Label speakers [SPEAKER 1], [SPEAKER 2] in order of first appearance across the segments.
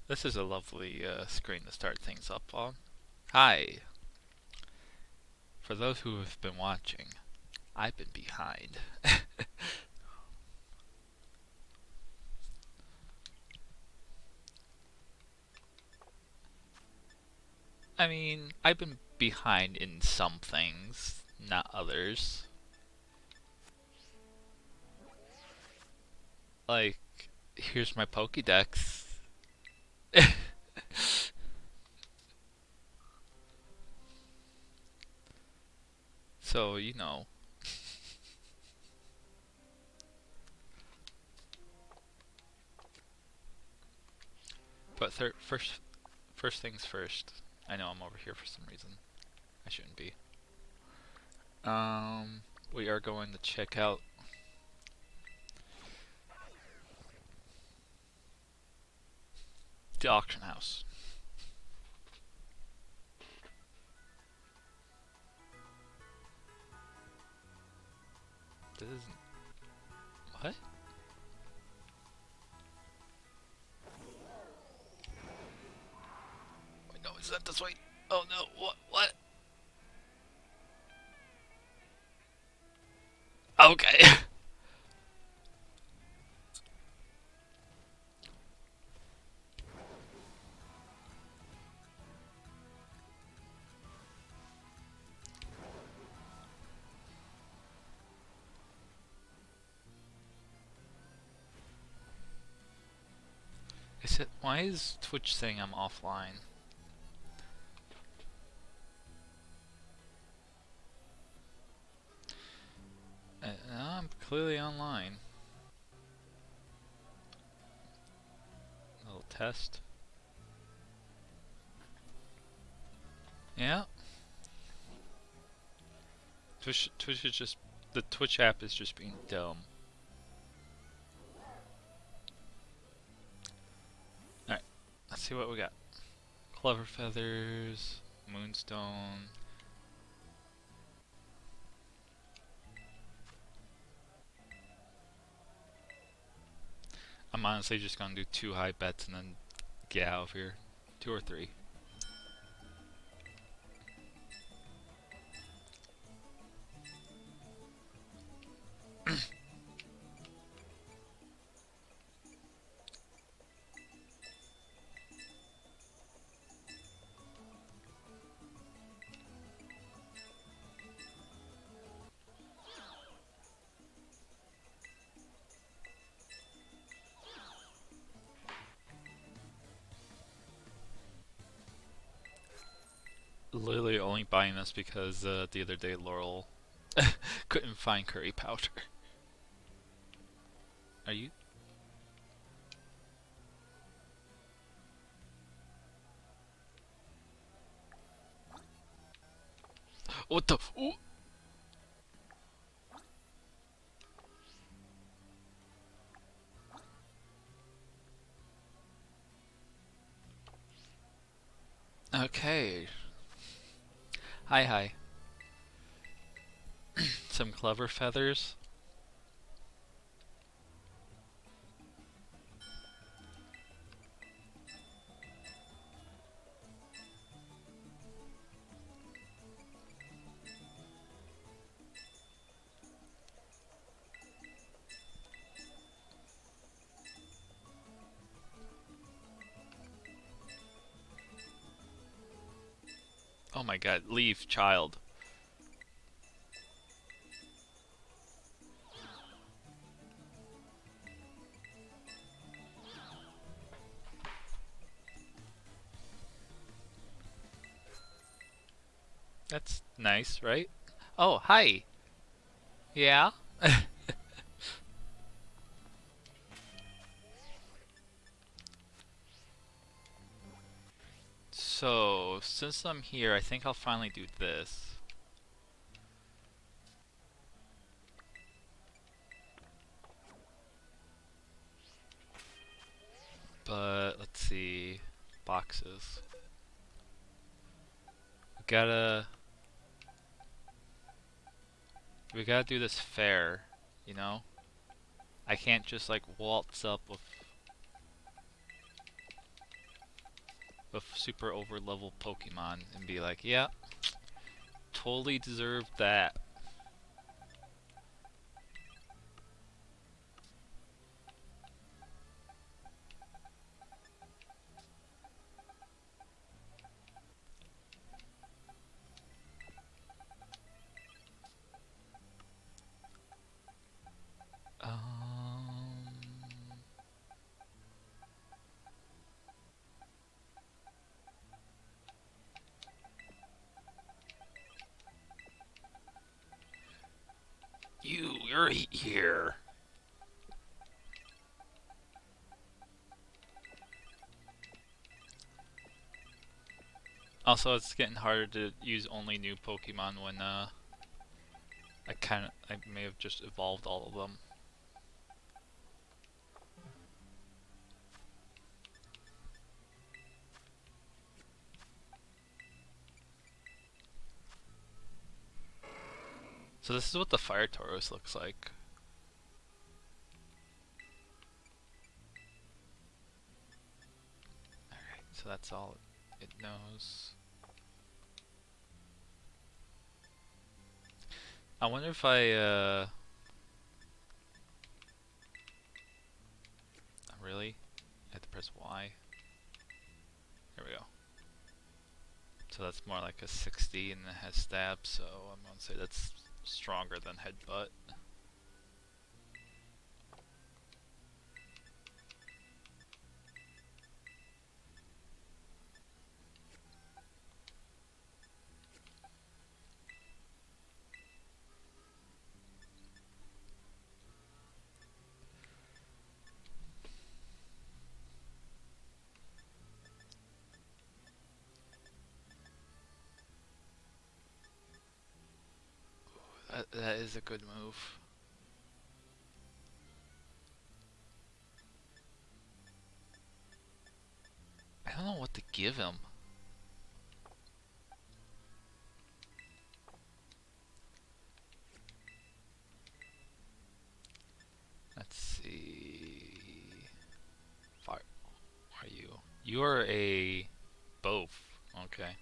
[SPEAKER 1] This is a lovely screen to start things up on. Hi. For those who have been watching, I've been behind. I mean, I've been behind in some things, not others. Like, here's my Pokédex. So, you know. But first things first. I know I'm over here for some reason. I shouldn't be. We are going to check out the auction house. This isn't. What? Wait, no, is that this way? Oh no, what? What? Okay. Is it? Why is Twitch saying I'm offline? No, I'm clearly online. A little test. Yeah. Twitch is just the Twitch app is just being dumb. All right, let's see what we got. Clever feathers, moonstone. I'm honestly just gonna do 2 high bets and then get out of here. 2 or 3. Literally only buying this because the other day Laurel couldn't find curry powder. Are you? What the? Ooh. Okay. Hi, hi. Some clever feathers. Oh my god, leave, child. That's nice, right? Oh, hi. Yeah? So, since I'm here, I think I'll finally do this. But, let's see. Boxes. We gotta... We gotta do this fair, you know? I can't just, like, waltz up with... with super over level Pokemon and be like, yeah, totally deserved that. You're here. Also, it's getting harder to use only new Pokemon when I may have just evolved all of them. So this is what the Fire Tauros looks like. Alright, so that's all it knows. I wonder if really? I have to press Y. There we go. So that's more like a 60 and it has stab, so I'm gonna say that's stronger than Headbutt. That is a good move. I don't know what to give him. Let's see. Fire. Are you? You are a both. Okay.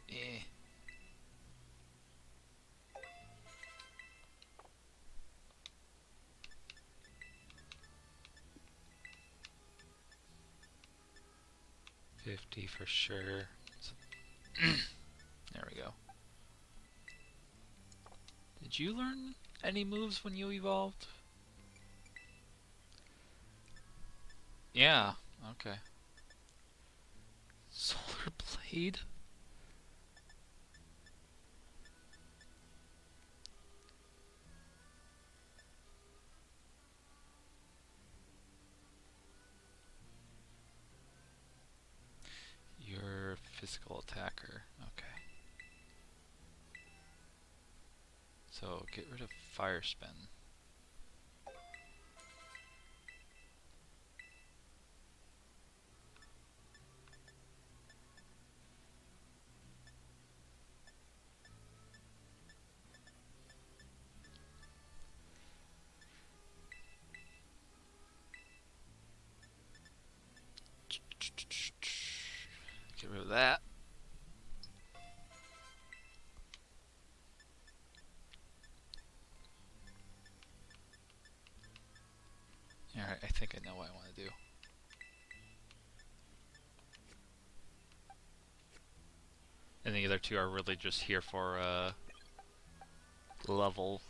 [SPEAKER 1] Eh. $50 for sure. There we go. Did you learn any moves when you evolved? Yeah. Okay. Solar Blade? You're a physical attacker. Okay. So get rid of Fire Spin. Get rid of that. Alright, I think I know what I want to do. And the other two are really just here for level.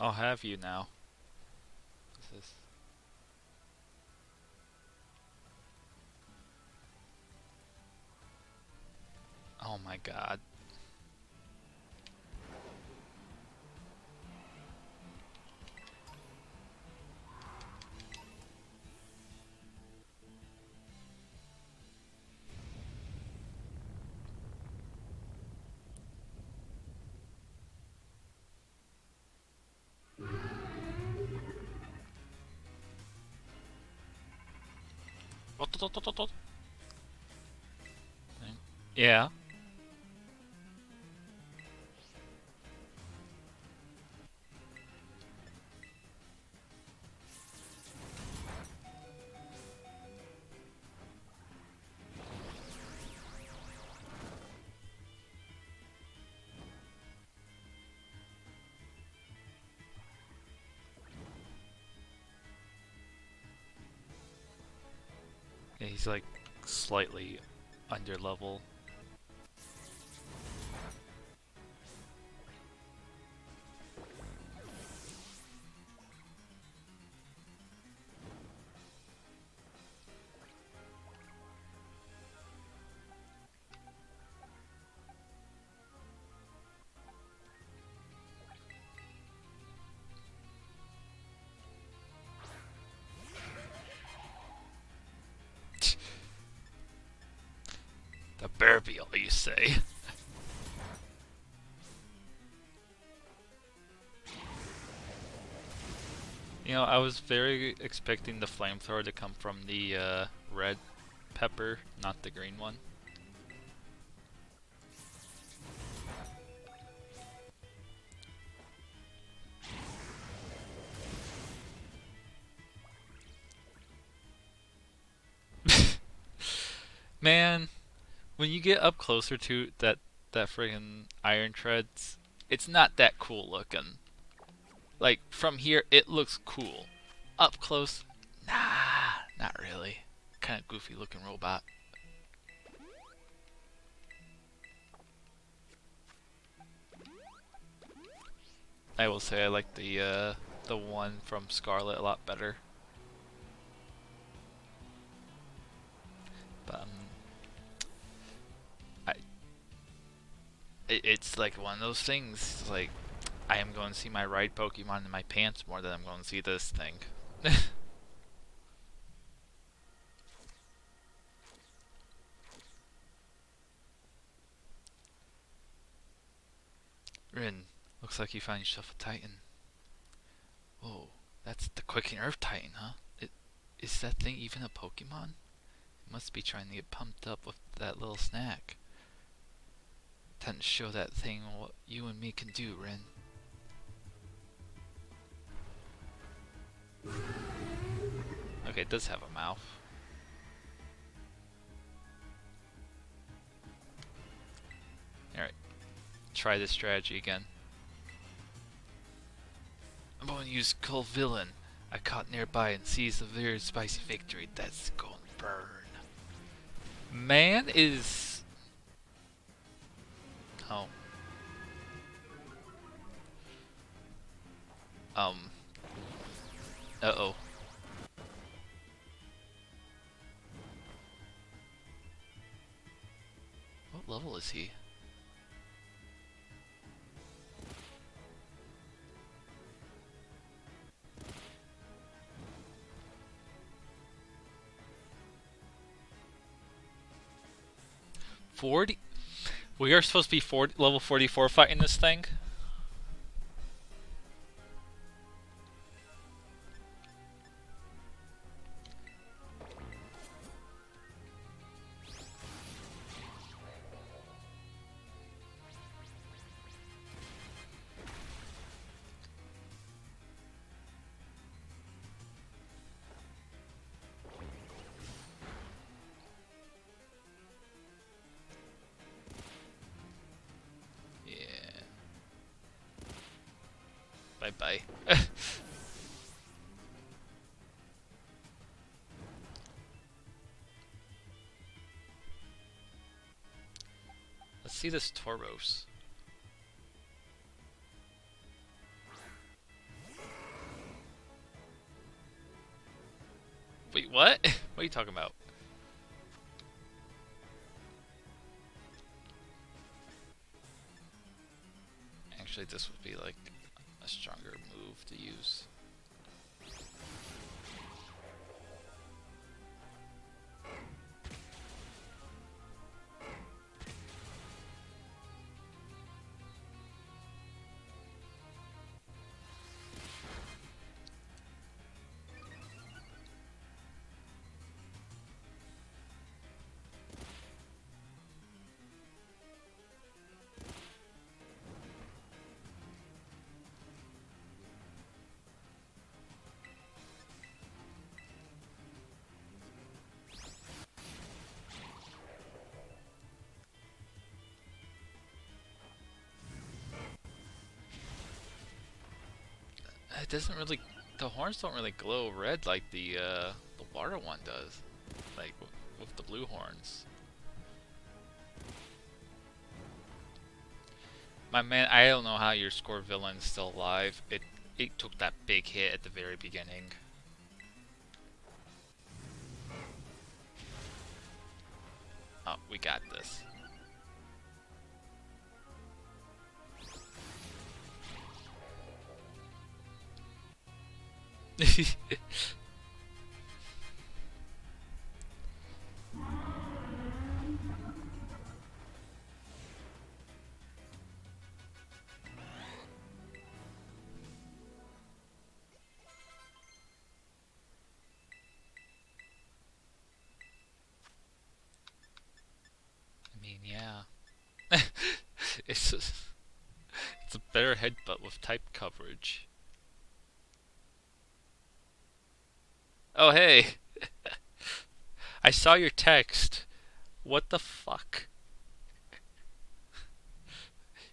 [SPEAKER 1] I'll have you now. This is... Oh my god. Yeah. Yeah, he's like slightly under level. The Burbial, you say? You know, I was very expecting the flamethrower to come from the red pepper, not the green one. Man, when you get up closer to that friggin' iron treads, it's not that cool looking. Like from here, it looks cool. Up close, nah, not really. Kind of goofy looking robot. I will say I like the one from Scarlet a lot better. But I it's like one of those things. It's like I am going to see my ride Pokemon in my pants more than I'm going to see this thing. Rin, looks like you found yourself a Titan. Whoa, that's the Quicken Earth Titan, huh? Is that thing even a Pokemon? It must be trying to get pumped up with that little snack. Time to show that thing what you and me can do, Rin. Okay, it does have a mouth. Alright, try this strategy again. I'm going to use Cold Villain. I caught nearby and seized a very spicy victory. That's going to burn. Man is... Oh. Uh-oh. What level is he? We are supposed to be level 44 fighting this thing? Yeah. Bye-bye. Let's see this Tauros. Wait, what? What are you talking about? Actually, this would be like a stronger move to use. It doesn't really. The horns don't really glow red like the water one does. Like with the blue horns. My man, I don't know how your score villain's still alive. It took that big hit at the very beginning. Oh, we got this. I mean, yeah. it's a, it's a better headbutt with type coverage. Oh hey, I saw your text. What the fuck?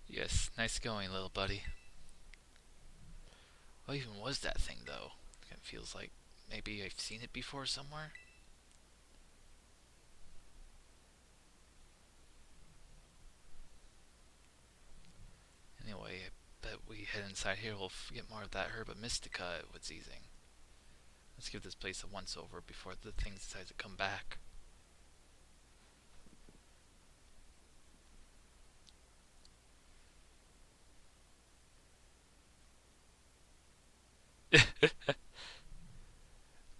[SPEAKER 1] Yes, nice going, little buddy. What even was that thing though? It feels like maybe I've seen it before somewhere. Anyway, I bet we head inside here. We'll get more of that Herba Mystica it was easing. Let's give this place a once over before the thing decides to come back.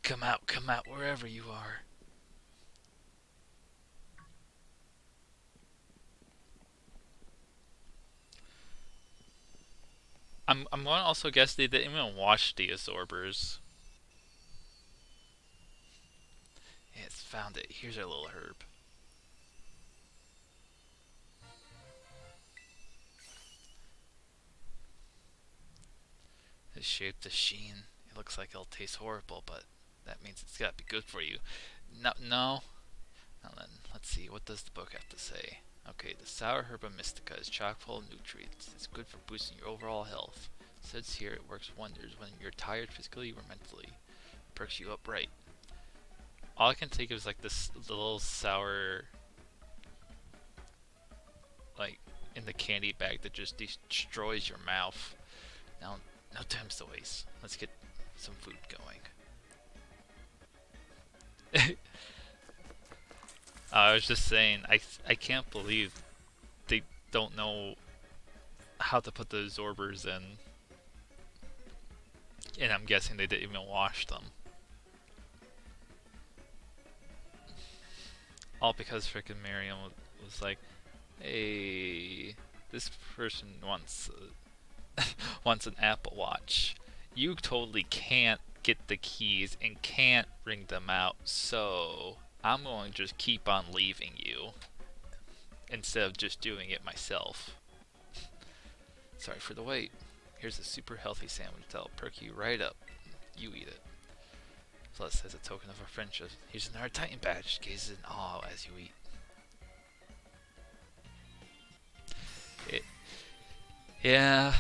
[SPEAKER 1] Come out, wherever you are. I'm going to also guess they didn't even wash the absorbers. Yes, found it. Here's our little herb. It's shaped, the sheen. It looks like it'll taste horrible, but that means it's gotta be good for you. No, no. Now then, let's see. What does the book have to say? Okay, the sour herba mystica is chock full of nutrients. It's good for boosting your overall health. It says here it works wonders when you're tired physically or mentally. It perks you up right. All I can think of is like this little sour, like in the candy bag that just destroys your mouth. Now, no time to waste. Let's get some food going. I was just saying, I can't believe they don't know how to put the absorbers in. And I'm guessing they didn't even wash them. All because frickin' Miriam was like, hey, this person wants an Apple Watch. You totally can't get the keys and can't bring them out, so I'm going to just keep on leaving you instead of just doing it myself. Sorry for the wait. Here's a super healthy sandwich that'll perk you right up. You eat it. Plus, as a token of our friendship, here's another Titan badge. Gaze in awe as you eat. Yeah,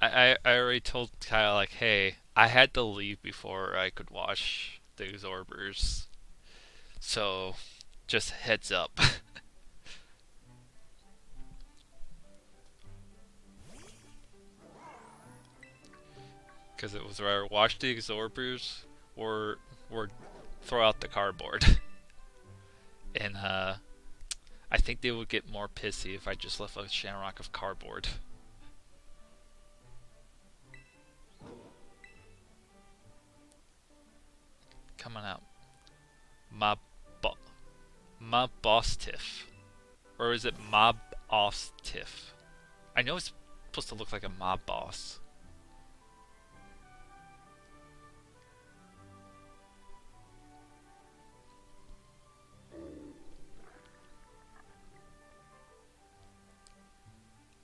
[SPEAKER 1] I already told Kyle, like, hey, I had to leave before I could wash the absorbers. So, just heads up. Because it was either wash the absorbers or throw out the cardboard. And I think they would get more pissy if I just left a shamrock of cardboard. Come on out. Ma bo Ma boss tiff. Or is it mob off tiff? I know it's supposed to look like a mob boss.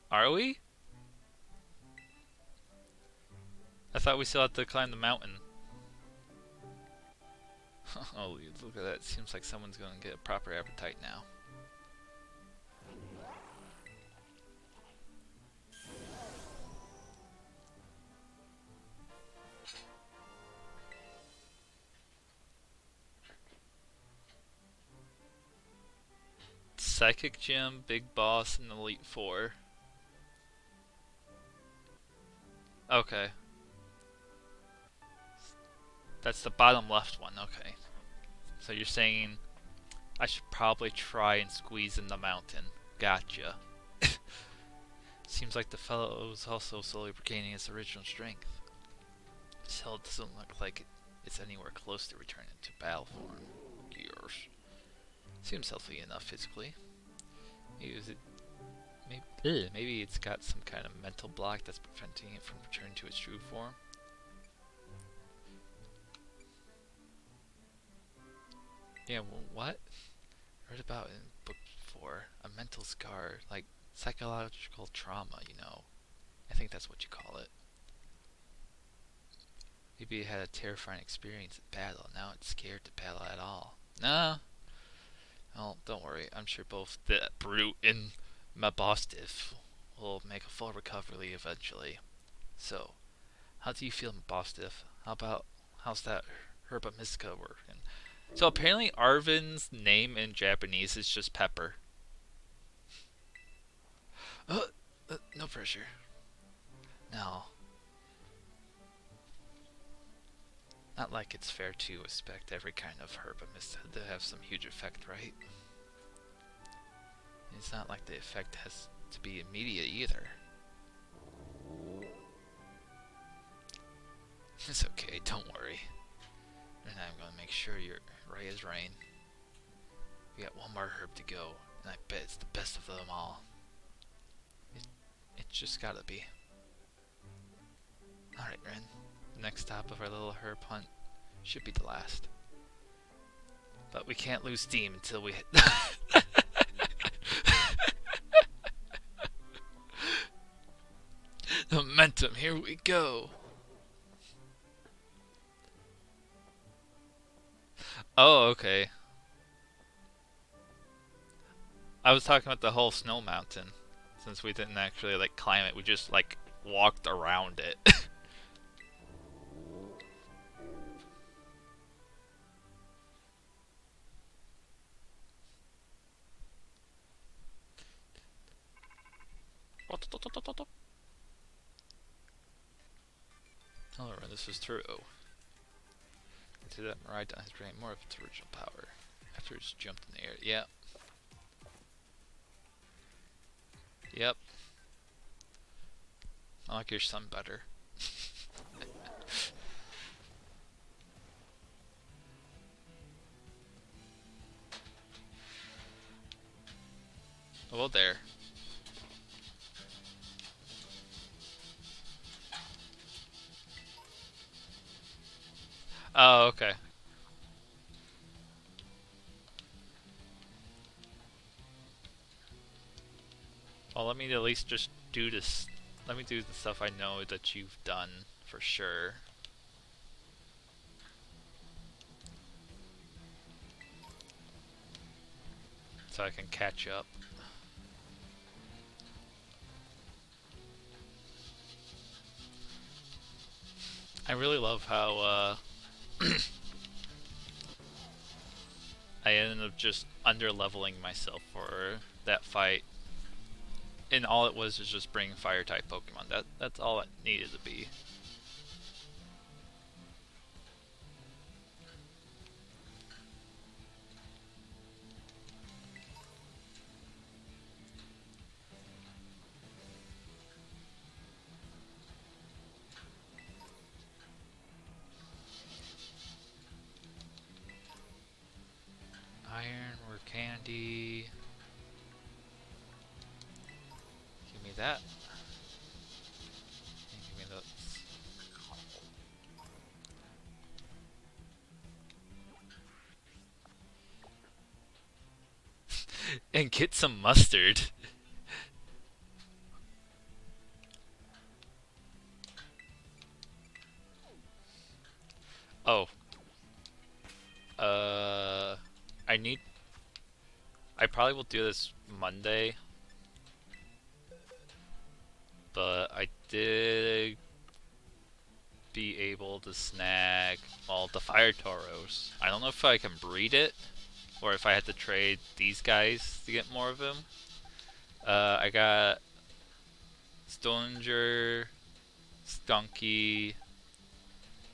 [SPEAKER 1] Are we? I thought we still had to climb the mountain. Oh, look at that. Seems like someone's gonna get a proper appetite now. Psychic Gym, Big Boss, and Elite Four. Okay. That's the bottom left one, okay. So you're saying I should probably try and squeeze in the mountain. Gotcha. Seems like the fellow is also slowly regaining its original strength. Still, it doesn't look like it's anywhere close to returning to battle form. Gears. Seems healthy enough physically. Maybe it's got some kind of mental block that's preventing it from returning to its true form. Yeah, well, what? I read about in book 4, a mental scar, like psychological trauma, you know. I think that's what you call it. Maybe it had a terrifying experience at battle, now it's scared to battle at all. Nah. Well, don't worry, I'm sure both the brute and Mabostif will make a full recovery eventually. So, how do you feel, Mabostif? How's that Herba Mystica working? So apparently Arvin's name in Japanese is just Pepper. No pressure. No. Not like it's fair to expect every kind of Herba Mystica to have some huge effect, right? It's not like the effect has to be immediate either. It's okay, don't worry. And I'm gonna make sure you're right as rain. We got one more herb to go, and I bet it's the best of them all. It's just gotta be. Alright, Ren. The next stop of our little herb hunt should be the last. But we can't lose steam until we hit. The momentum, here we go. Oh, okay. I was talking about the whole snow mountain. Since we didn't actually like climb it, we just like walked around it. However, this is true. Into that Miraidon has drained more of its original power after it's jumped in the air. Yep. Yep. I like your son better. Well, there. Oh, okay. Well, let me at least just do this. Let me do the stuff I know that you've done for sure. So I can catch up. I really love how I ended up just under-leveling myself for that fight. And all it was just bringing fire-type Pokemon. That's all it needed to be. Iron or candy. Give me that. And give me those. And get some mustard. Oh. Uh. I need. I probably will do this Monday. But I did be able to snag, well, the fire toros. I don't know if I can breed it or if I had to trade these guys to get more of them. I got Stonnger, Skunky,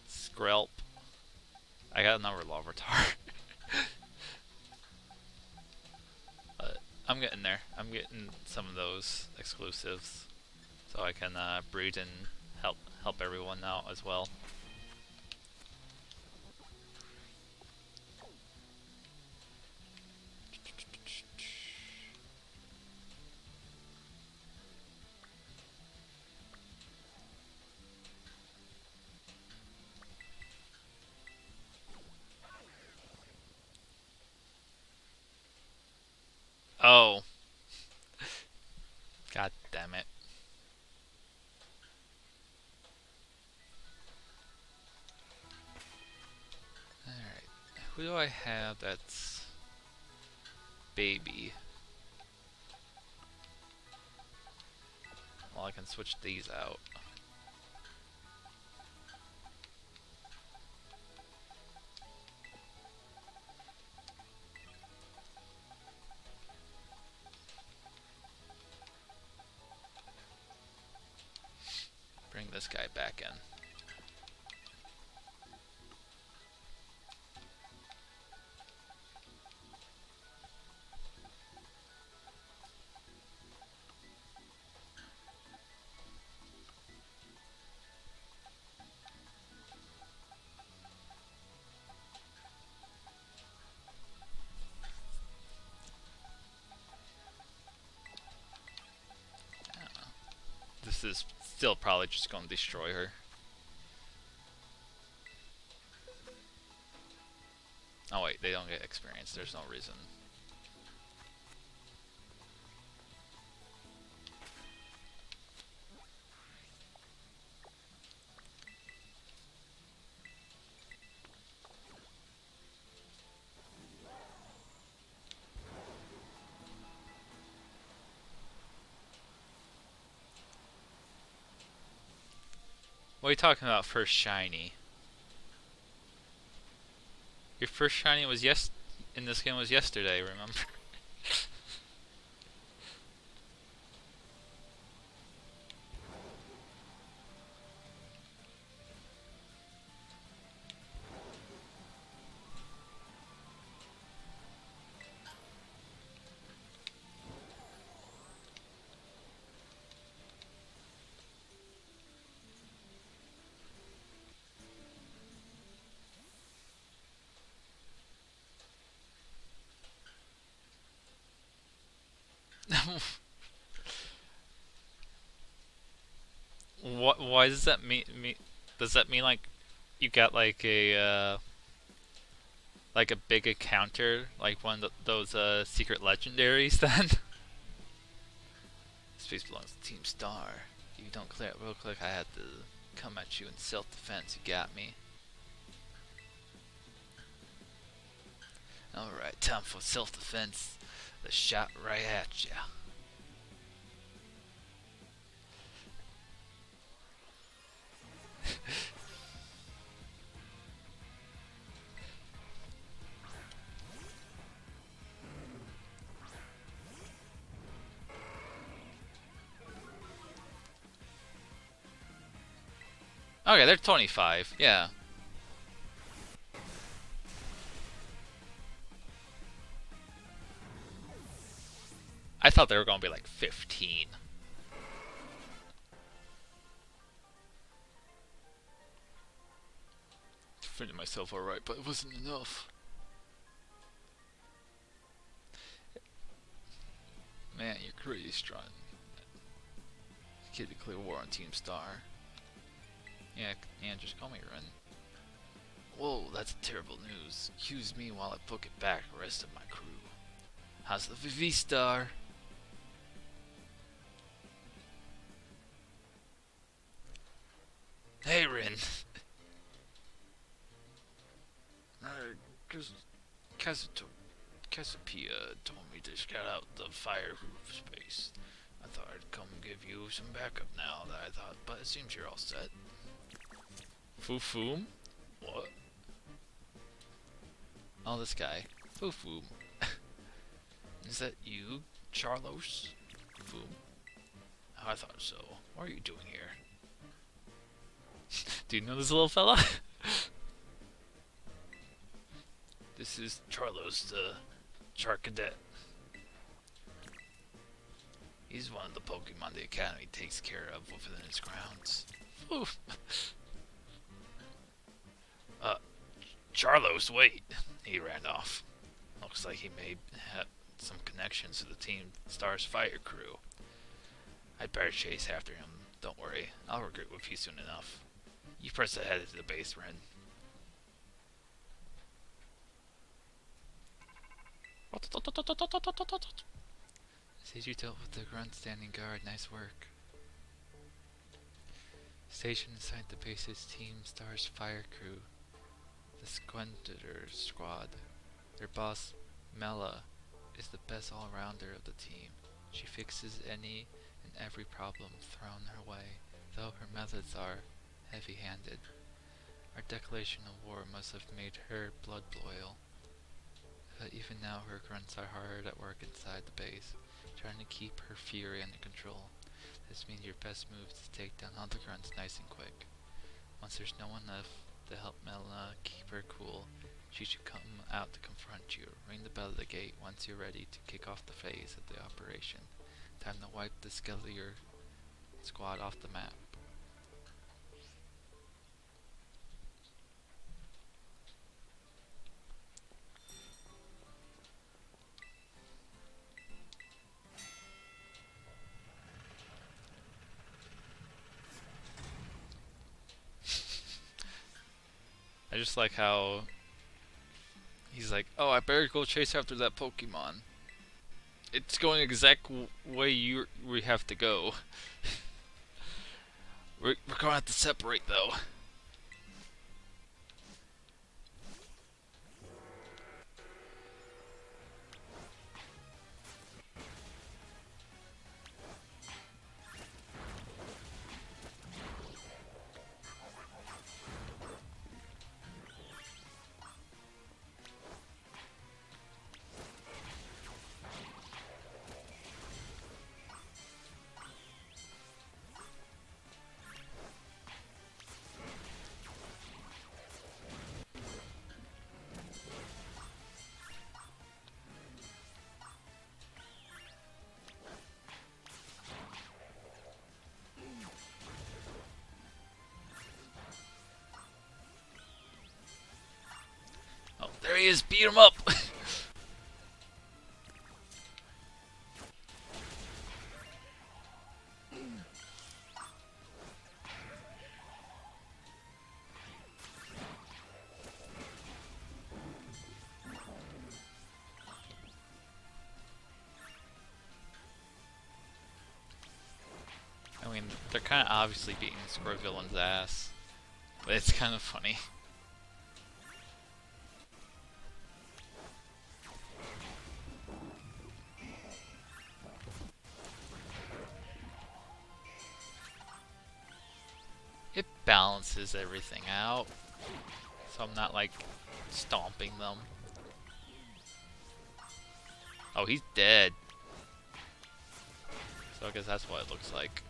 [SPEAKER 1] Skrelp. I got another Larvitar. But I'm getting there. I'm getting some of those exclusives so I can breed and help everyone out as well. Oh, god damn it. Alright, who do I have that's baby? Well, I can switch these out. Bring this guy back in. This is still probably just going to destroy her. Oh wait, they don't get experience. There's no reason. What are you talking about first shiny? Your first shiny was in this game was yesterday, remember? What? Why does that mean? Does that mean like you got like a big encounter, like one of those secret legendaries then? Space belongs to Team Star. If you don't clear it real quick, I had to come at you in self-defense. You got me. Alright, time for self-defense. The shot right at ya. Okay, they're 25. Yeah. I thought they were going to be like 15. Defended myself alright, but it wasn't enough. Crazy strong. Kid declare war on Team Star. Yeah, just call me Ren. Whoa, that's terrible news. Excuse me while I book it back the rest of my crew. How's the VV Star? Hey, Rin. Cassiopeia told me to scout out the fireproof space. I thought I'd come give you some backup now that I thought, but it seems you're all set. Foo-foom? What? Oh, this guy. Foo-foom. Is that you, Charlos? Foom? Oh, I thought so. What are you doing here? Do you know this little fella? This is Charlos, the Char Cadet. He's one of the Pokemon the Academy takes care of within its grounds. Charlos, wait. He ran off. Looks like he may have some connections to the Team Star's fire crew. I'd better chase after him. Don't worry, I'll regroup with you soon enough. You press ahead to the base, Ren. Says you dealt with the grunt standing guard. Nice work. Stationed inside the base's Team Star's fire crew, the Squentor Squad. Their boss, Mela, is the best all-rounder of the team. She fixes any and every problem thrown her way, though her methods are heavy-handed. Our declaration of war must have made her blood boil. But even now her grunts are hard at work inside the base, trying to keep her fury under control. This means your best move is to take down all the grunts nice and quick. Once there's no one left to help Mela keep her cool, she should come out to confront you. Ring the bell at the gate once you're ready to kick off the phase of the operation. Time to wipe the Skeletor squad off the map. I just like how he's like, oh, I better go chase after that Pokemon. It's going the exact way we have to go. we're gonna have to separate though. Oh, there he is, beat him up! I mean, they're kind of obviously beating Scorpilla's ass, but it's kind of funny. It balances everything out, so I'm not like stomping them. Oh, he's dead. So I guess that's what it looks like.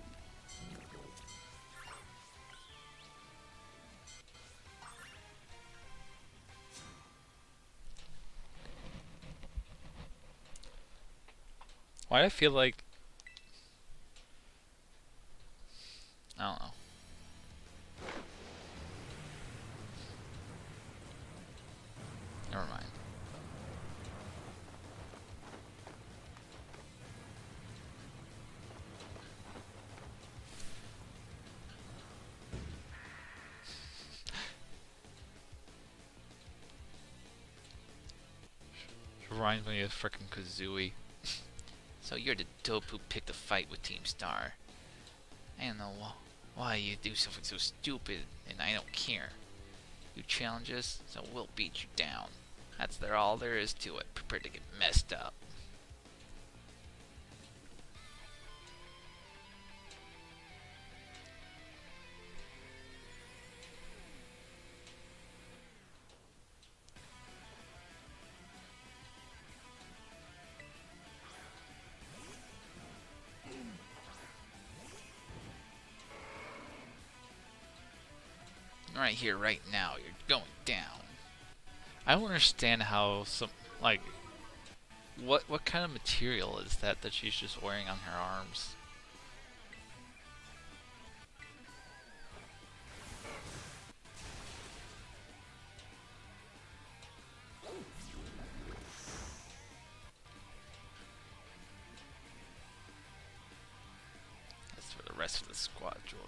[SPEAKER 1] Why do I feel like... I don't know. Never mind. Reminds me of frickin' Kazooie. So you're the dope who picked a fight with Team Star. I don't know why you do something so stupid, and I don't care. You challenge us, so we'll beat you down. That's all there is to it. Prepare to get messed up. Right here, right now, you're going down. I don't understand how like, what kind of material is that she's just wearing on her arms? That's for the rest of the squad, George.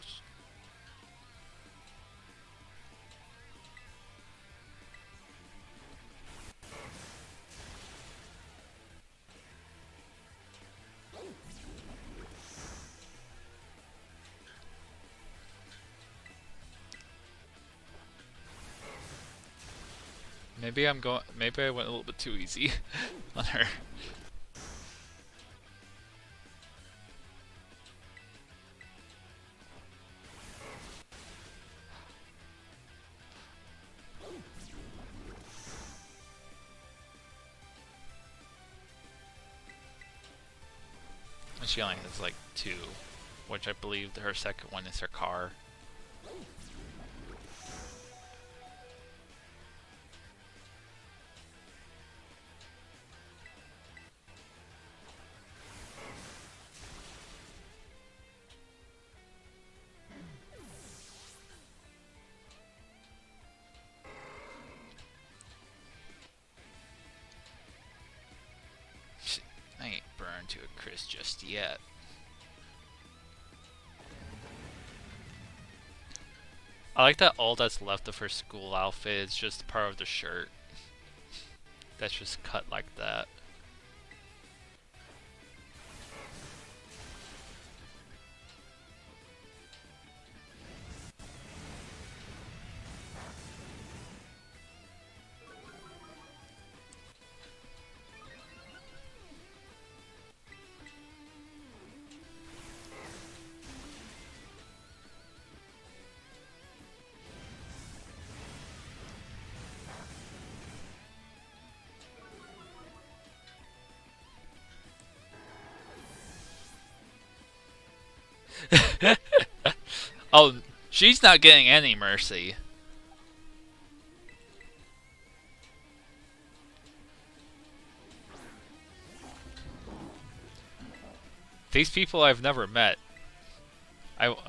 [SPEAKER 1] Maybe I went a little bit too easy on her. And she only has like 2, which I believe her second one is her car. I ain't burned to a crisp just yet. I like that all that's left of her school outfit is just part of the shirt. That's just cut like that. Oh, she's not getting any mercy. These people I've never met. I want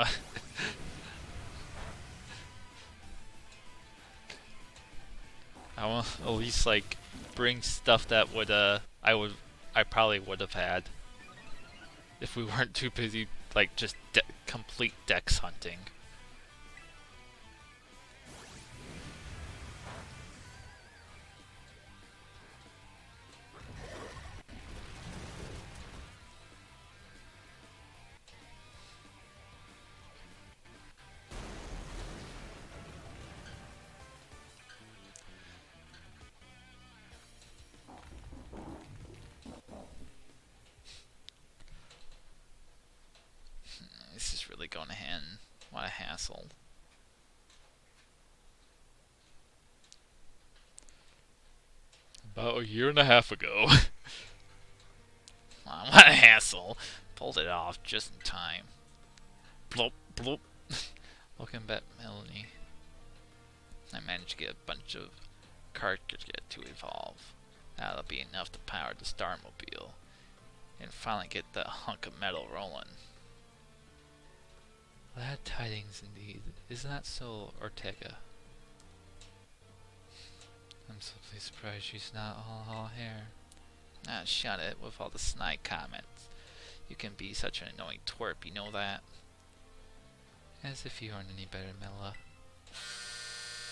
[SPEAKER 1] to at least like bring stuff that would I probably would have had if we weren't too busy like just complete dex hunting. This is really going to hen. What a hassle. About a year and a half ago. What a hassle. Pulled it off just in time. Bloop, bloop. Welcome back, Melanie. I managed to get a bunch of cartridges to evolve. That'll be enough to power the Starmobile. And finally get the hunk of metal rolling. Glad tidings indeed. Isn't that so, Ortega? I'm simply surprised she's not all hair. Ah, shut it with all the snide comments. You can be such an annoying twerp, you know that? As if you aren't any better, Mela.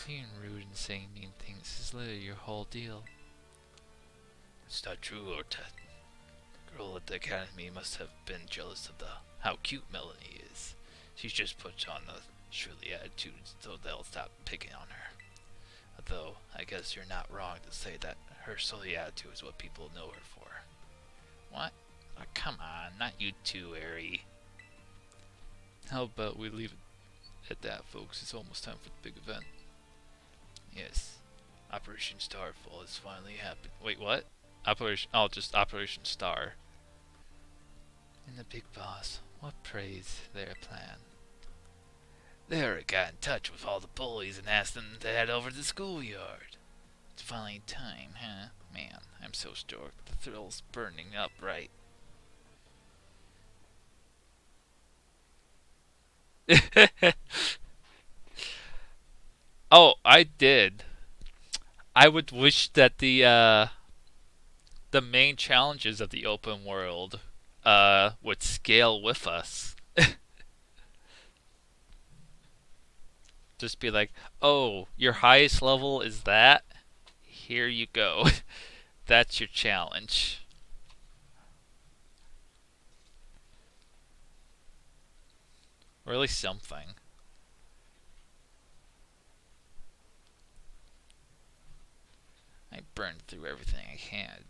[SPEAKER 1] Being rude and saying mean things is literally your whole deal. It's not true, Orta. The girl at the academy must have been jealous of how cute Melanie is. She's just put on a surly attitude so they'll stop picking on her. Although, I guess you're not wrong to say that her silly attitude is what people know her for. What? Oh, come on, not you too, Ari. How about we leave it at that, folks? It's almost time for the big event. Yes. Operation Starfall has finally happened. Wait, what? Just Operation Star. And the big boss, what praise their plan? They already got in touch with all the bullies and asked them to head over to the schoolyard. It's finally time, huh? Man, I'm so stoked. The thrill's burning up, right? Oh, I did. I would wish that the main challenges of the open world would scale with us. Just be like, oh, your highest level is that? Here you go. That's your challenge. Or at least something. I burned through everything I had,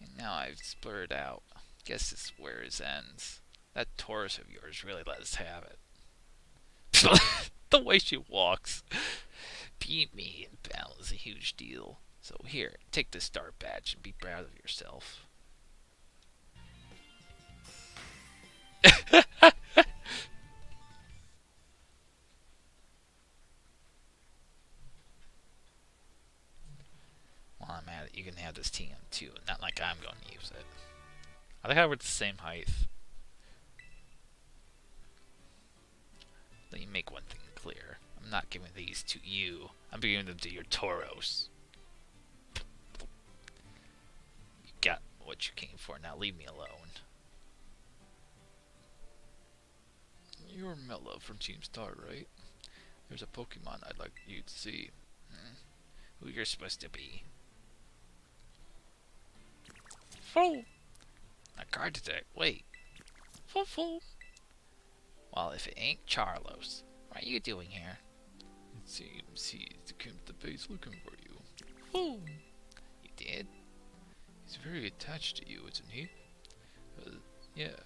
[SPEAKER 1] and now I've spurred out. Guess this is where it ends. That Taurus of yours really let us have it. The way she walks. Beat me in battle is a huge deal. So here, take this star badge and be proud of yourself. While I'm at it, you can have this TM too. Not like I'm going to use it. I think we're the same height. Let me make one thing clear. I'm not giving these to you. I'm giving them to your Tauros. You got what you came for. Now leave me alone. You're Mela from Team Star, right? There's a Pokemon I'd like you to see. Who you're supposed to be. Fool! A card detect. Wait. Fool. Well, if it ain't Charlos, what are you doing here? It seems he came to the base looking for you. Fool! You did? He's very attached to you, isn't he? Yeah.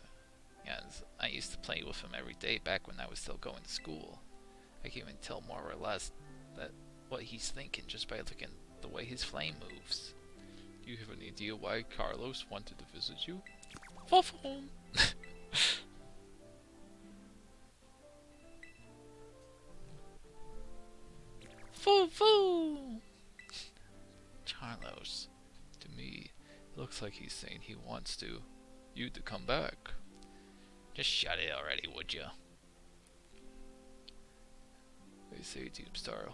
[SPEAKER 1] Yes, I used to play with him every day back when I was still going to school. I can even tell more or less that what he's thinking just by looking at the way his flame moves. Do you have any idea why Carlos wanted to visit you? Fool! Foo! Carlos. To me, it looks like he's saying he wants you to come back. Just shut it already, would you? They say Team Star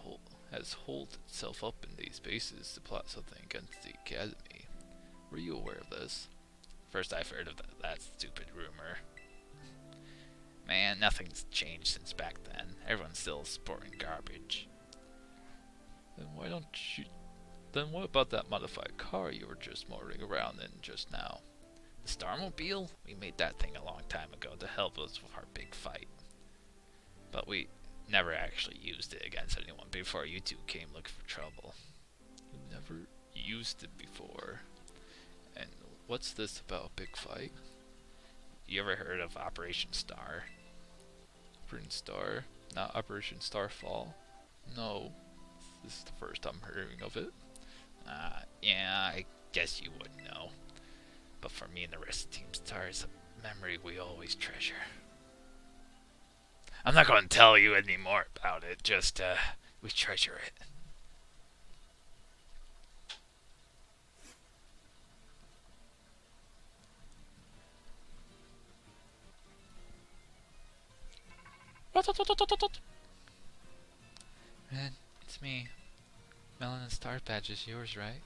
[SPEAKER 1] has holed itself up in these bases to plot something against the Academy. Were you aware of this? First I've heard of that stupid rumor. Man, nothing's changed since back then. Everyone's still sporting garbage. Then what about that modified car you were just motoring around in just now? The Starmobile? We made that thing a long time ago to help us with our big fight. But we never actually used it against anyone before you two came looking for trouble. You never used it before. And what's this about a big fight? You ever heard of Operation Star? Operation Star? Not Operation Starfall? No. This is the first I'm hearing of it. Yeah, I guess you wouldn't know. But for me and the rest of Team Star, it's a memory we always treasure. I'm not going to tell you any more about it, just, we treasure it. Man, it's me. Melon and Star Badge is yours, right?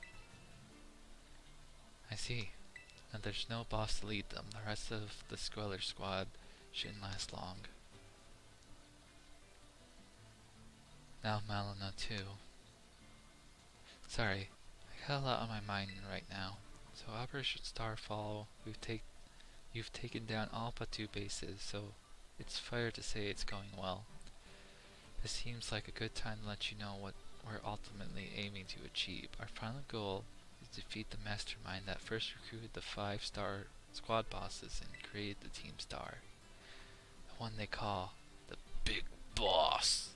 [SPEAKER 1] I see. And there's no boss to lead them. The rest of the Squeller Squad shouldn't last long. Now Malina too. Sorry, I got a lot on my mind right now, so Operation Starfall, you've taken down all but 2 bases, so it's fair to say it's going well. This seems like a good time to let you know what we're ultimately aiming to achieve. Our final goal is to defeat the mastermind that first recruited the 5-star squad bosses and created the Team Star. The one they call the Big Boss.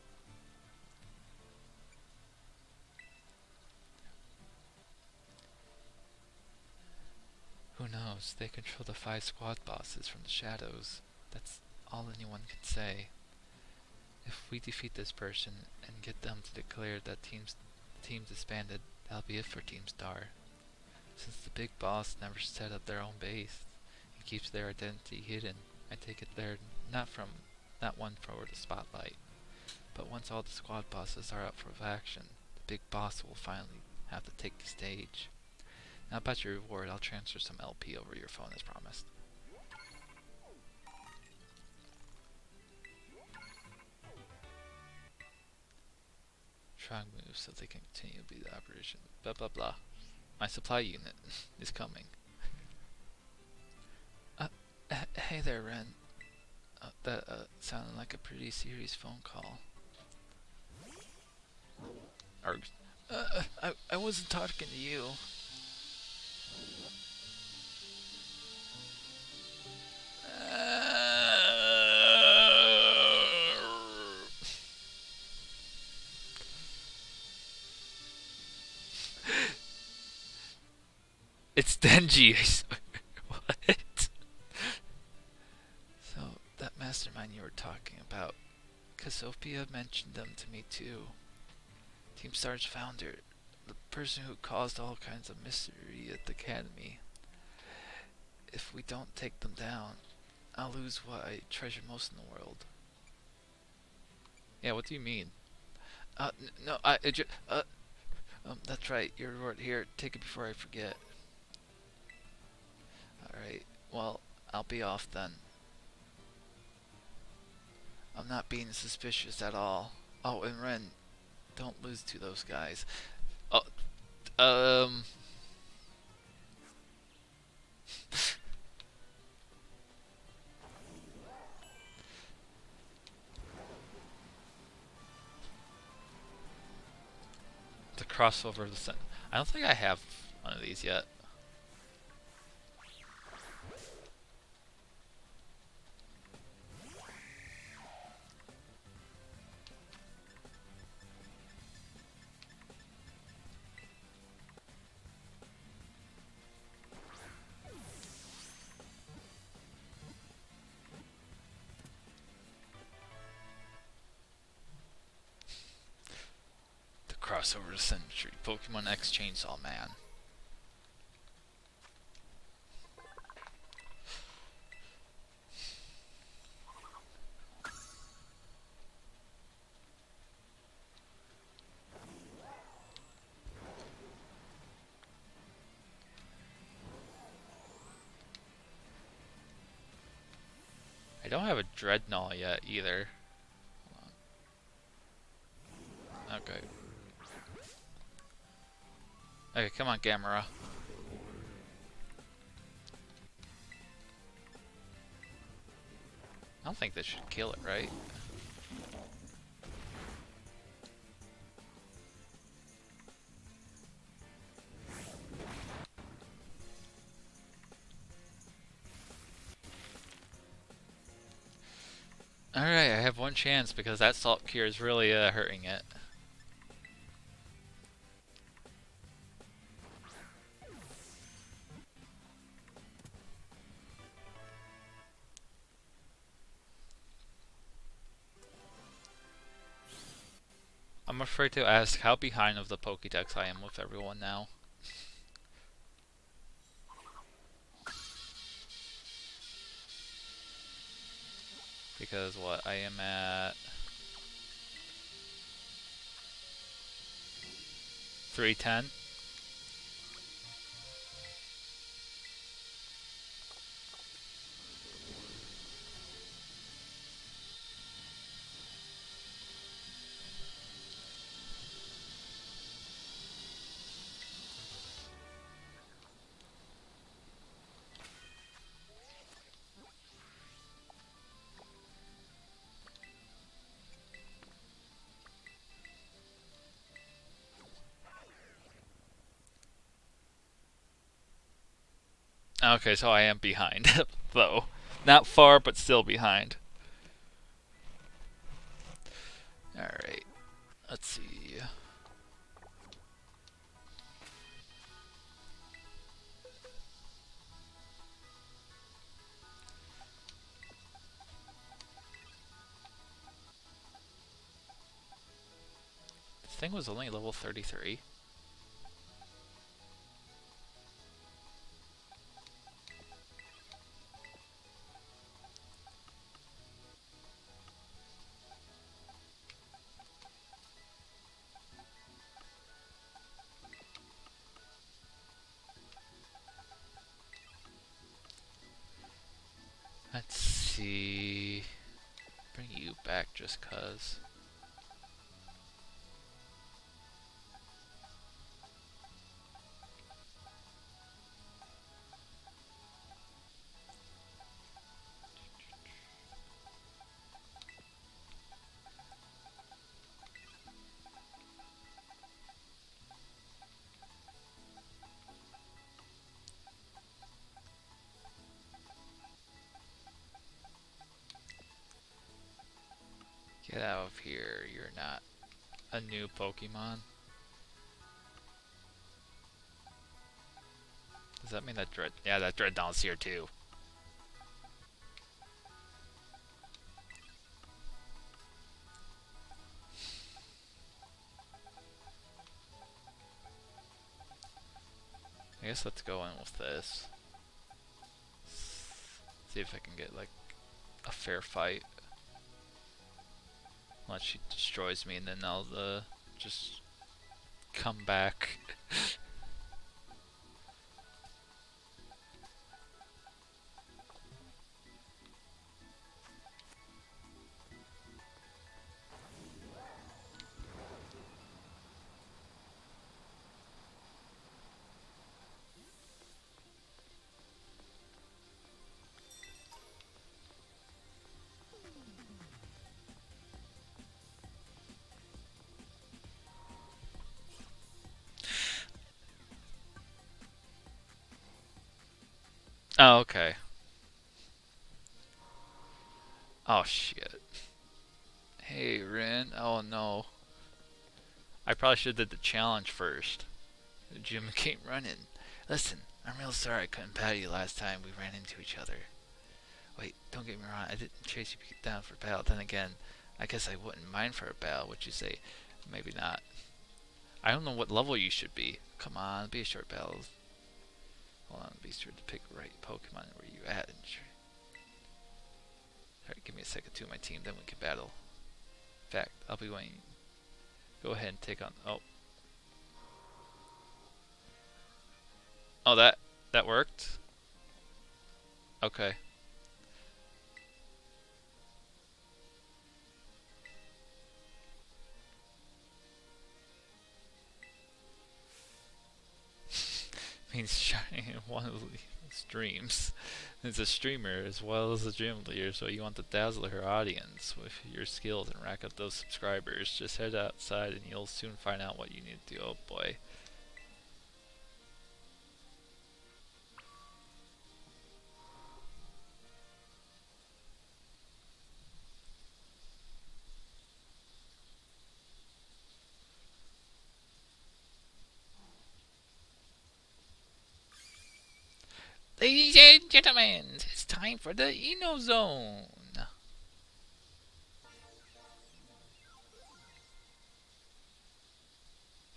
[SPEAKER 1] Who knows? They control the 5 squad bosses from the shadows. That's all anyone can say. If we defeat this person and get them to declare that the team's disbanded, that'll be it for Team Star. Since the big boss never set up their own base, and keeps their identity hidden, I take it they're not one for the spotlight. But once all the squad bosses are up for action, the big boss will finally have to take the stage. Now about your reward, I'll transfer some LP over your phone as promised. Strong moves so they can continue to be the operation. Blah blah blah. My supply unit is coming. Hey there, Ren. That sounded like a pretty serious phone call. Args. I wasn't talking to you. It's Denji, I swear. What? So, that mastermind you were talking about, Cassiopeia mentioned them to me too. Team Star's founder, the person who caused all kinds of mystery at the academy. If we don't take them down, I'll lose what I treasure most in the world. Yeah, what do you mean? No, that's right, your reward here, take it before I forget. Alright, well, I'll be off then. I'm not being suspicious at all. Oh, and Ren, don't lose to those guys. Oh, the crossover of the sun. I don't think I have one of these yet. The crossover of the century. Pokemon X Chainsaw Man. I don't have a Dreadnought yet either. Hold on. Okay. Okay, come on, Gamera. I don't think this should kill it, right? Alright, I have one chance because that Salt Cure is really hurting it. I'm afraid to ask how behind of the Pokédex I am with everyone now. Because what, I am at 310. Okay, so I am behind, though. Not far, but still behind. Alright, let's see. This thing was only level 33. Let's see. Bring you back just cuz. Get out of here. You're not a new Pokemon. Does that mean that Dread... Yeah, that Dreadnought's here too. I guess let's go in with this. See if I can get, like, a fair fight. Unless she destroys me and then I'll, just come back. Oh, okay. Oh, shit. Hey, Rin. Oh, no. I probably should have did the challenge first. The gym came running. Listen, I'm real sorry I couldn't battle you last time we ran into each other. Wait, don't get me wrong, I didn't chase you down for battle. Then again, I guess I wouldn't mind for a battle, would you say? Maybe not. I don't know what level you should be. Come on, be a short battle. Hold on, be sure to pick the right Pokemon where you at. Alright, give me a second to my team, then we can battle. In fact, I'll be waiting. Go ahead and take on... Oh. Oh, that worked? Okay. Means shining in one of the streams. It's a streamer as well as a gym leader, so you want to dazzle her audience with your skills and rack up those subscribers. Just head outside and you'll soon find out what you need to do. Oh boy. Ladies and gentlemen, it's time for the Eno Zone.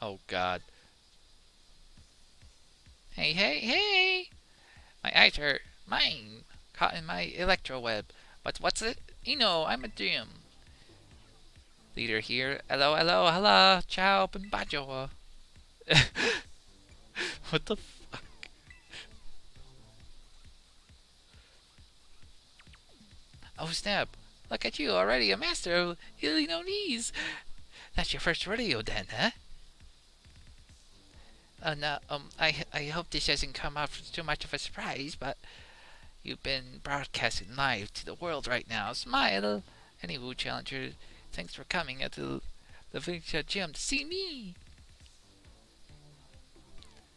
[SPEAKER 1] Oh god. Hey, hey, hey! My eyes hurt. Mine! Caught in my electro web. But what's it? Eno, I'm a gym leader here. Hello, hello, hello. Ciao, Pimbajo. What the fuck? Oh snap. Look at you, already a master of Illinois. That's your first rodeo then, huh? Oh no, I hope this doesn't come out too much of a surprise, but you've been broadcasting live to the world right now. Smile! Anywho, Challenger, thanks for coming at the Victor Gym to see me.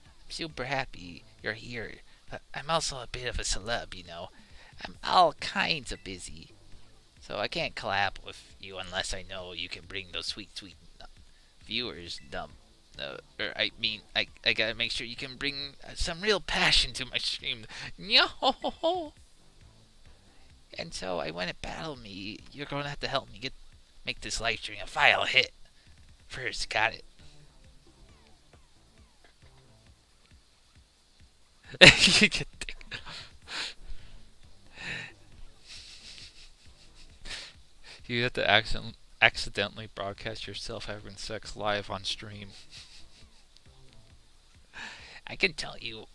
[SPEAKER 1] I'm super happy you're here.
[SPEAKER 2] But I'm also a bit of a celeb, you know. I'm all kinds of busy. So I can't collab with you unless I know you can bring those sweet, sweet viewers. I gotta make sure you can bring some real passion to my stream. Yo! And so I went to battle me. You're gonna have to help me make this live stream a viral hit. First, got it.
[SPEAKER 1] You have to accidentally broadcast yourself having sex live on stream.
[SPEAKER 2] I can tell you,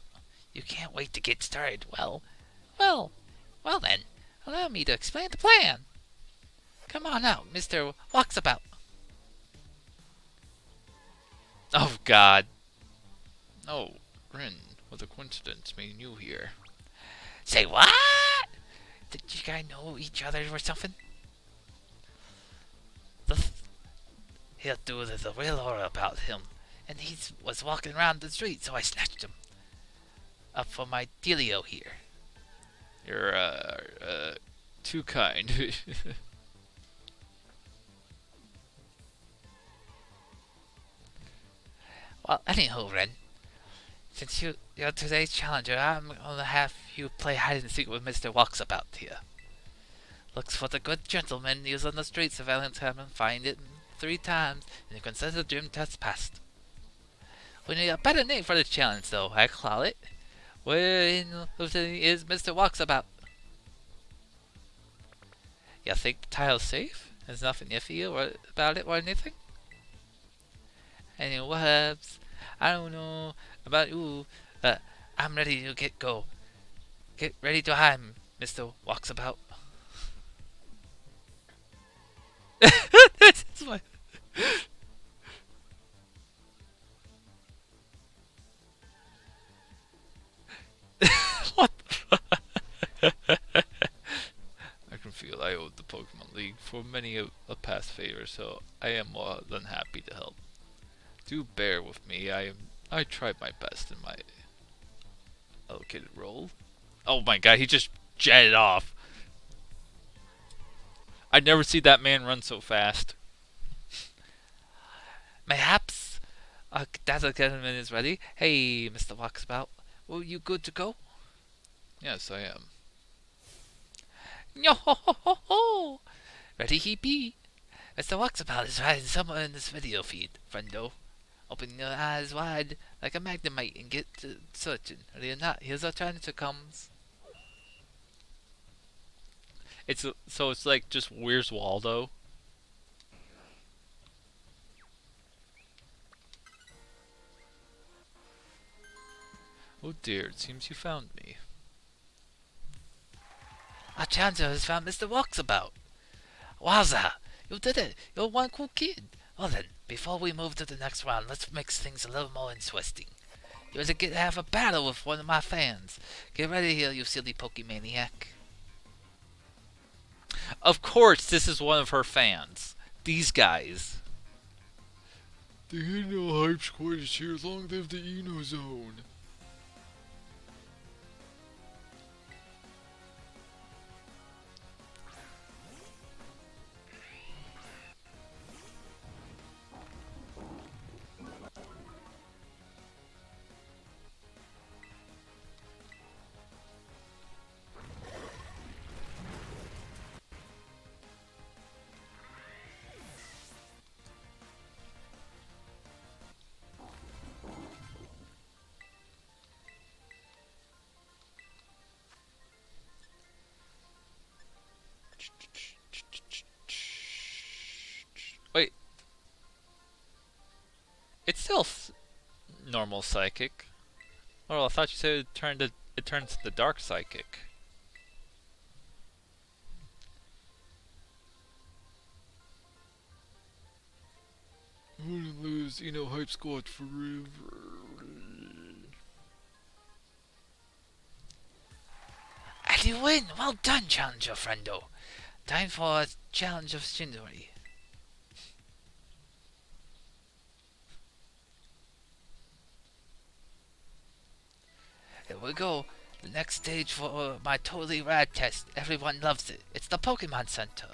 [SPEAKER 2] you can't wait to get started. Well, well then, allow me to explain the plan. Come on out, Mr. Walksabout.
[SPEAKER 1] Oh God. Oh, Rin, what a coincidence meeting you here.
[SPEAKER 2] Say what? Did you guys know each other or something? The, he'll do the real aura about him, and he was walking around the street, so I snatched him up for my dealio here.
[SPEAKER 1] You're, too kind.
[SPEAKER 2] Well, anyhow, Ren, since you're today's challenger, I'm gonna have you play hide and seek with Mr. Walksabout here. Looks for the good gentleman used on the streets of Allentown and find it 3 times, and you consider the dream test passed. We need a better name for the challenge, though. I call it. Where in Lieutenant is Mr. Walksabout? You think the title's safe? There's nothing iffy about it or anything? Any webs? I don't know about you, but I'm ready to go. Get ready to hide, Mr. Walksabout. This is my what?
[SPEAKER 1] I can feel I owed the Pokemon League for many a past favor, so I am more than happy to help. Do bear with me. I tried my best in my allocated role. Oh my God, he just jetted off. I'd never see that man run so fast.
[SPEAKER 2] Mayhaps that gentleman is ready. Hey, Mr. Walksabout, were you good to go?
[SPEAKER 1] Yes, I am.
[SPEAKER 2] Yo ho ho ho ho! Ready he be. Mr. Walksabout is hiding somewhere in this video feed, friendo. Open your eyes wide like a magnemite and get to searching. Ready or not, here's our challenger comes.
[SPEAKER 1] It's like just where's Waldo? Oh dear, it seems you found me.
[SPEAKER 2] Our challenger has found Mr. Walksabout. Wowza! You did it! You're one cool kid! Well then, before we move to the next round, let's make things a little more interesting. You're to get to have a battle with one of my fans. Get ready here, you silly Pokemaniac.
[SPEAKER 1] Of course, this is one of her fans. These guys.
[SPEAKER 3] The Hidden Hype Squad is here. Long live the Eno Zone.
[SPEAKER 1] Wait, it's still normal psychic. Oh, I thought you said it turns to the dark psychic.
[SPEAKER 3] I wanna lose Eno Hype Squad forever.
[SPEAKER 2] And you win! Well done, challenger friendo. Time for a challenge of Shindori. Here we go. The next stage for my totally rad test. Everyone loves it. It's the Pokemon Center.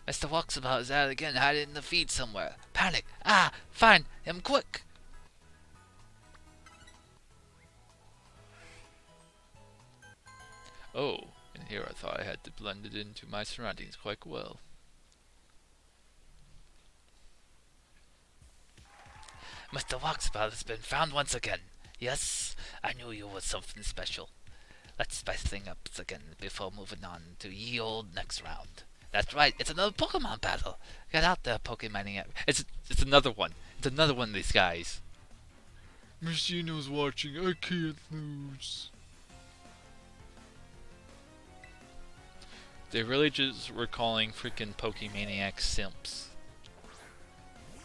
[SPEAKER 2] Mr. Walksabout is out again, hiding in the feed somewhere. Panic! Ah! Find him quick!
[SPEAKER 1] Oh, and here I thought I had blended into my surroundings quite well.
[SPEAKER 2] Mr. Walksabout has been found once again. Yes, I knew you were something special. Let's spice things up again before moving on to ye old next round. That's right, it's another Pokemon battle. Get out there, Pokemaniac.
[SPEAKER 1] It's another one. It's another one of these guys.
[SPEAKER 3] Miss Eno's watching. I can't lose.
[SPEAKER 1] They really just were calling freaking Pokemaniacs simps.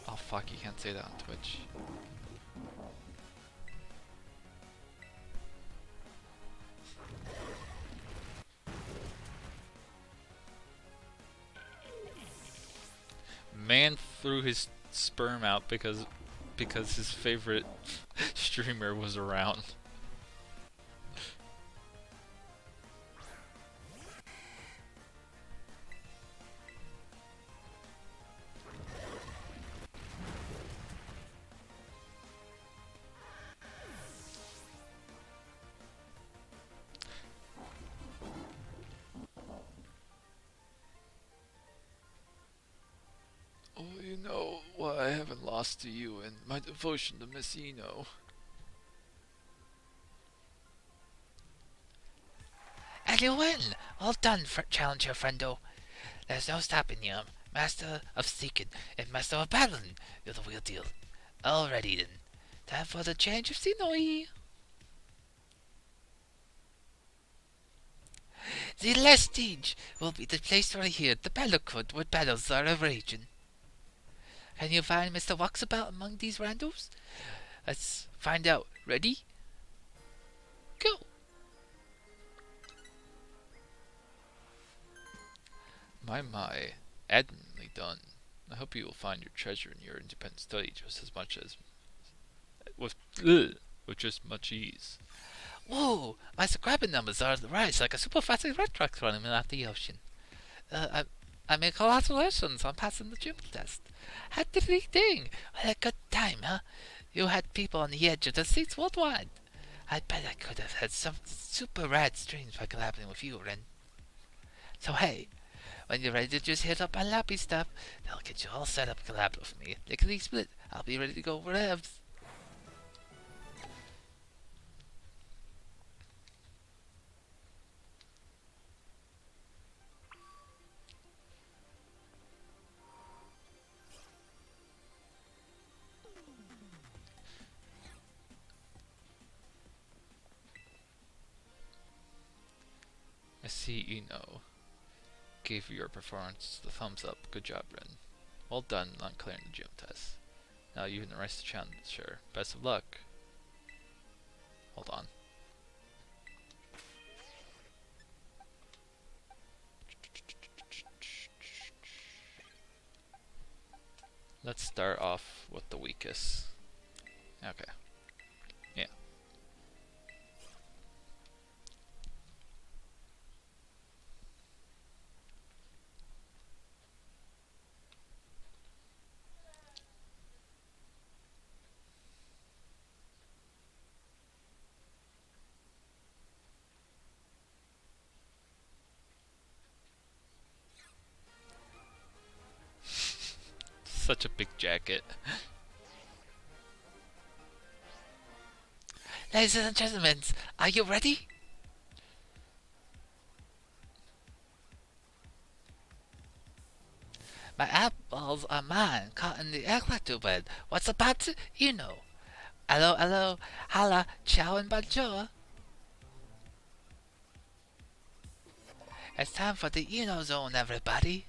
[SPEAKER 1] Oh fuck, you can't say that on Twitch. Man threw his sperm out because his favorite streamer was around. Oh, you know why I haven't lost to you and my devotion to Miss Eno.
[SPEAKER 2] And you win! Well done, Challenger Friendo. There's no stopping you. Master of Seeking and Master of Battling. You're the real deal. Alrighty then. Time for the change of scenery. The last stage will be the place right here, the battle court where battles are raging. Can you find Mr. Walksabout among these randos? Let's find out. Ready? Go!
[SPEAKER 1] My, admirably done. I hope you will find your treasure in your independent study just as much as with just much ease.
[SPEAKER 2] Whoa! My subscriber numbers are on the rise like a super fast red truck running out the ocean. I make congratulations on passing the gym test. Had the thing. What a good time, huh? You had people on the edge of the seats worldwide. I bet I could have had some super rad streams by collaborating with you, Ren. So hey, when you're ready to just hit up my lappy stuff, they'll get you all set up to collaborate with me. Lickety split. I'll be ready to go wherever.
[SPEAKER 1] I see Eno gave your performance the thumbs up. Good job, Ren. Well done on clearing the gym test. Now you can rise the challenge, sure. Best of luck. Hold on. Let's start off with the weakest. Okay. Yeah. Such a big jacket.
[SPEAKER 2] Ladies and gentlemen, are you ready? My eyeballs are mine, caught in the electric bed. What's about to, you know? Hello, hello, holla, ciao and bonjour. It's time for the Eno Zone, everybody.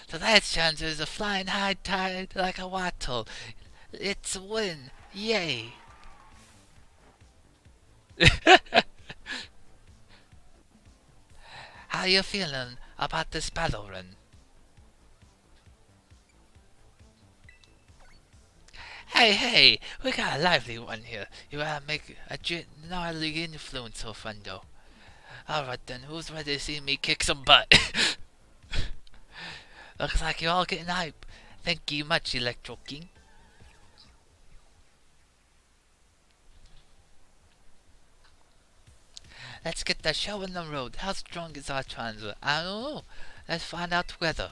[SPEAKER 2] Tonight's chance is a flying high tide like a wattle. It's a win. Yay. How you feeling about this battle run? Hey, we got a lively one here. You wanna make a gnarly influence of fun though. Alright then, who's ready to see me kick some butt? Looks like you're all getting hype. Thank you much, Electro King. Let's get the show on the road. How strong is our transit? I don't know. Let's find out together.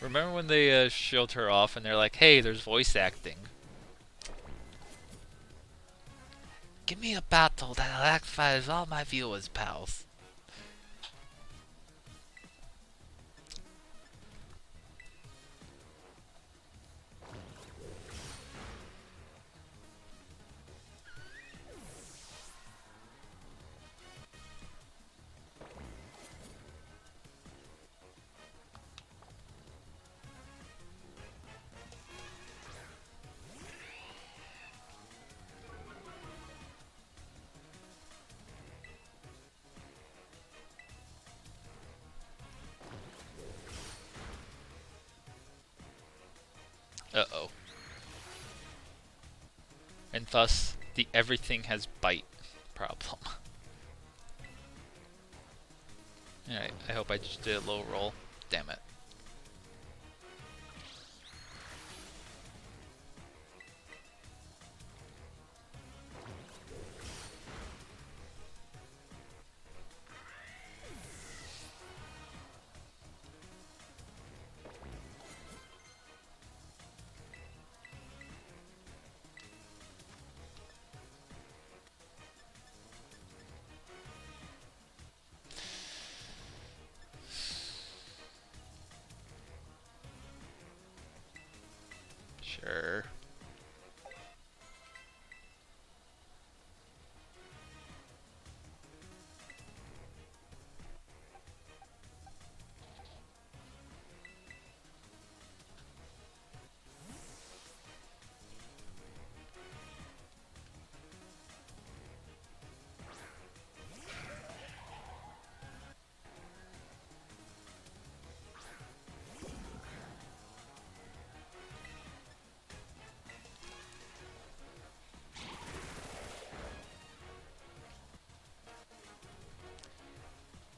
[SPEAKER 1] Remember when they showed her off and they're like, hey, there's voice acting.
[SPEAKER 2] Give me a battle that electrifies all my viewers, pals.
[SPEAKER 1] Uh-oh. And thus, the everything has bite problem. Alright, I hope I just did a low roll. Damn it. Sure.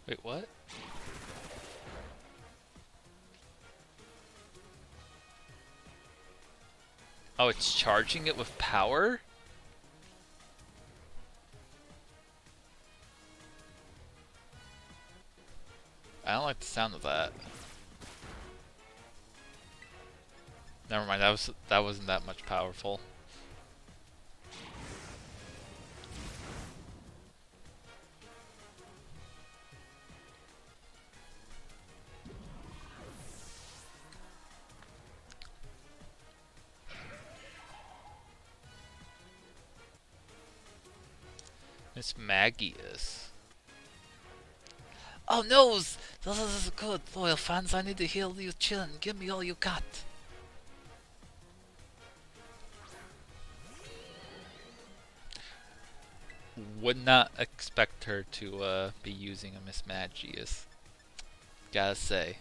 [SPEAKER 1] Wait, what? Oh, it's charging it with power? I don't like the sound of that. Never mind, that wasn't that much powerful. Miss Maggie is.
[SPEAKER 2] Oh no! This is good, loyal fans. I need to heal you chillin'. Give me all you got.
[SPEAKER 1] Would not expect her to be using a Miss Magius. Gotta say.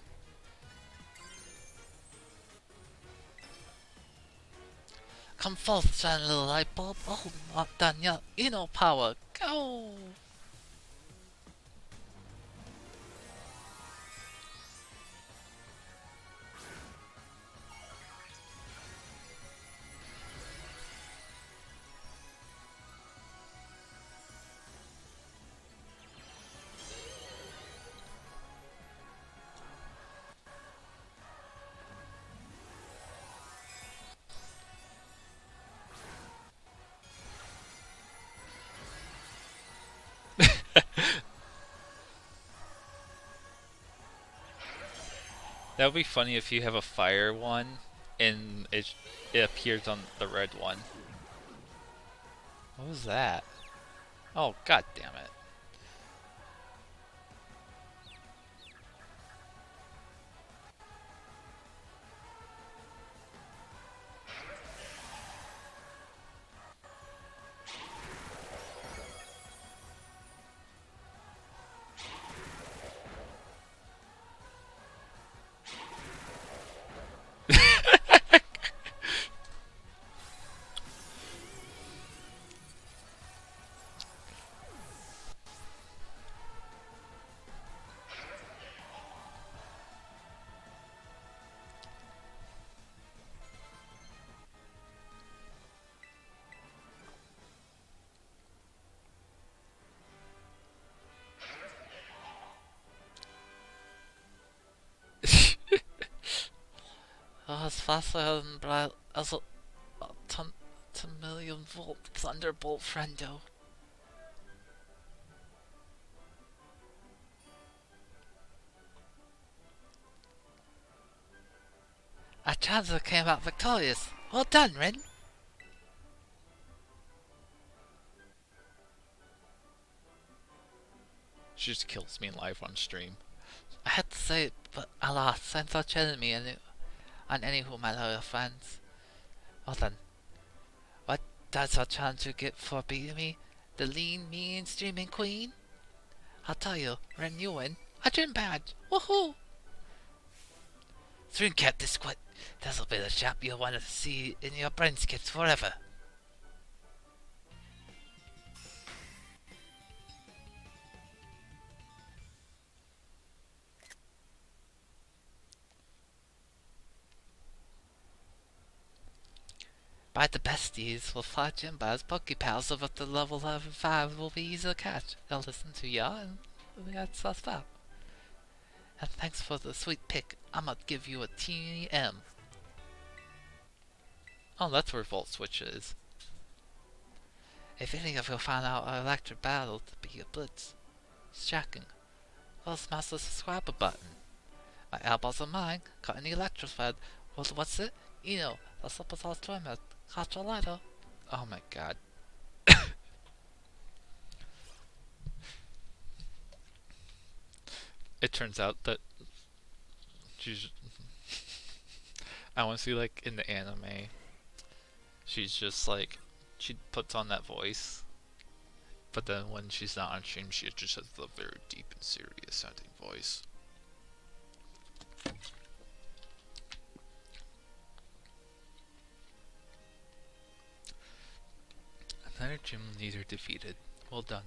[SPEAKER 2] Come forth, shine little light bulb. Oh, not done yet. Inno power. Go!
[SPEAKER 1] That would be funny if you have a fire one and it appears on the red one. What was that? Oh, god damn it.
[SPEAKER 2] faster than as a 10 million volt thunderbolt, friendo. Our chances came out victorious. Well done, Rin.
[SPEAKER 1] She just kills me live on stream.
[SPEAKER 2] I had to say it, but alas, sense such enemy and any who my loyal friends. Well then, what does our challenger get for beating me? The lean, mean, streaming queen? I'll tell you, Ren, you win. A gym badge! Woohoo! Swing cap this squid. This'll be the shop you'll want to see in your brain skips forever. By the besties will fly Jimbas, Pokepals of up to level 5 will be easy to catch. They'll listen to ya and that's stuff out. And thanks for the sweet pick. I'ma give you a teeny M.
[SPEAKER 1] Oh, that's where Volt Switch is.
[SPEAKER 2] If any of you find out our electric battle to be a blitz, shocking. Well, smash the subscriber button. My elbows are mine, got any electrified. What's it? The Superstar Tournament. Catch you later.
[SPEAKER 1] Oh my god. It turns out that she's... I want to see, like, in the anime, she's just like, she puts on that voice, but then when she's not on stream, she just has the very deep and serious sounding voice. Another gym leader defeated. Well done.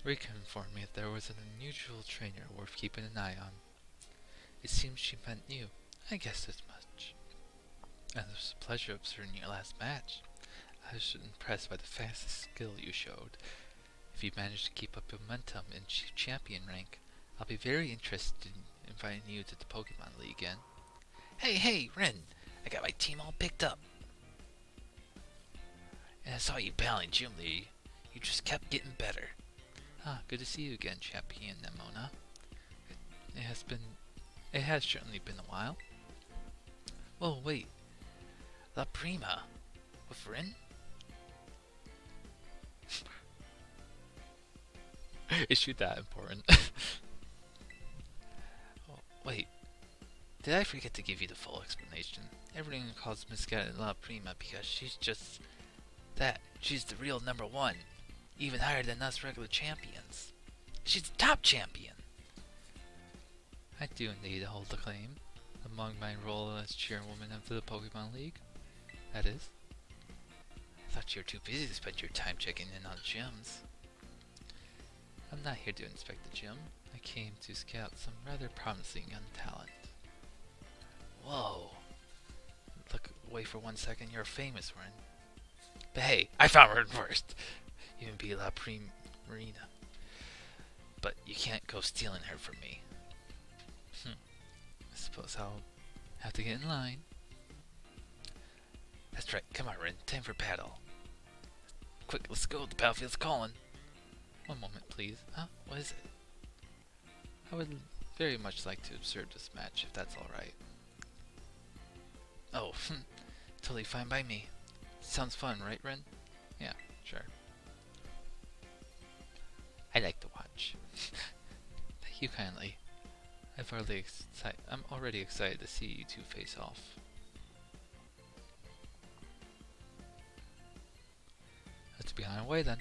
[SPEAKER 1] Rika informed me that there was an unusual trainer worth keeping an eye on. It seems she meant you. I guessed as much. And it was a pleasure observing your last match. I was impressed by the fastest skill you showed. If you manage to keep up your momentum in champion rank, I'll be very interested in inviting you to the Pokemon League again.
[SPEAKER 2] Hey, Ren! I got my team all picked up. And I saw you battling Gym League. You just kept getting better.
[SPEAKER 1] Ah, good to see you again, Champion Nemona. It has certainly been a while.
[SPEAKER 2] Whoa, wait. La Prima. With Rin?
[SPEAKER 1] Is she that important?
[SPEAKER 2] Oh, wait. Did I forget to give you the full explanation? Everyone calls Miss La Prima because she's just that. She's the real #1. Even higher than us regular champions. She's the top champion.
[SPEAKER 1] I do indeed hold the claim. Among my role as chairwoman of the Pokemon League, that is.
[SPEAKER 2] I thought you were too busy to spend your time checking in on gyms.
[SPEAKER 1] I'm not here to inspect the gym. I came to scout some rather promising young talent.
[SPEAKER 2] Whoa. Look away for 1 second, you're famous, Ren. But hey, I found Ren first. You can be La Primarina. But you can't go stealing her from me.
[SPEAKER 1] I suppose I'll have to get in line.
[SPEAKER 2] That's right, come on, Ren. Time for battle. Quick, let's go. The battlefield's calling.
[SPEAKER 1] One moment, please.
[SPEAKER 2] Huh? What is it?
[SPEAKER 1] I would very much like to observe this match, if that's alright.
[SPEAKER 2] Oh, totally fine by me.
[SPEAKER 1] Sounds fun, right, Ren? Yeah, sure.
[SPEAKER 2] I like to watch.
[SPEAKER 1] Thank you kindly. I'm already excited to see you two face off. Let's be on our way then.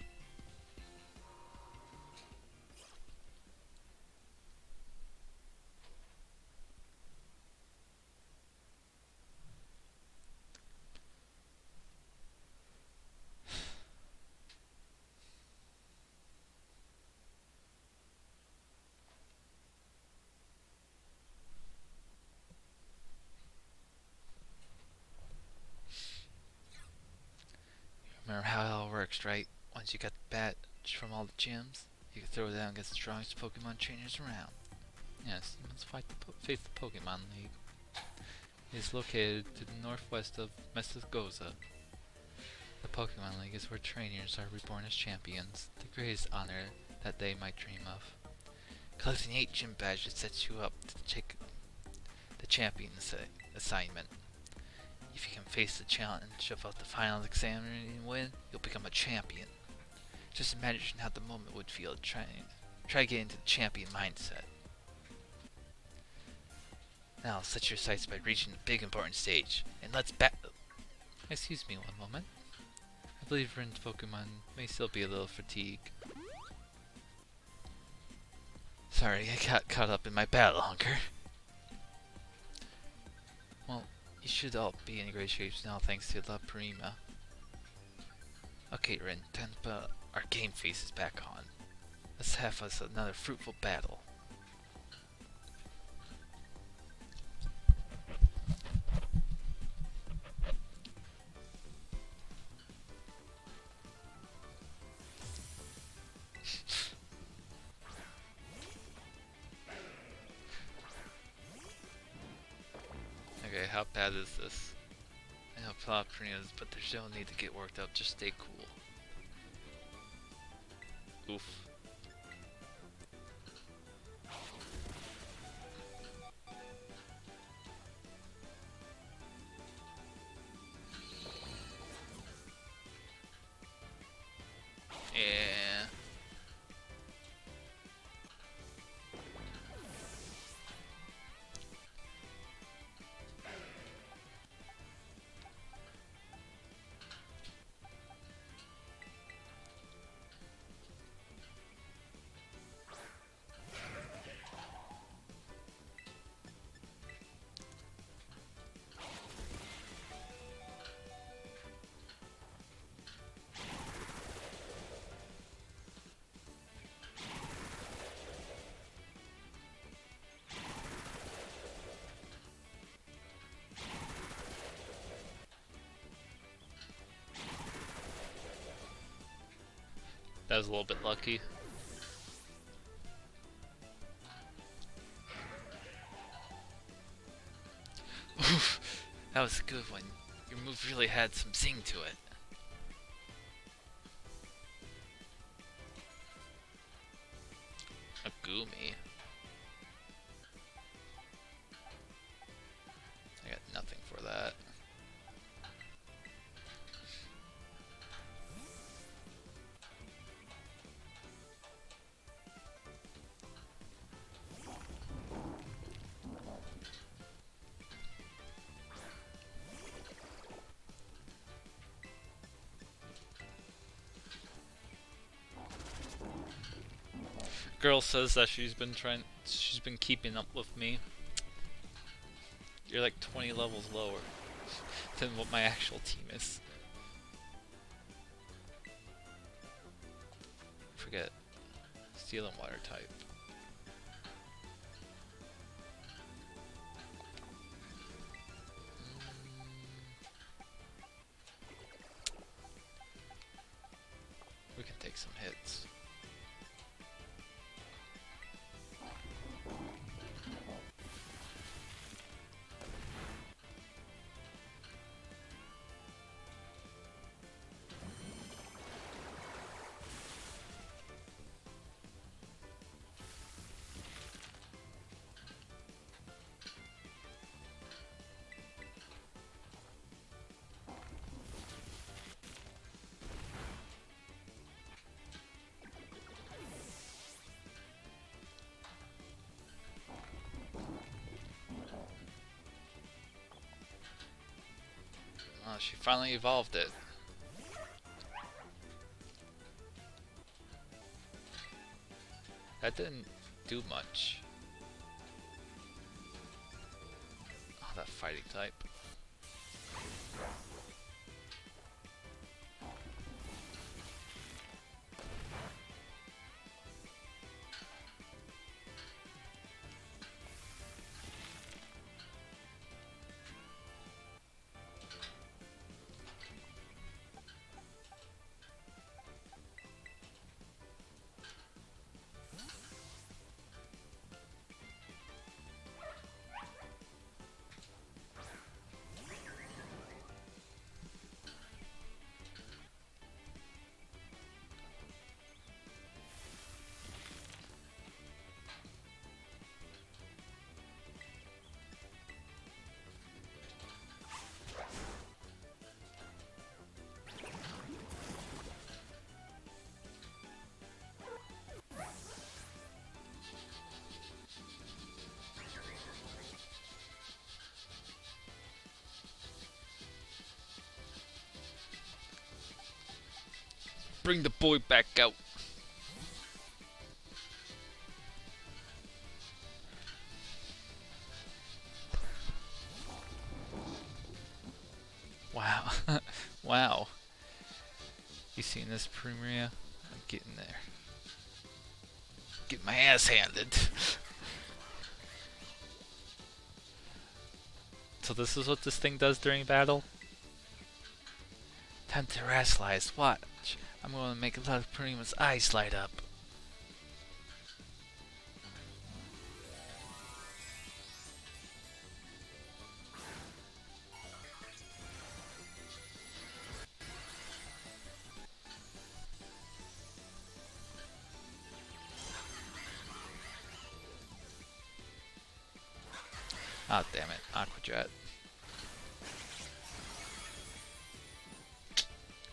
[SPEAKER 2] Remember how it all works, right? Once you got the badge from all the gyms, you can throw it down against the strongest Pokemon trainers around.
[SPEAKER 1] Yes, let's face the Pokemon League. It is located to the northwest of Messagoza. The Pokemon League is where trainers are reborn as champions, the greatest honor that they might dream of. Collecting 8 gym badges sets you up to take the champion assignment. If you can face the challenge of the final exam and win, you'll become a champion. Just imagine how the moment would feel try getting into the champion mindset. Now set your sights by reaching the big important stage, and let's battle. Excuse me one moment. I believe Rin's Pokemon may still be a little fatigued. Sorry, I got caught up in my battle hunger. Well, you should all be in great shape now thanks to La Prima. Okay, Rin, time to put our game faces back on. Let's have us another fruitful battle. Okay, how bad is this? I know plot Primas, but there's no need to get worked up, just stay cool. Oof. Yeah. That was a little bit lucky. Oof, that was a good one. Your move really had some zing to it. A Gumi. I got nothing for that. Girl says that she's been keeping up with me. You're like 20 levels lower than what my actual team is. Forget. Steel and water type. We can take some hits. Oh, she finally evolved it. That didn't do much. Oh, that fighting type. Bring the boy back out. Wow. Wow. You seen this, Primaria? I'm getting there. Get my ass handed. So this is what this thing does during battle?
[SPEAKER 2] Time to rascalize. Watch. I'm going to make a lot of Prima's eyes light up.
[SPEAKER 1] Ah, damn it. Aqua Jet.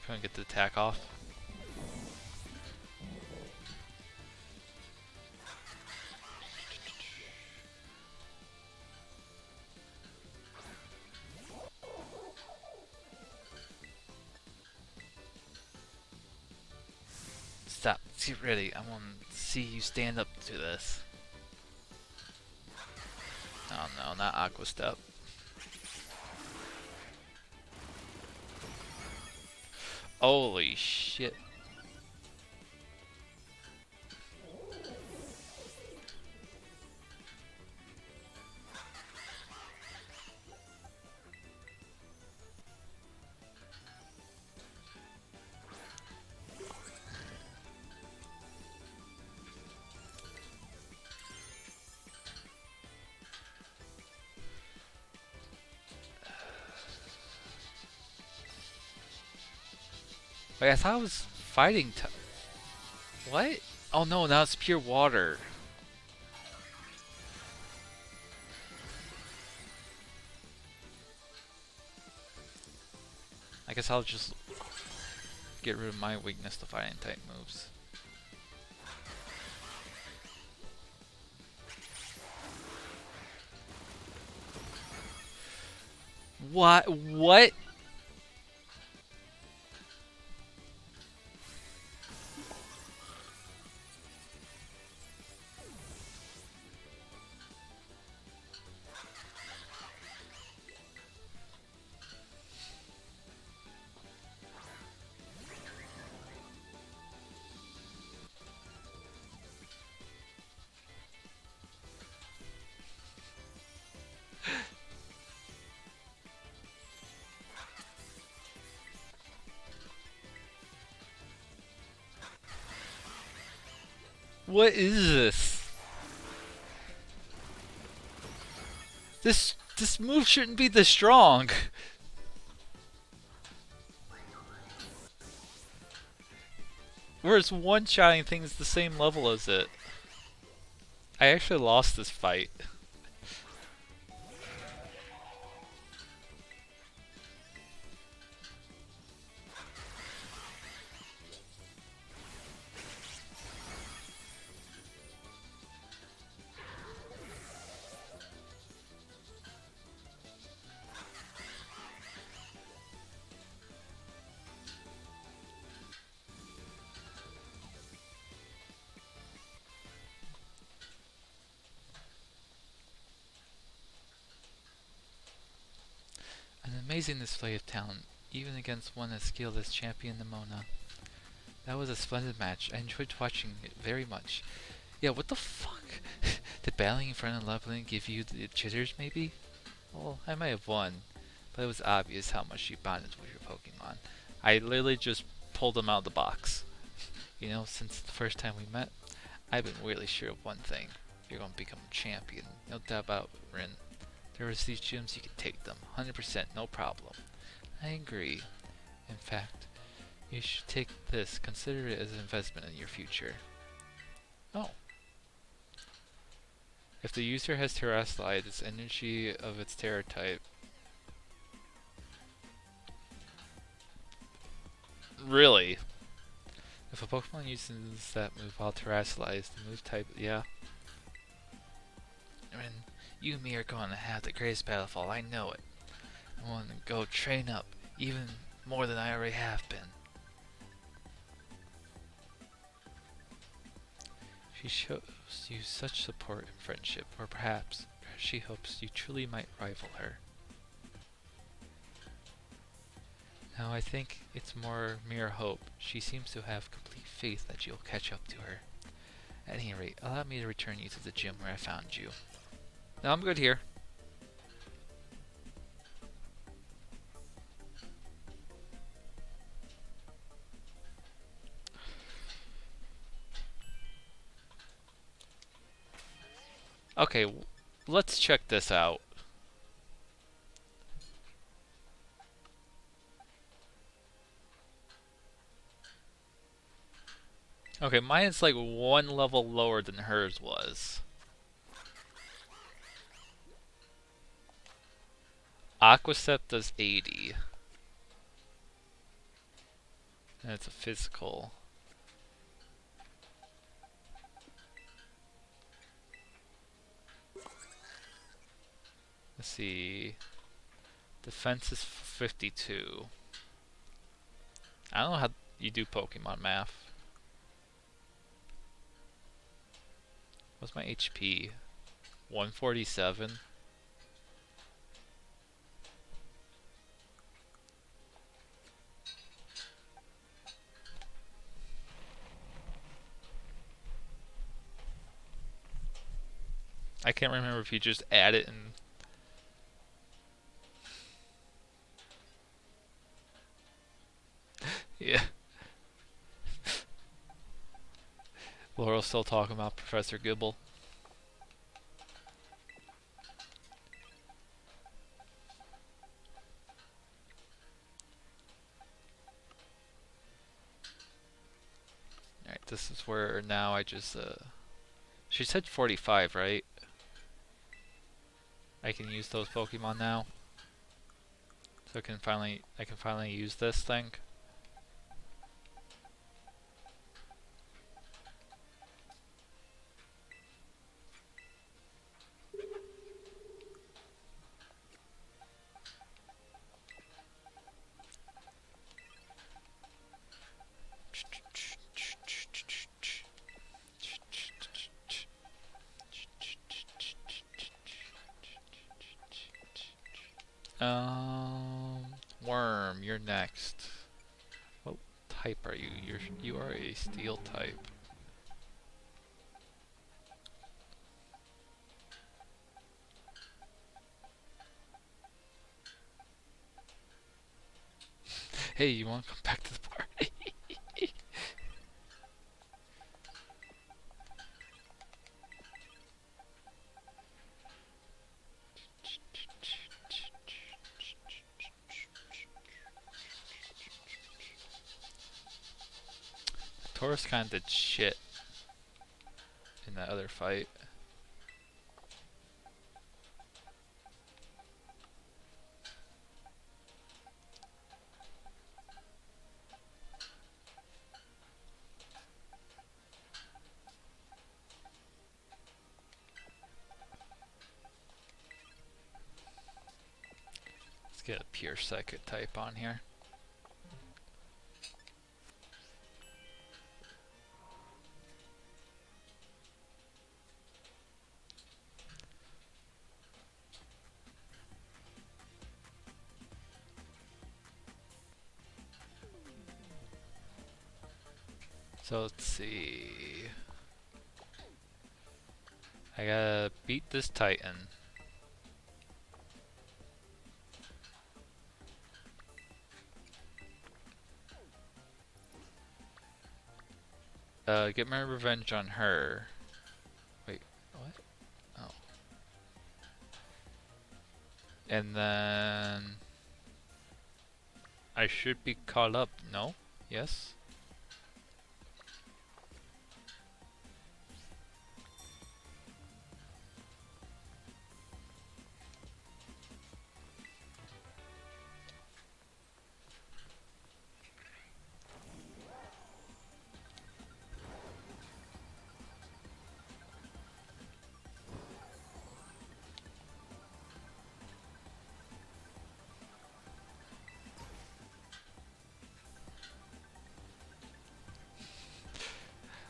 [SPEAKER 1] Trying to get the attack off.
[SPEAKER 2] Stop. Get ready. I want to see you stand up to this.
[SPEAKER 1] Oh no, not Aqua Step. Holy shit. Wait, I thought I was fighting what? Oh no, now it's pure water. I guess I'll just get rid of my weakness to fighting type moves. What? What? What is this? This move shouldn't be this strong. Whereas one-shotting things the same level as it. I actually lost this fight. An amazing display of talent, even against one as skilled as Champion Nimona. That was a splendid match. I enjoyed watching it very much. Yeah, what the fuck? Did battling in front of leveling give you the jitters, maybe? Well, I might have won, but it was obvious how much you bonded with your Pokemon. I literally just pulled them out of the box. You know, since the first time we met, I've been really sure of one thing. You're going to become a champion. No doubt about it, Rin. There was these gyms, you could take them. 100%, no problem. I agree. In fact, you should take this. Consider it as an investment in your future. Oh. If the user has Terrestrialized its energy of its Terra type. Really? If a Pokemon uses that move while Terrestrialized, the move type, yeah.
[SPEAKER 2] I mean, you and me are going to have the greatest battle fall, I know it. I want to go train up, even more than I already have been.
[SPEAKER 1] She shows you such support and friendship, or perhaps she hopes you truly might rival her. Now I think it's more mere hope. She seems to have complete faith that you'll catch up to her. At any rate, allow me to return you to the gym where I found you. No, I'm good here. Okay, let's check this out. Okay, mine's like one level lower than hers was. Aquacept does 80. And it's a physical. Let's see. Defense is 52. I don't know how you do Pokemon math. What's my HP? 147? I can't remember if you just add it and... Yeah. Laurel's still talking about Professor Gibble. Alright, this is where now I just, She said 45, right? I can use those Pokemon now. So I can finally use this thing. Worm, you're next. What type are you? You are a steel type. Hey, you want to come back to the party? Taurus kind of did shit in that other fight. Let's get a pure psychic type on here. So let's see. I gotta beat this Titan. Get my revenge on her. Wait, what? Oh. And then... I should be caught up, no? Yes?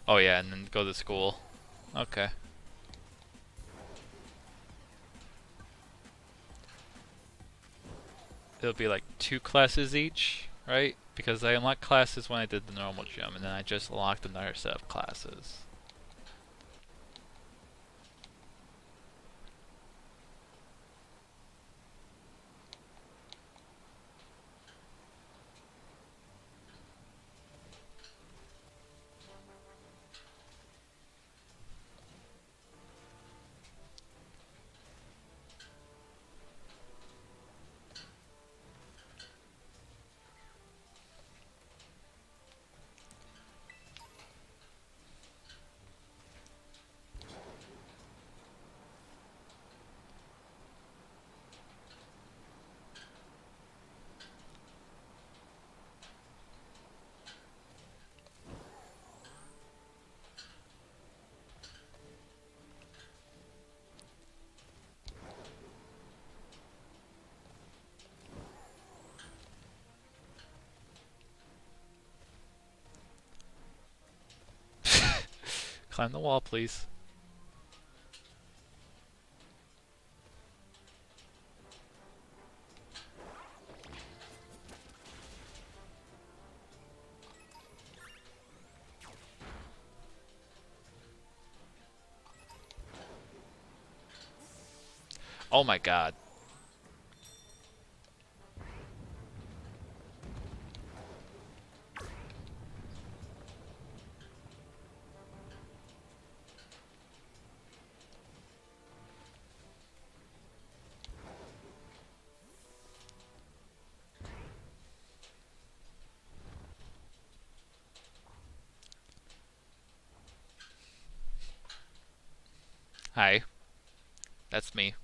[SPEAKER 1] Oh yeah, and then go to school. Okay. It'll be like 2 classes each, right? Because I unlocked classes when I did the normal gym, and then I just unlocked another set of classes. Climb the wall, please. Oh my god. Hi. That's me.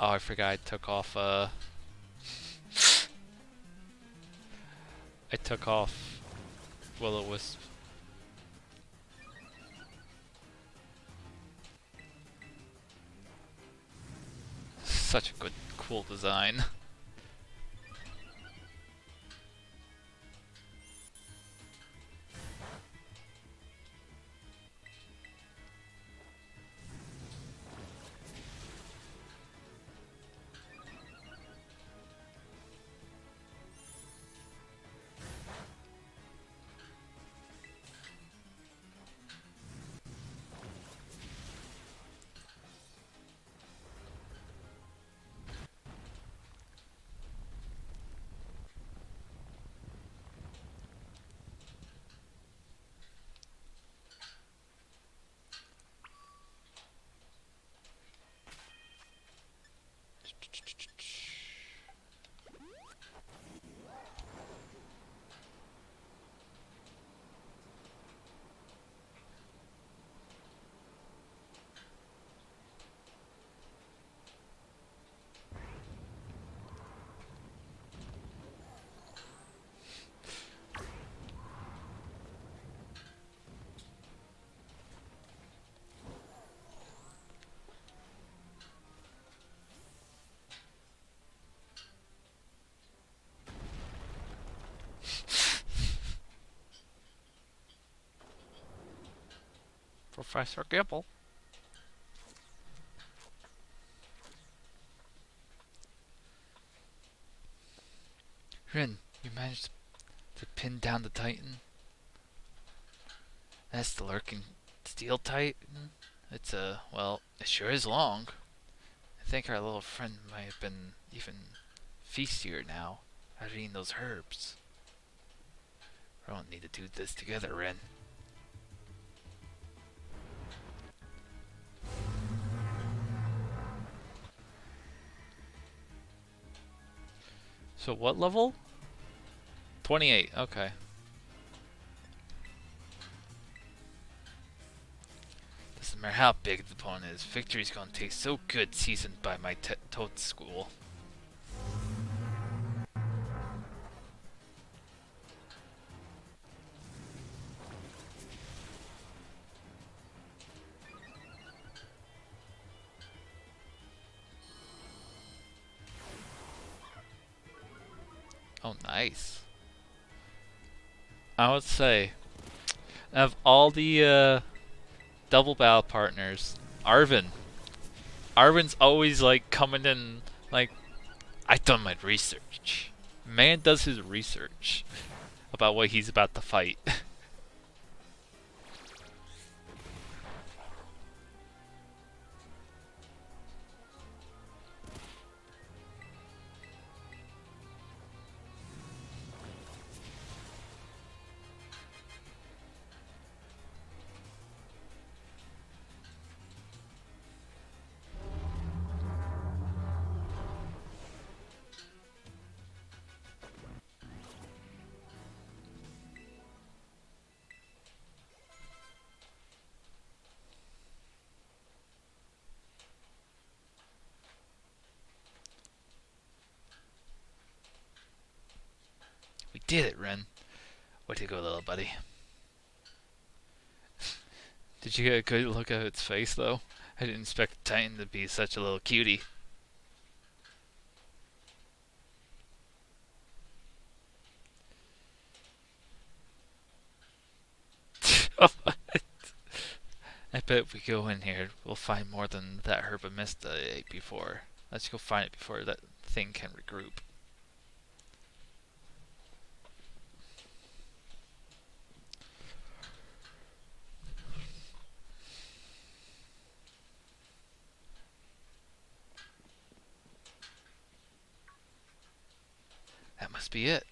[SPEAKER 1] Oh, I forgot I took off, I took off Will-O-Wisp. Such a good, cool design. Professor Gibble. Rin, you managed to pin down the Titan? That's the lurking steel Titan? It's well, it sure is long. I think our little friend might have been even feastier now, after eating those herbs. We don't need to do this together, Ren. So what level? 28, okay. Doesn't matter how big the opponent is, victory's gonna taste so good seasoned by my toad school. Oh, nice. I would say, of all the double battle partners, Arvin's always like coming in like, I've done my research. Man does his research about what he's about to fight. We did it, Ren. Way to go, little buddy. Did you get a good look at its face, though? I didn't expect Titan to be such a little cutie. I bet if we go in here, we'll find more than that Herbamista I ate before. Let's go find it before that thing can regroup. That must be it.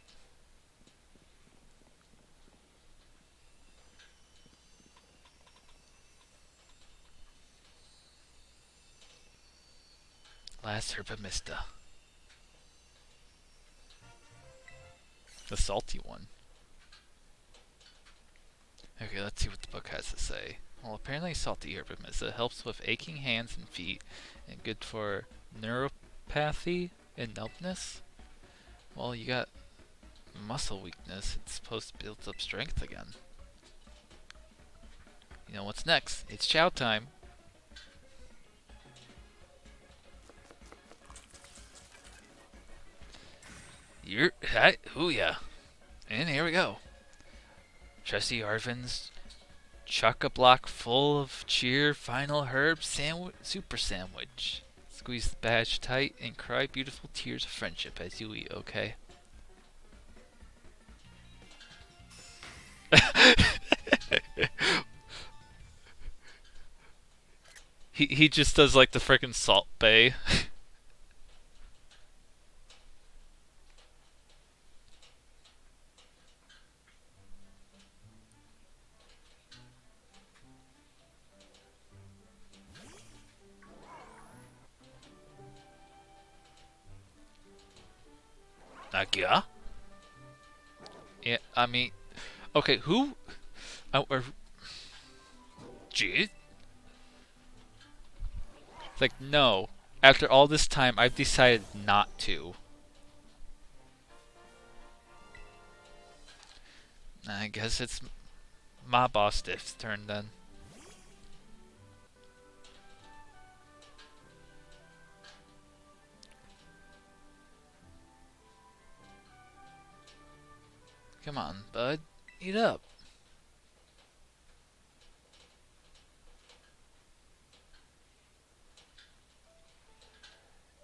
[SPEAKER 1] Last Herbamista. The salty one. Okay, let's see what the book has to say. Well, apparently salty Herbamista helps with aching hands and feet and good for neuropathy and numbness. Well, you got muscle weakness. It's supposed to build up strength again. You know what's next? It's chow time. You're hoo-ya. And here we go. Trusty Arvin's chock-a-block full of cheer final herb super sandwich. Squeeze the badge tight and cry beautiful tears of friendship as you eat, okay? he just does like the frickin' Salt Bay. Nagia? Yeah, I mean, okay, who? Jeez? Like, no. After all this time, I've decided not to. I guess it's my boss Stiff's turn then. Come on, bud. Eat up.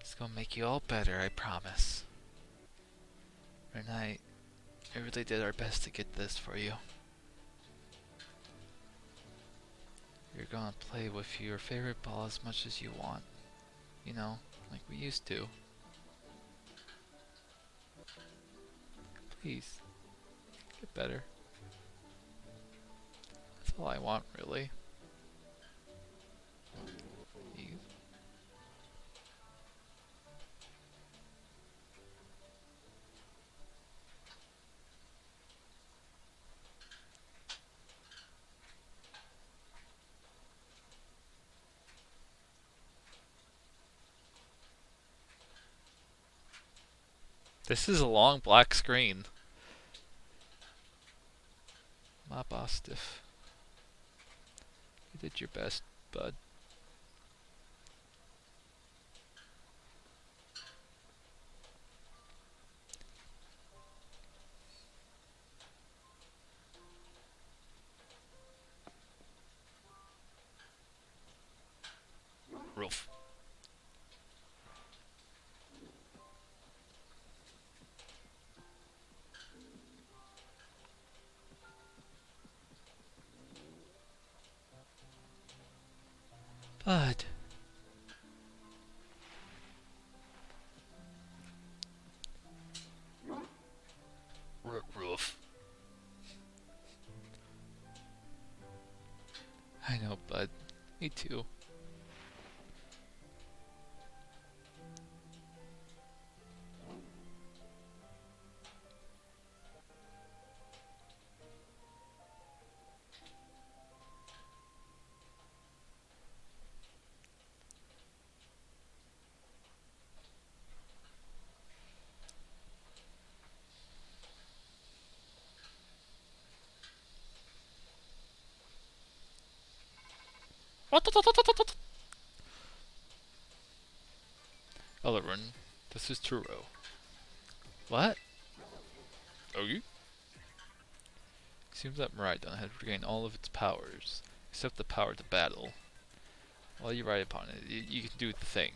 [SPEAKER 1] It's gonna make you all better, I promise. Renai, I really did our best to get this for you. You're gonna play with your favorite ball as much as you want. You know, like we used to. Please, get better. That's all I want, really. Eve. This is a long black screen. My boss Stiff. You did your best, bud.
[SPEAKER 2] Bud.
[SPEAKER 1] Roof. I know, bud. Me too. Ellerin, this is Turo. What? Okay. Seems that Miraidon has regained all of its powers, except the power to battle. While you ride upon it, you can do the thing.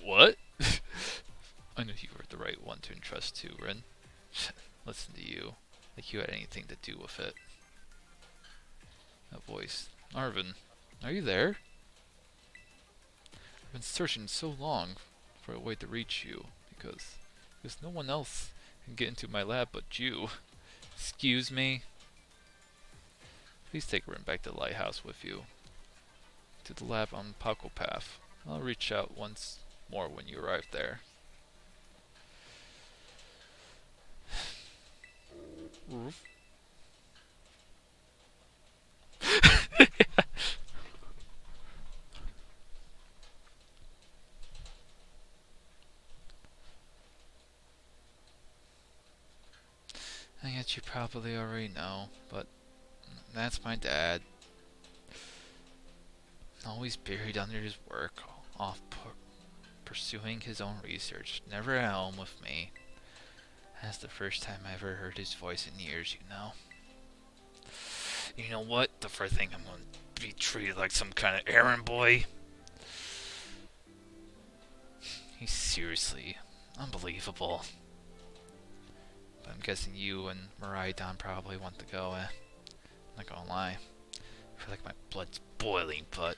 [SPEAKER 1] What? I knew you were the right one to entrust to, Ren. Listen to you. Like you had anything to do with it. That voice. Arvin, are you there? I've been searching so long for a way to reach you, because no one else can get into my lab but you. Excuse me? Please take Ren back to the lighthouse with you. To the lab on Paco Path. I'll reach out once more when you arrive there. Roof. I guess you probably already know, but that's my dad. Always buried under his work, off pursuing his own research, never at home with me. That's the first time I ever heard his voice in years, you know. You know what? The first thing I'm gonna be treated like some kind of errand boy. He's seriously unbelievable. But I'm guessing you and Miraidon probably want to go, eh? I'm not gonna lie. I feel like my blood's boiling, but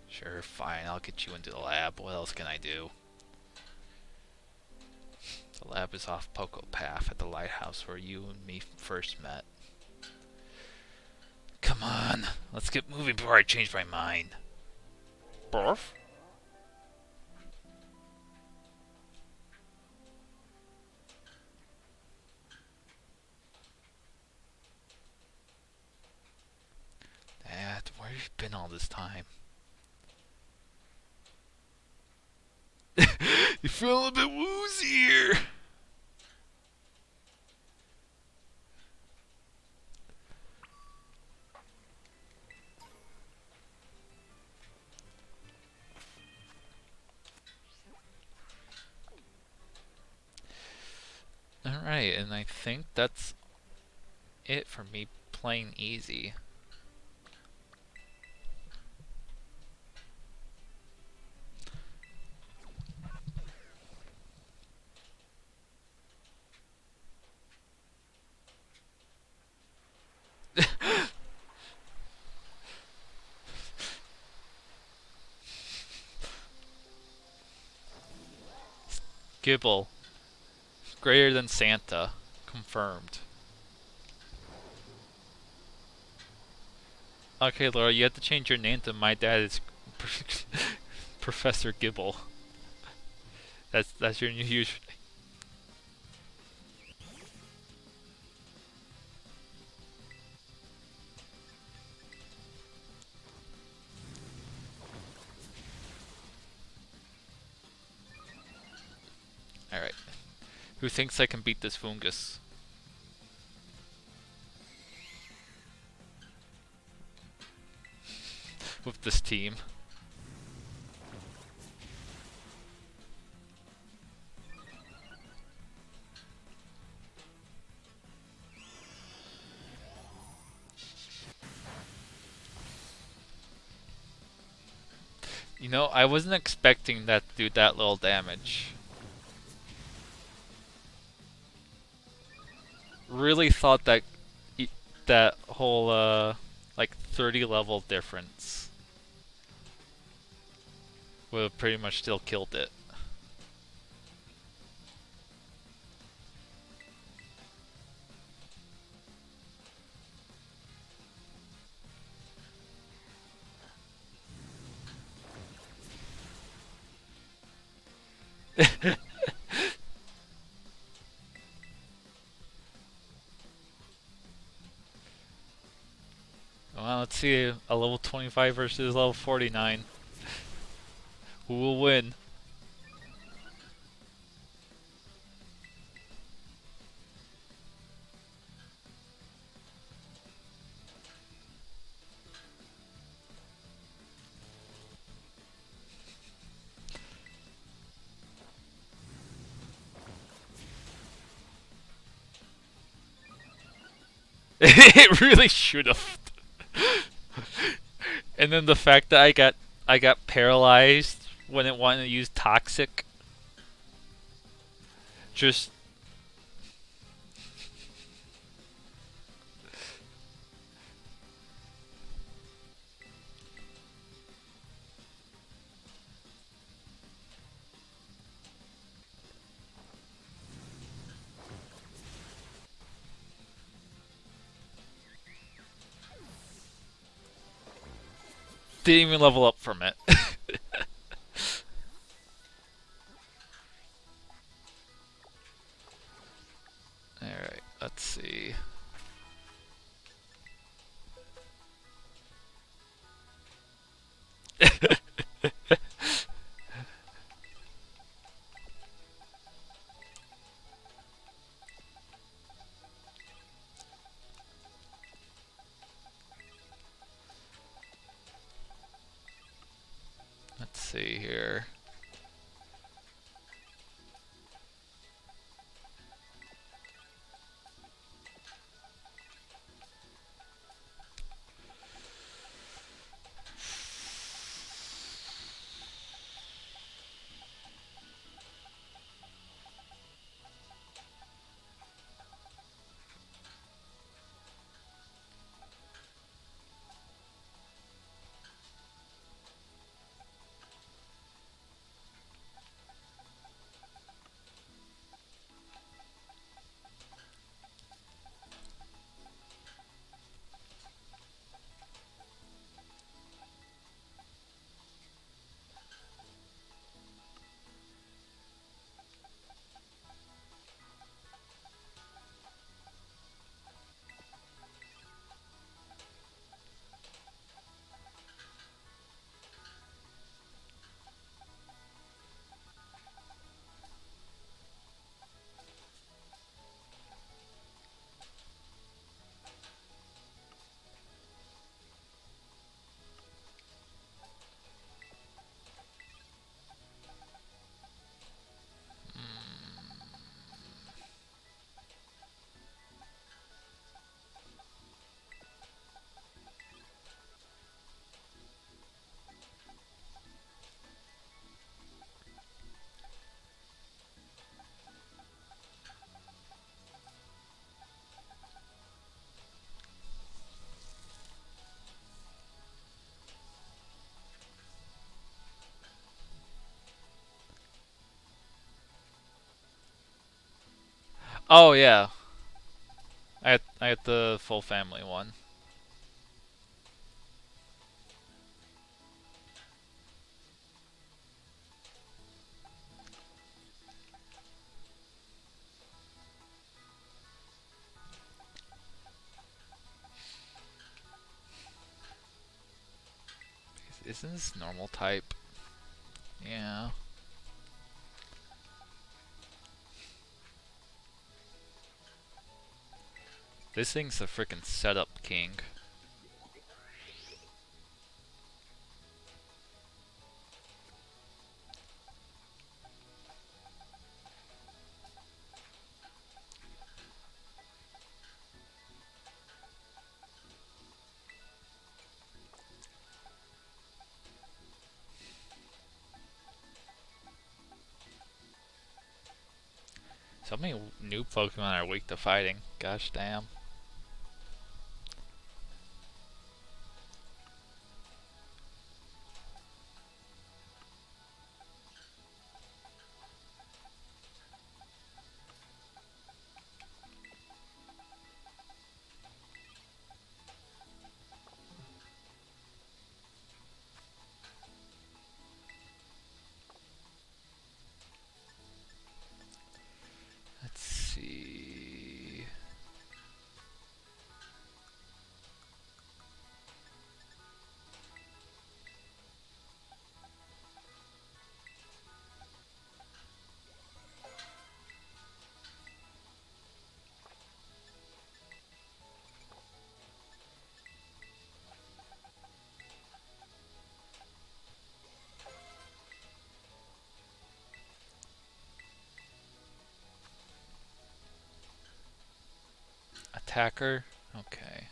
[SPEAKER 1] sure, fine, I'll get you into the lab. What else can I do? The lab is off Poco Path at the lighthouse where you and me first met. Come on, let's get moving before I change my mind. Barf? Dad, where have you been all this time? You feel a bit woozy here. Alright, and I think that's it for me playing easy. Gibble. Greater than Santa. Confirmed. Okay, Laura, you have to change your name to my dad is Professor Gibble. That's your new username. Alright. Who thinks I can beat this fungus? With this team. You know, I wasn't expecting that to do that little damage. Really thought that that whole like 30 level difference would have pretty much still killed it. Well, let's see a level 25 versus level 49. Who will win? It really should have. And then the fact that I got paralyzed when it wanted to use toxic. Just didn't even level up from it. Alright, let's see. Let's see here. Oh yeah, I had the full family one. Isn't this normal type? Yeah. This thing's a freaking setup king. So many new Pokemon are weak to fighting. Gosh damn. attacker? Okay.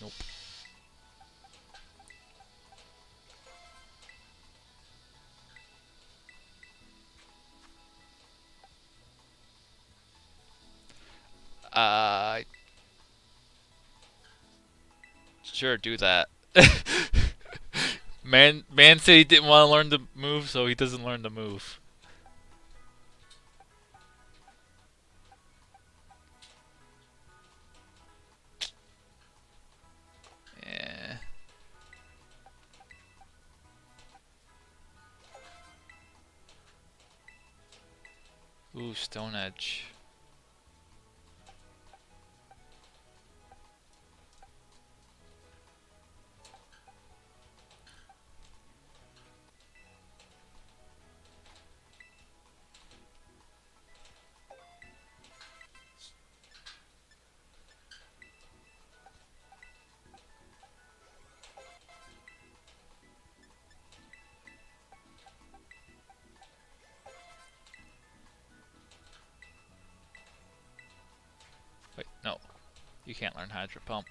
[SPEAKER 1] Nope. Sure, do that. Man said he didn't want to learn the move, so he doesn't learn the move. Yeah. Ooh, Stone Edge. Wait, no. You can't learn Hydro Pump.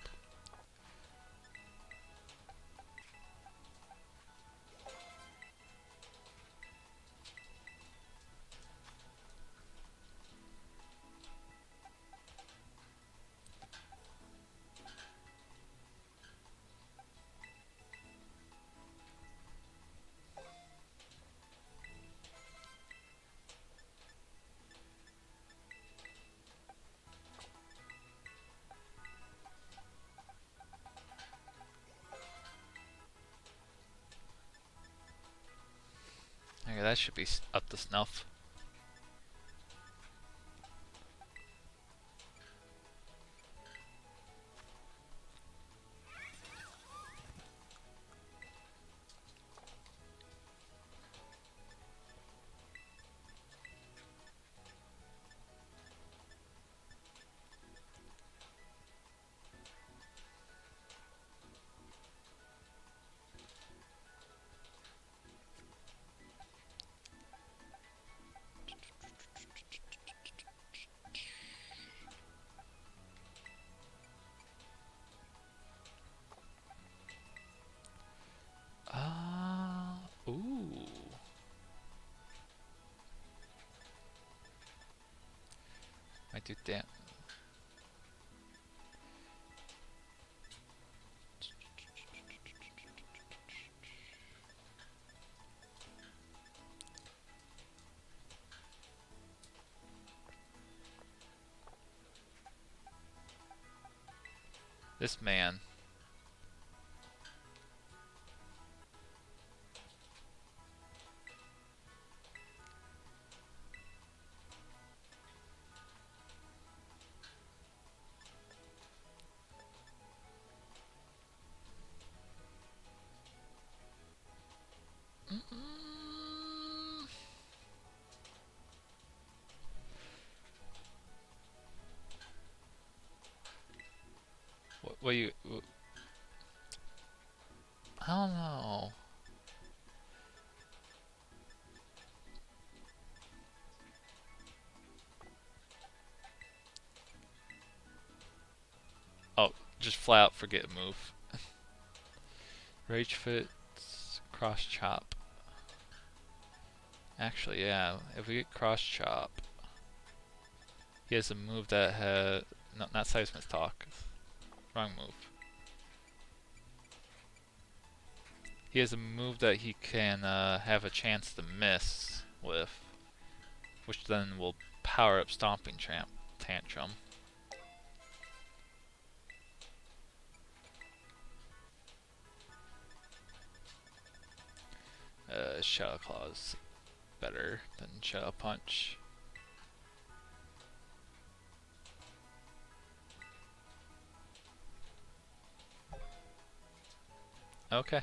[SPEAKER 1] Okay, that should be up to snuff. Ooh. Might do damn. This man. Mm-mm. What you? I don't know. Oh, just flat out forget a move. Rage Fit, Cross Chop. Actually, yeah, if we get Cross Chop, he has a move that has. No, not Seismic Talk. Wrong move. He has a move that he can have a chance to miss with, which then will power up Stomping Tantrum. Shadow Claw is better than Shadow Punch. Okay.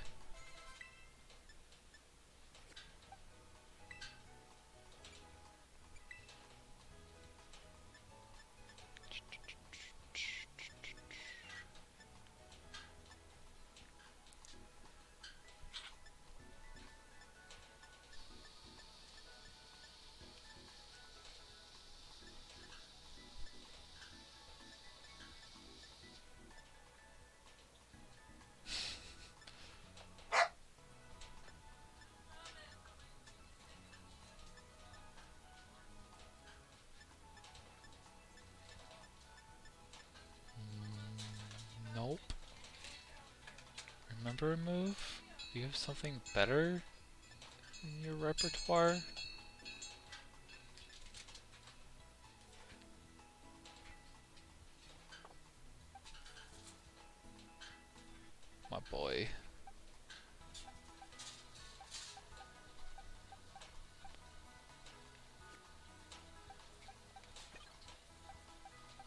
[SPEAKER 1] remember a move? Do you have something better in your repertoire? My boy.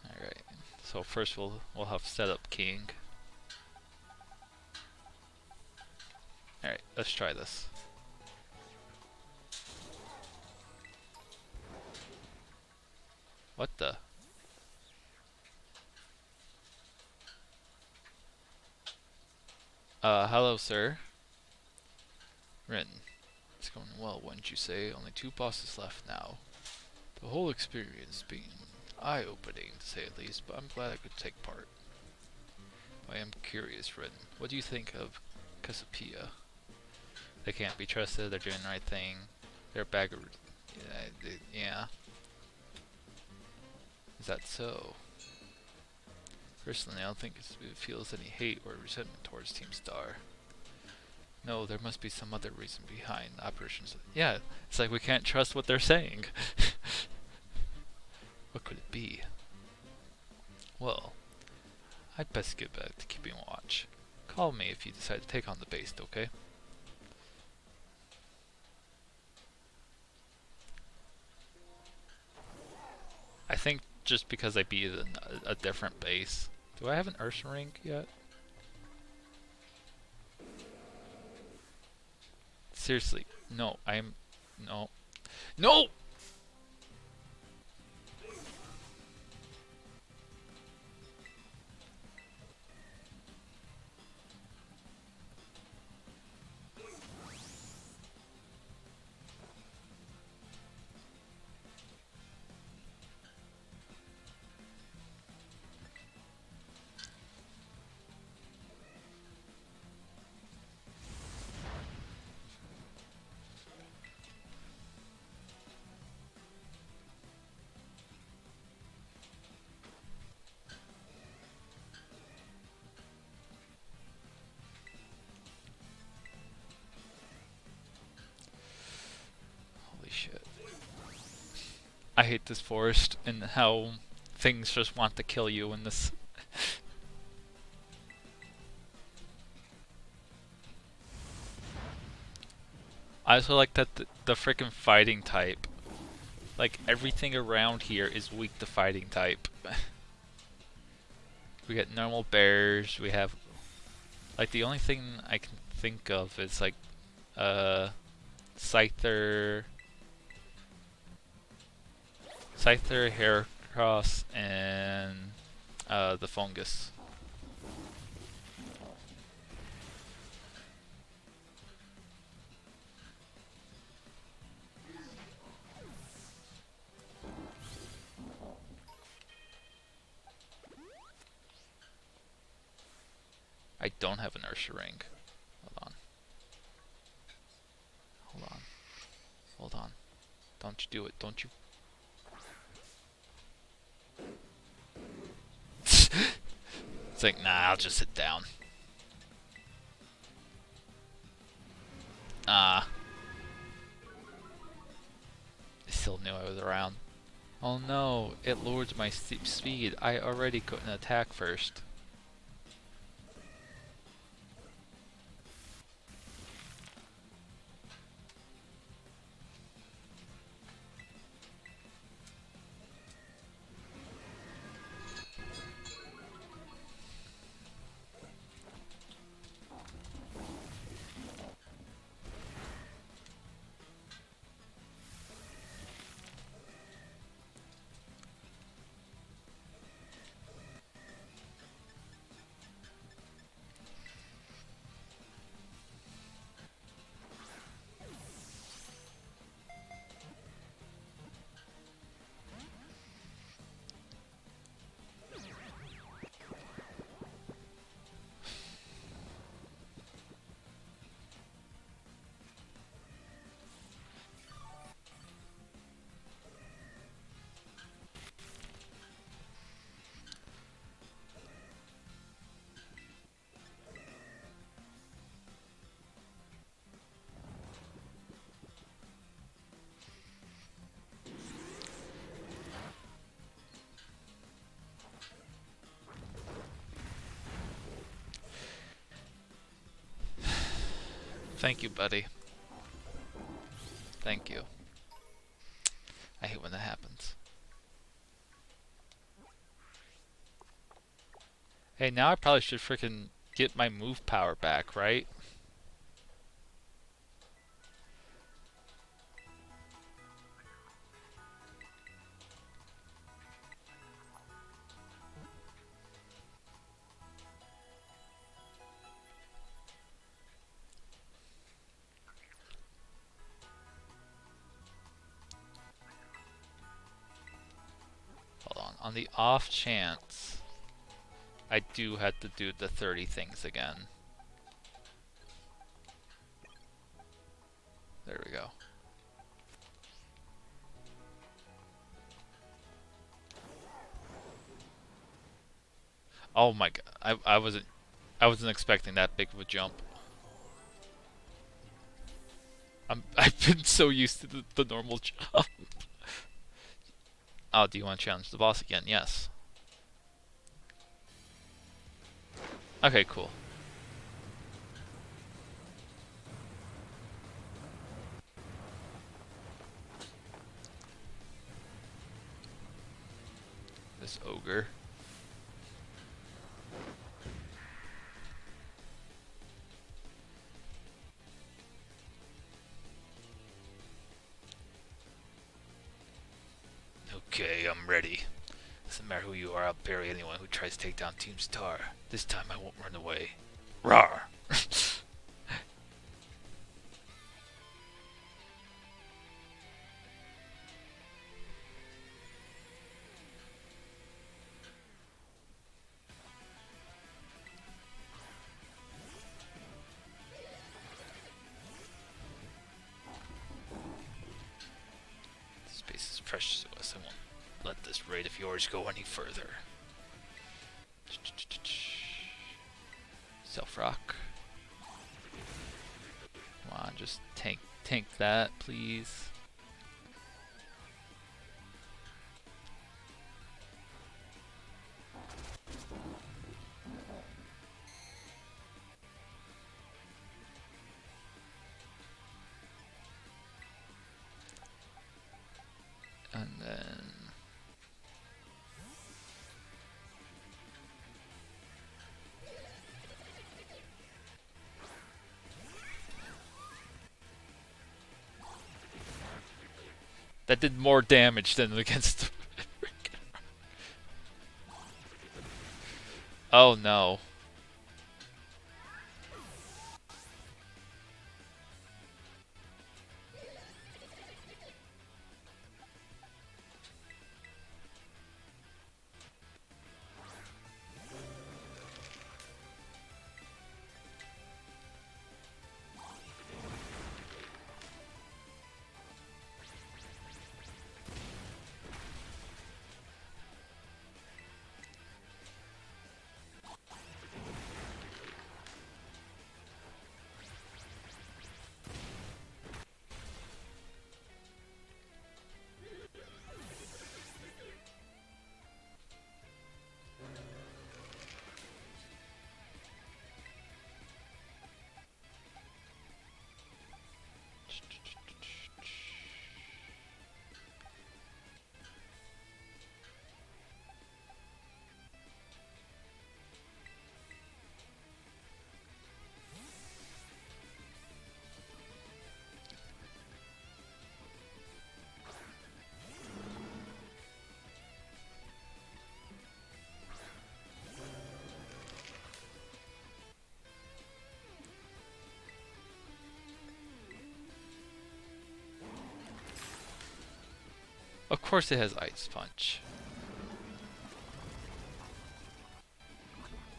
[SPEAKER 1] Alright. So first we'll have setup king. Alright, let's try this. What the? Hello, sir. Rin. It's going well, wouldn't you say? Only 2 bosses left now. The whole experience being eye-opening, to say the least, but I'm glad I could take part. I am curious, Rin. What do you think of Cassiopeia? They can't be trusted, they're doing the right thing. They're a bag of... yeah. Is that so? Personally, I don't think it feels any hate or resentment towards Team Star. No, there must be some other reason behind operations. Yeah, it's like we can't trust what they're saying. What could it be? Well, I'd best get back to keeping watch. Call me if you decide to take on the base, okay? I think just because I beat a different base. Do I have an Ursa ring yet? Seriously, no, I'm... no. No! Holy shit. I hate this forest and how things just want to kill you in this. I also like that the freaking fighting type. Like, everything around here is weak to fighting type. We get normal bears, we have... like, the only thing I can think of is, like, Scyther... Scyther, Heracross, and the Fungus. I don't have an Ursa ring. Hold on. Hold on. Hold on. Don't you do it. Don't you... It's like, nah, I'll just sit down. Ah. I still knew I was around. Oh no, it lowers my speed. I already couldn't attack first. Thank you, buddy. Thank you. I hate when that happens. Hey, now I probably should freaking get my move power back, right? Hold on. On the off chance, I do have to do the 30 things again. There we go. Oh my god. I wasn't expecting that big of a jump. I've been so used to the normal jump. Oh, do you want to challenge the boss again? Yes. Okay, cool. This ogre. Okay, I'm ready. Doesn't matter who you are, I'll bury anyone who tries to take down Team Star. This time I won't run away. Rawr! Space is precious to us. I won't let this raid of yours go any further. Self rock. Come on, just tank that, please. And then that did more damage than against the Oh no. Of course it has Ice Punch.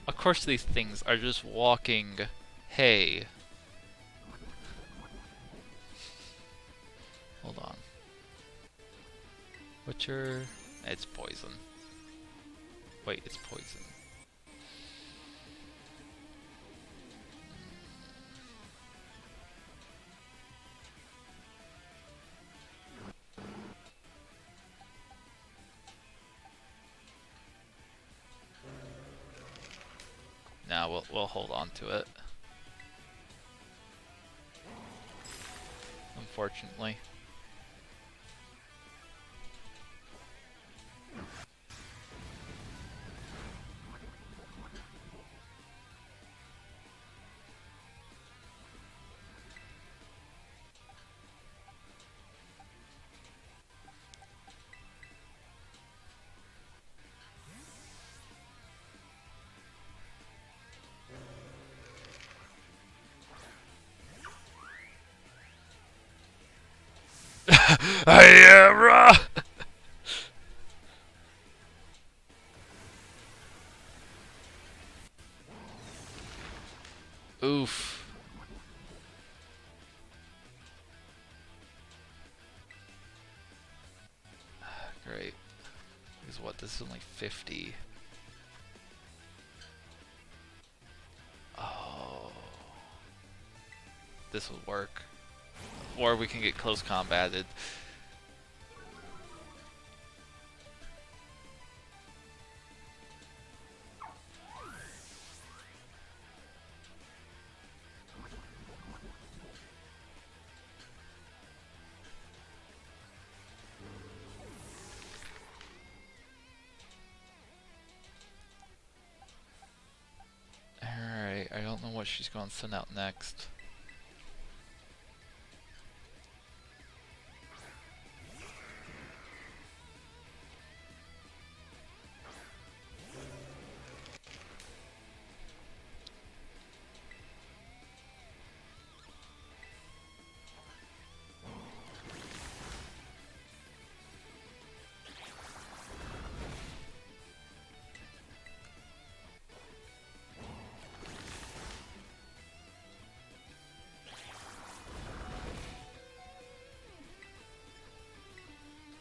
[SPEAKER 1] Of course these things are just walking. Hey. Hold on. What's your... It's poison. Wait, it's poison. Now we'll hold on to it. unfortunately. Hiera! Oof. Great. Because what? This is only 50. Oh. This will work. Or we can get close combated. Alright, I don't know what she's going to send out next.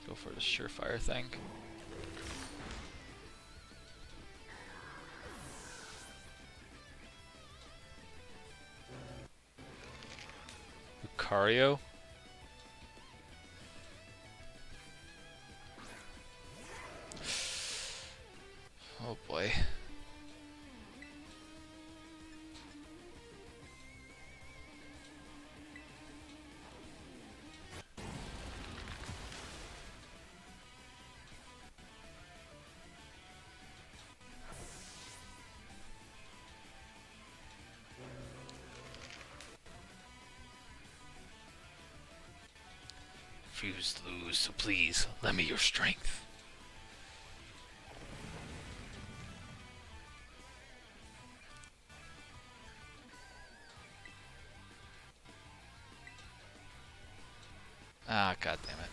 [SPEAKER 1] Go for the surefire thing. Lucario? Oh boy.
[SPEAKER 2] Refuse to lose, so please, lend me your strength.
[SPEAKER 1] Ah, god damn it.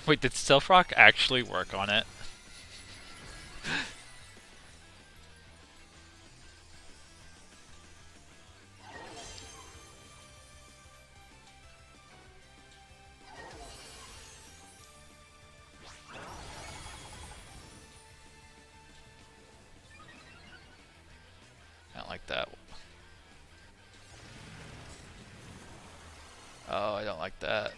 [SPEAKER 1] Wait, did Stealth Rock actually work on it? I don't like that. Oh, I don't like that.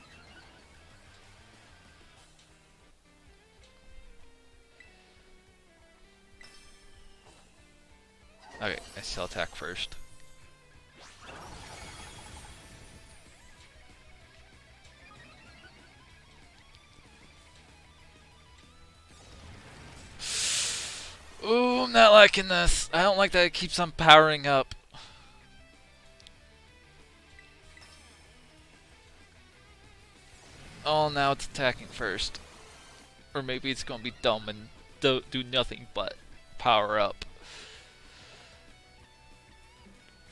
[SPEAKER 1] Okay, I still attack first. Ooh, I'm not liking this. I don't like that it keeps on powering up. Oh, now it's attacking first. Or maybe it's gonna be dumb and do nothing but power up.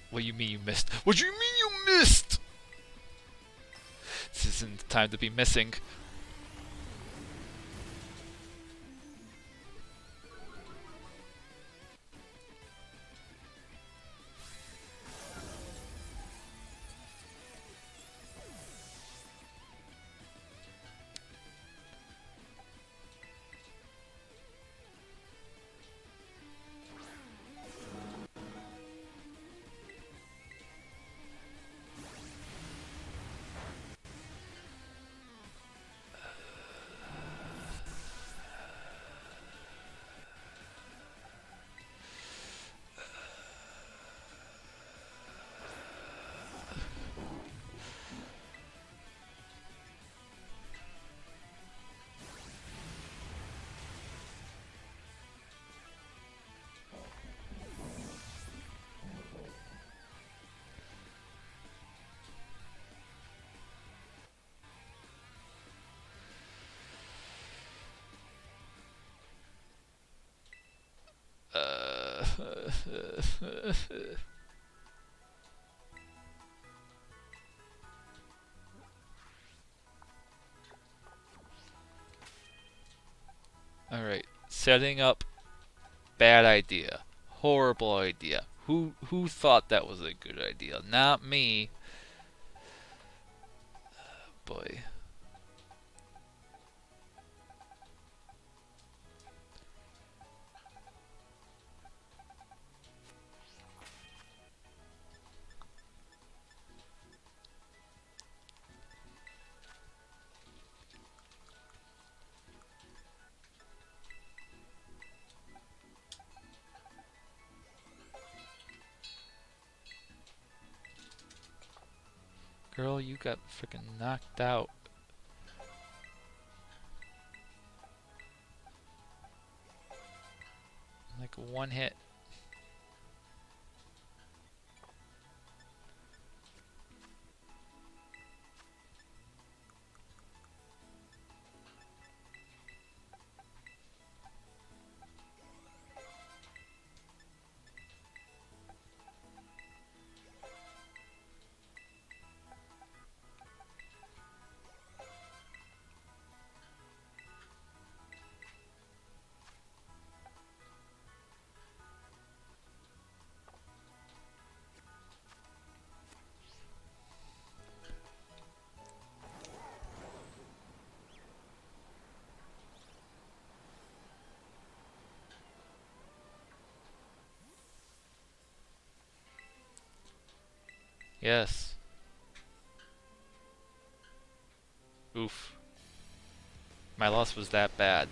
[SPEAKER 1] What do you mean you missed? What do you mean you missed? This isn't the time to be missing. Alright, setting up, bad idea. Horrible idea. Who thought that was a good idea? Not me. Boy. Girl, you got freaking knocked out. Like one hit. Yes. Oof. My loss was that bad.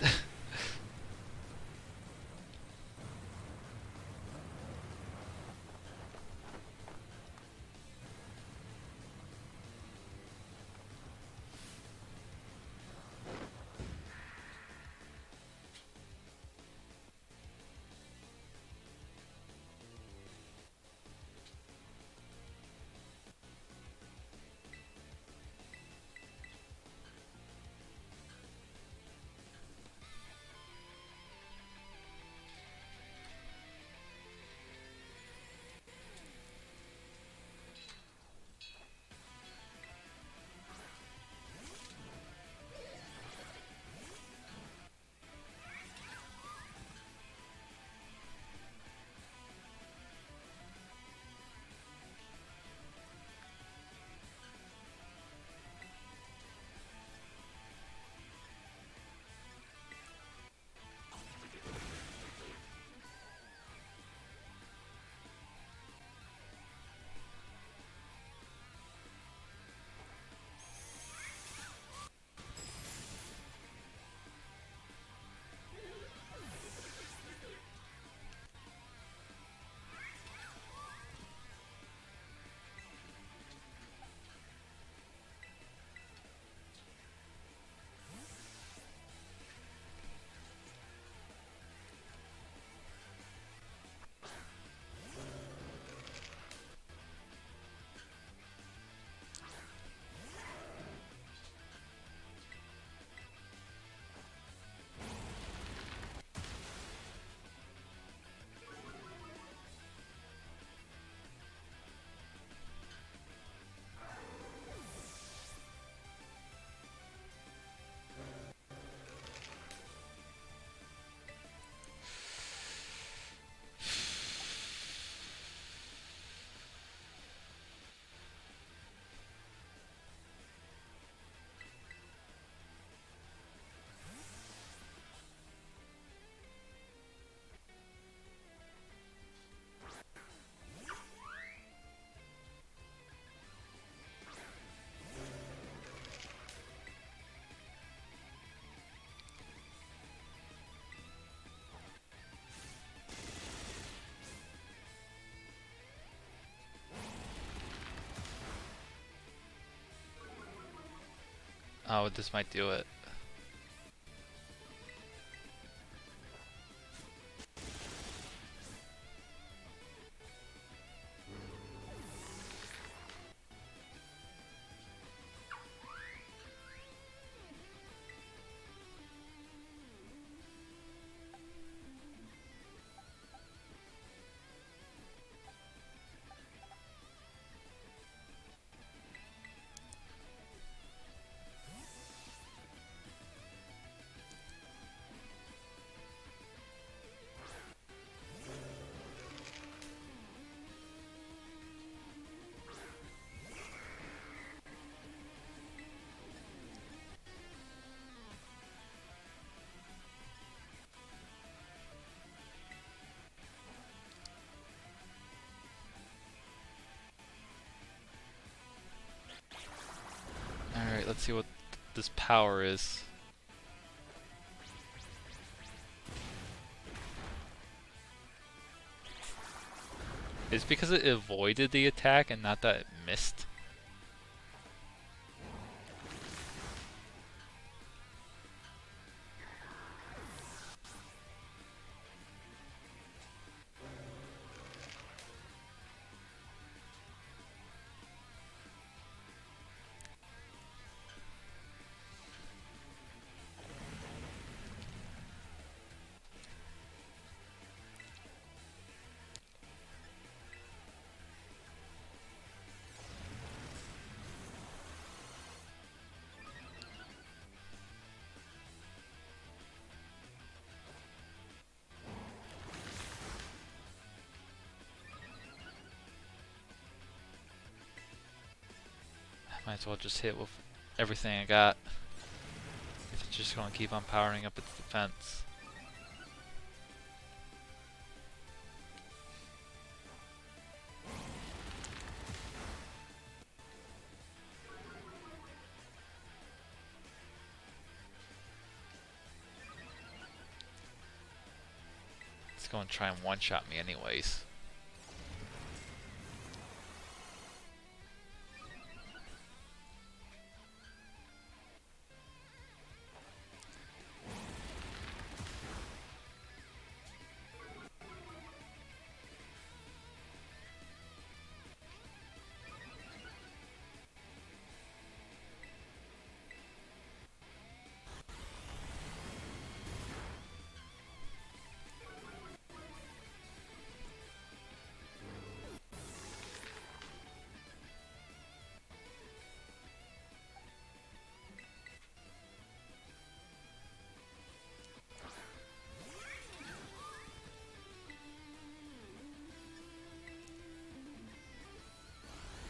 [SPEAKER 1] Oh, this might do it. Let's see what this power is. It's because it avoided the attack and not that it missed. Might as well just hit with everything I got. It's just gonna keep on powering up its defense. It's gonna try and one-shot me anyways.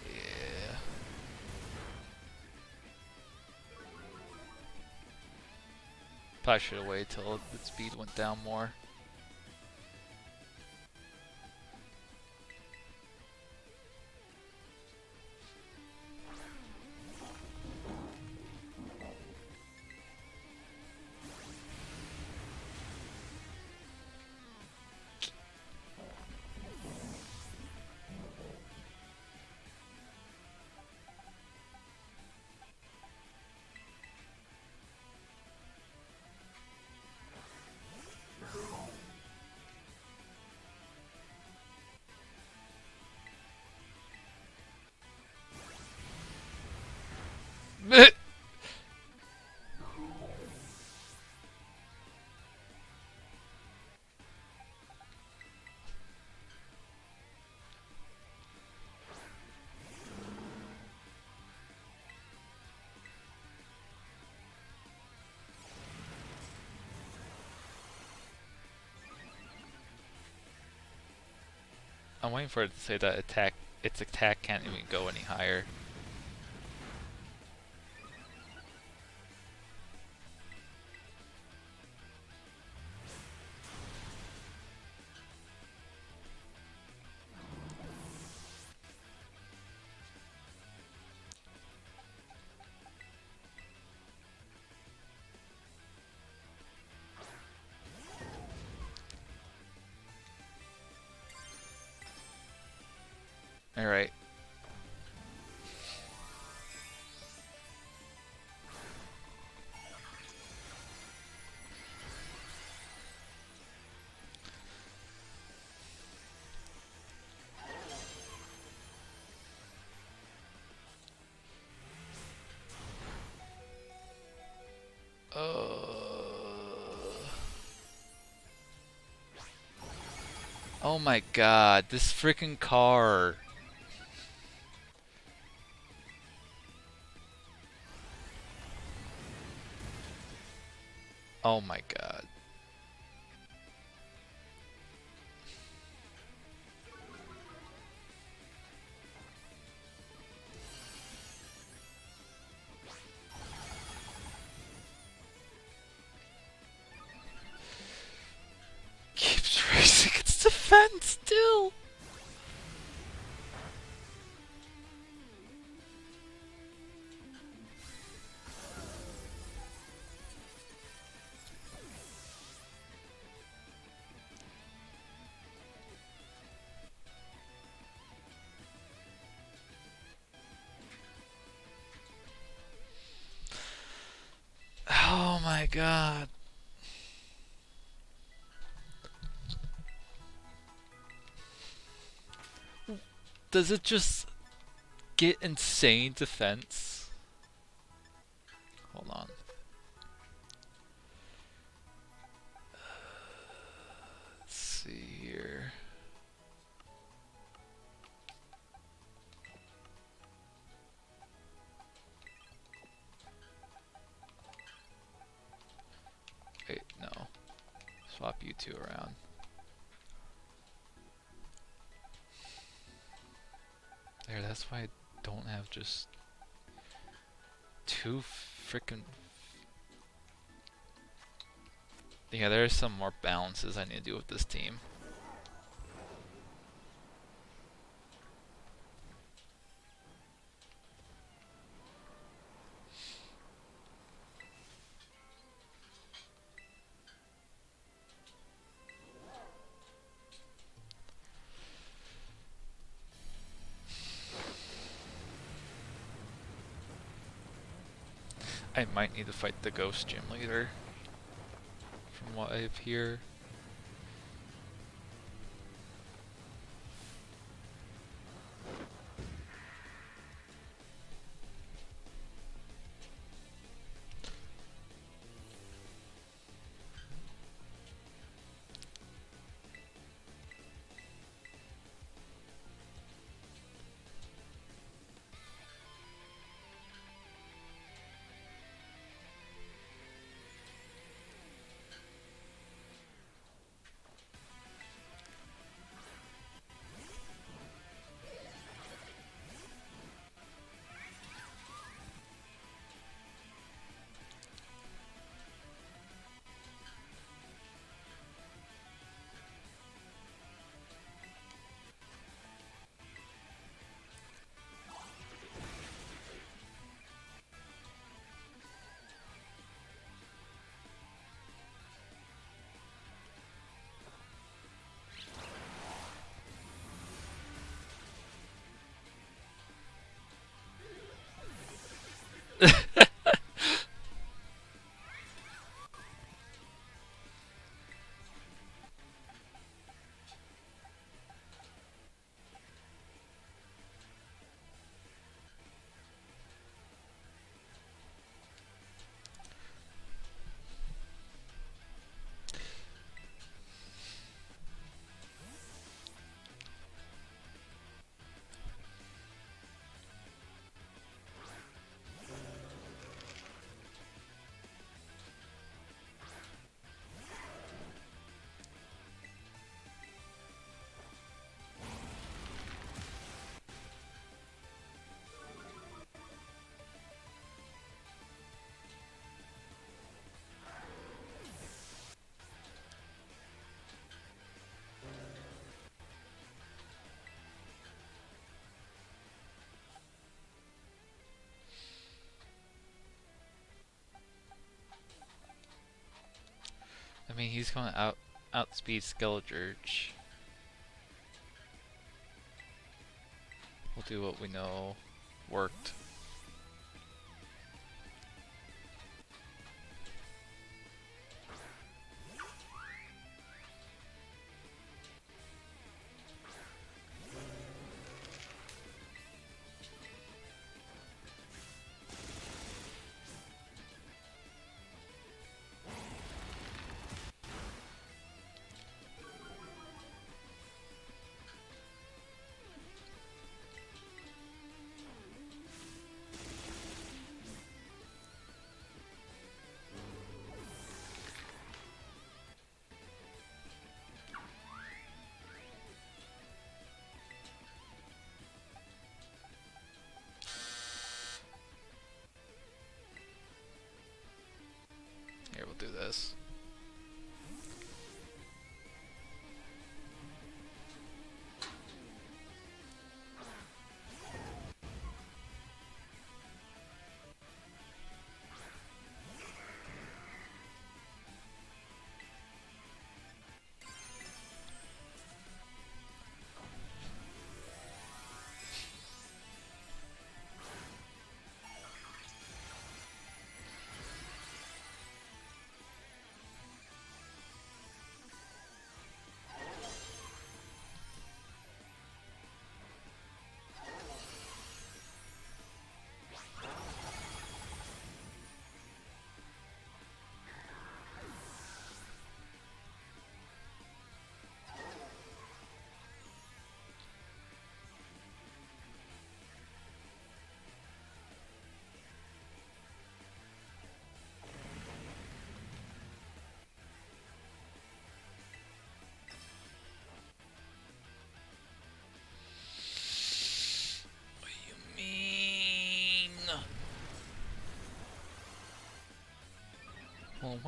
[SPEAKER 1] Yeah. Probably should have waited till its speed went down more. I'm waiting for it to say that its attack can't even go any higher. Alright. Oh my god, this freaking car. Oh my god. Keeps racing its defense still. my god. Does it just get insane defense? Hold on. Let's see here. Wait, no. Swap you two around. There, that's why I don't have just two frickin'. Yeah, there's some more balances I need to do with this team. I might need to fight the ghost gym leader, from what I hear. I mean, he's going to outspeed Skeledirge. We'll do what we know worked. Here, we'll do this.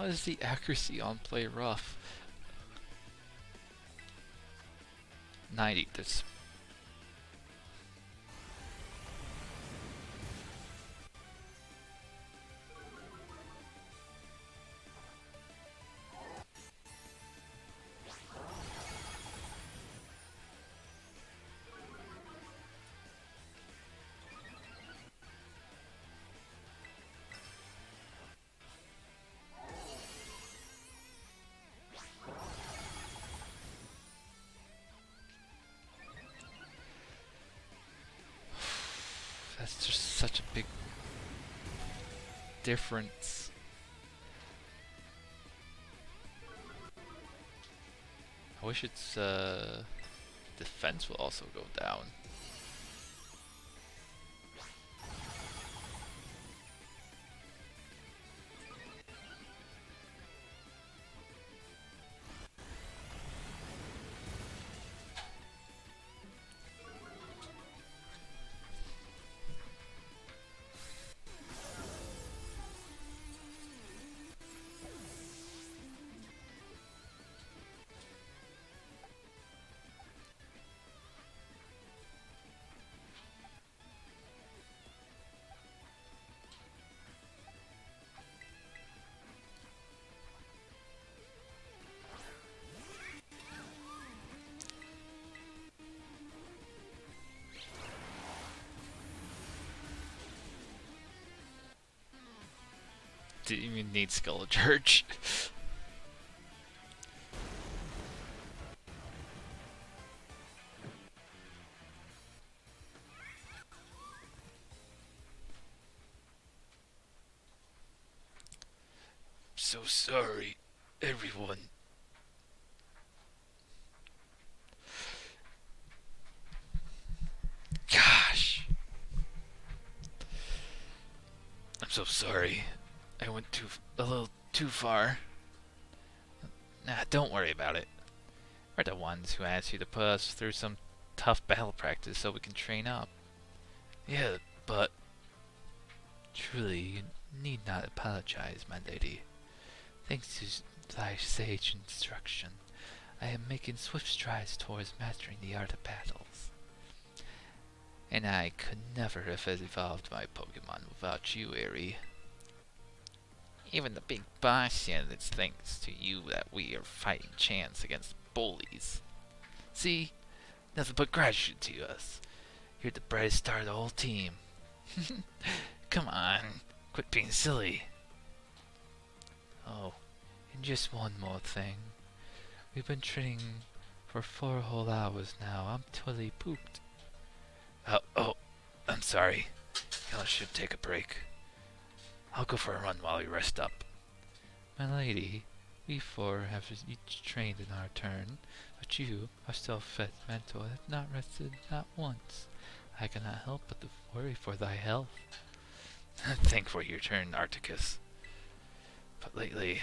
[SPEAKER 1] is the accuracy on play rough? 90. That's that's just such a big difference. I wish its defense will also go down. Didn't even need Skull Church. So sorry, everyone. Gosh. I'm so sorry. I went a little too far. Nah, don't worry about it. We're the ones who asked you to put us through some tough battle practice so we can train up. Yeah, but truly, you need not apologize, my lady. Thanks to thy sage instruction, I am making swift strides towards mastering the art of battles. And I could never have evolved my Pokémon without you, Eri. Even the big boss said it's thanks to you that we are fighting chance against bullies. See? Nothing but gratitude to us. You're the brightest star of the whole team. Come on, quit being silly. Oh, and just one more thing. We've been training for 4 whole hours now. I'm totally pooped. Oh, I'm sorry. Y'all should take a break. I'll go for a run while you rest up. My lady, we 4 have each trained in our turn, but you, our self-fed mentor, have not rested not once. I cannot help but to worry for thy health. Thank for your turn, Articus. But lately,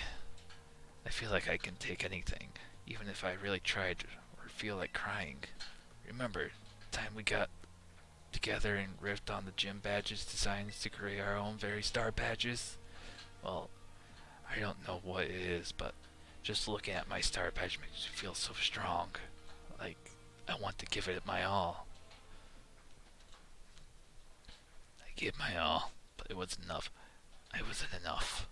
[SPEAKER 1] I feel like I can take anything, even if I really tried or feel like crying. Remember the time we got together and riffed on the gym badges designed to create our own very star badges? Well, I don't know what it is, but just looking at my star badge makes me feel so strong. Like, I want to give it my all. I gave my all, but it wasn't enough. I wasn't enough.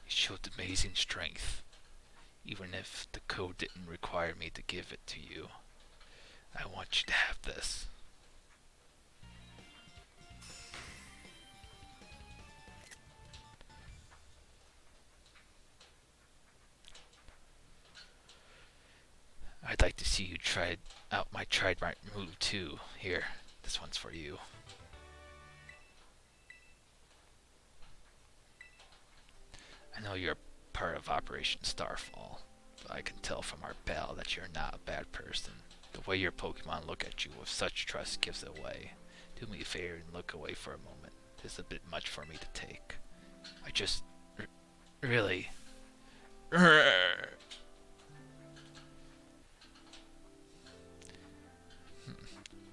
[SPEAKER 1] It showed amazing strength, even if the code didn't require me to give it to you. I want you to have this. I'd like to see you try out my trademark move too. Here, this one's for you. I know you're part of Operation Starfall, but I can tell from our battle that you're not a bad person. The way your Pokemon look at you with such trust gives it away. Do me a favor and look away for a moment. This is a bit much for me to take. I just... really...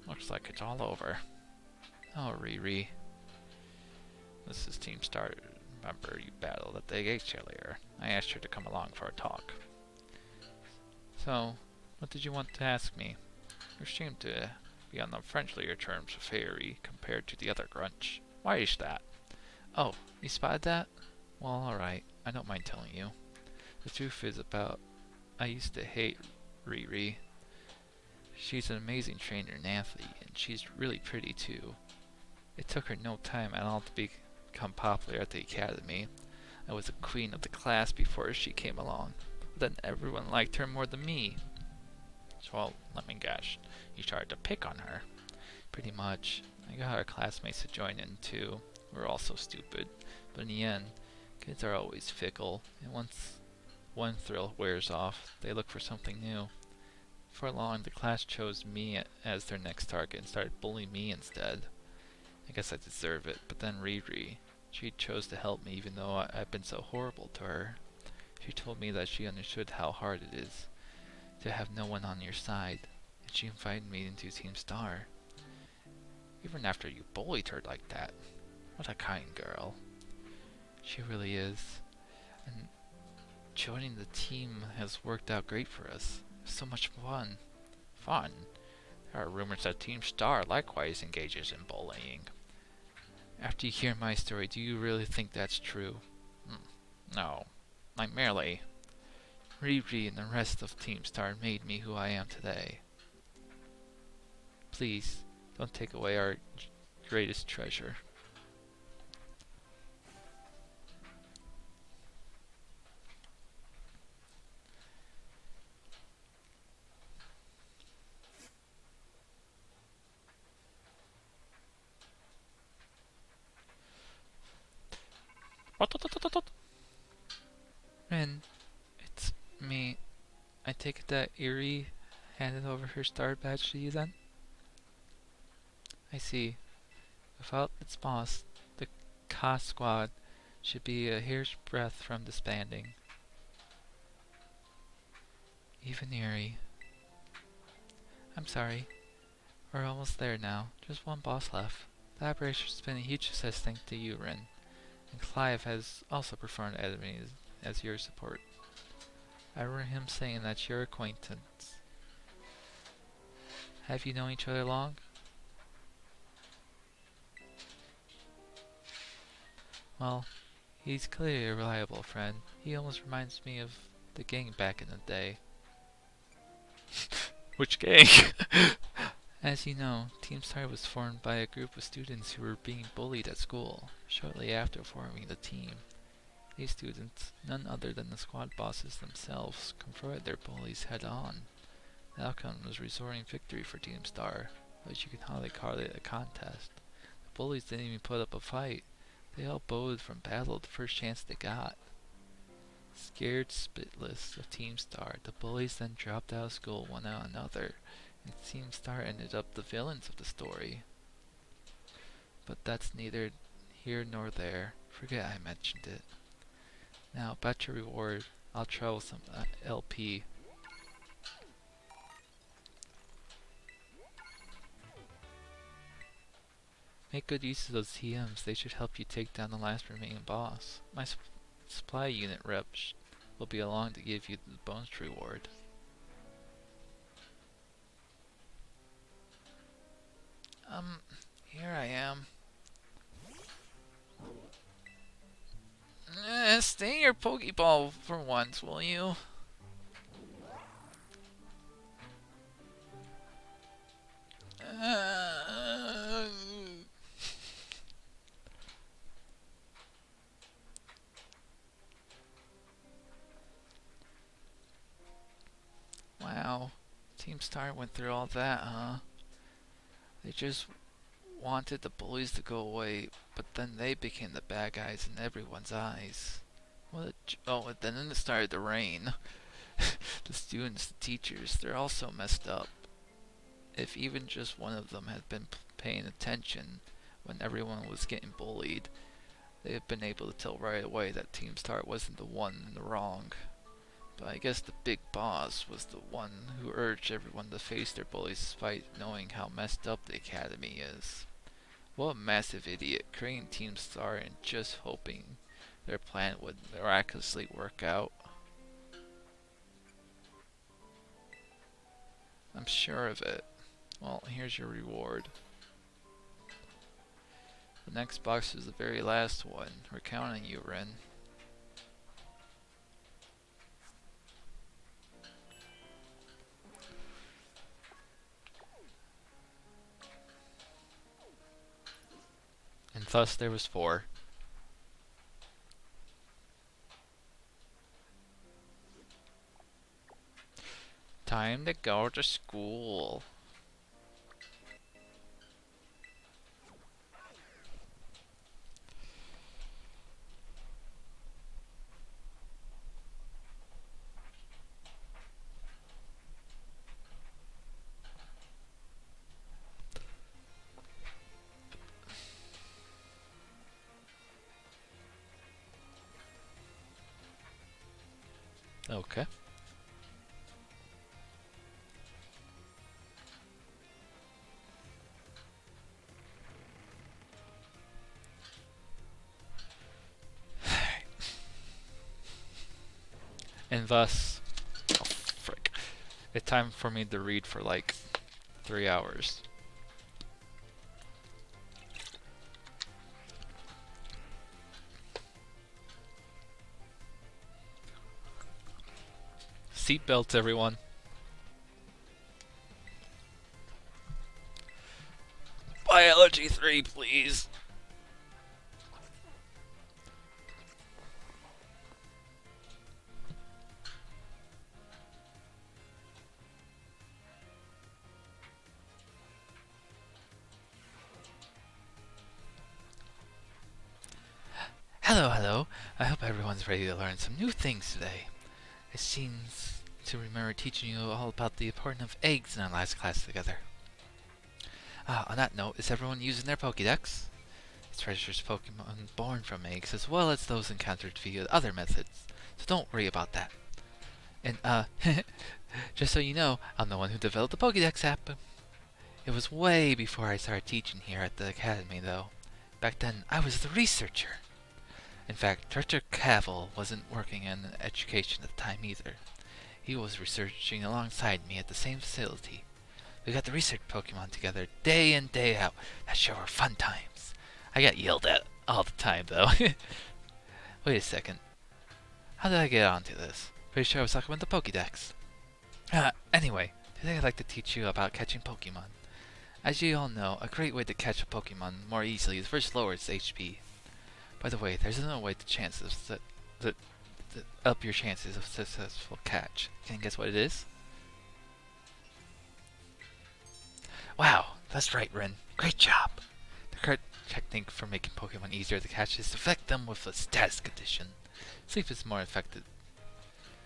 [SPEAKER 1] Looks like it's all over. Oh, Riri. This is Team Star
[SPEAKER 2] remember you battled at the gates earlier. I asked her to come along for a talk. So, what did you want to ask me? You seem to be on the friendlier terms with Harry compared to the other Grunch. Why is that? Oh, you spotted that? Well, alright. I don't mind telling you. The truth is about I used to hate Riri. She's an amazing trainer and athlete, and she's really pretty too. It took her no time at all to become popular at the academy. I was the queen of the class before she came along. But then everyone liked her more than me. So, let me guess. You started to pick on her. Pretty much. I got our classmates to join in too. We're all so stupid. But in the end, kids are always fickle, and once one thrill wears off, they look for something new. For long, the class chose me as their next target and started bullying me instead. I guess I deserve it, but then Riri, she chose to help me even though I've been so horrible to her. She told me that she understood how hard it is to have no one on your side, and she invited me into Team Star. Even after you bullied her like that. What a kind girl. She really is. And joining the team has worked out great for us. So much fun. Fun? There are rumors that Team Star likewise engages in bullying. After you hear my story, do you really think that's true? No. Not merely. Riri and the rest of Team Star made me who I am today. Please, don't take away our greatest treasure. Rin, it's me. I take it that Erie handed over her star badge to you then? I see. Without its boss, the Ka squad should be a hair's breadth from disbanding. Even Erie. I'm sorry. We're almost there now. Just one boss left. The operation's been a huge success thanks to you, Rin. And Clive has also performed enemies as your support. I remember him saying that your acquaintance. Have you known each other long? Well, he's clearly a reliable friend. He almost reminds me of the gang back in the day.
[SPEAKER 1] Which gang?
[SPEAKER 2] As you know, Team Star was formed by a group of students who were being bullied at school shortly after forming the team. These students, none other than the squad bosses themselves, confronted their bullies head on. The outcome was resounding victory for Team Star, but you can hardly call it a contest. The bullies didn't even put up a fight. They all bowed from battle the first chance they got. Scared spitless of Team Star, the bullies then dropped out of school one after another, and Team Star ended up the villains of the story. But that's neither here nor there. Forget I mentioned it. Now, about your reward, I'll travel some LP. Make good use of those TMs. They should help you take down the last remaining boss. My supply unit reps will be along to give you the bonus reward. Here I am. Stay in your Pokeball for once, will you? Wow. Team Star went through all that, huh? They just wanted the bullies to go away, but then they became the bad guys in everyone's eyes. Oh, and then it started to rain. The students, the teachers, they're all so messed up. If even just one of them had been paying attention when everyone was getting bullied, they had been able to tell right away that Team Star wasn't the one in the wrong. But I guess the big boss was the one who urged everyone to face their bullies despite knowing how messed up the academy is. What a massive idiot, creating Team Star and just hoping their plan would miraculously work out. I'm sure of it. Well, here's your reward. The next box is the very last one. We're counting you, Ren. And thus there was 4. Time to go to school. Okay. And thus, oh frick, it's time for me to read for like 3 hours. Seatbelts, everyone. Biology 3, please. Hello, hello. I hope everyone's ready to learn some new things today. It seems to remember teaching you all about the importance of eggs in our last class together. On that note, is everyone using their Pokédex? It treasures Pokemon born from eggs as well as those encountered via other methods, so don't worry about that. And, just so you know, I'm the one who developed the Pokédex app. It was way before I started teaching here at the academy, though. Back then, I was the researcher. In fact, Director Cavill wasn't working in education at the time either. He was researching alongside me at the same facility. We got the research Pokemon together day in, day out. That sure were fun times. I got yelled at all the time, though. Wait a second. How did I get onto this? Pretty sure I was talking about the Pokédex. Anyway, today I'd like to teach you about catching Pokemon. As you all know, a great way to catch a Pokemon more easily is first lower its HP. By the way, there's another way to up your chances of successful catch. Can you guess what it is? Wow, that's right, Ren. Great job. The correct technique for making Pokemon easier to catch is to affect them with a status condition. Sleep is more effective.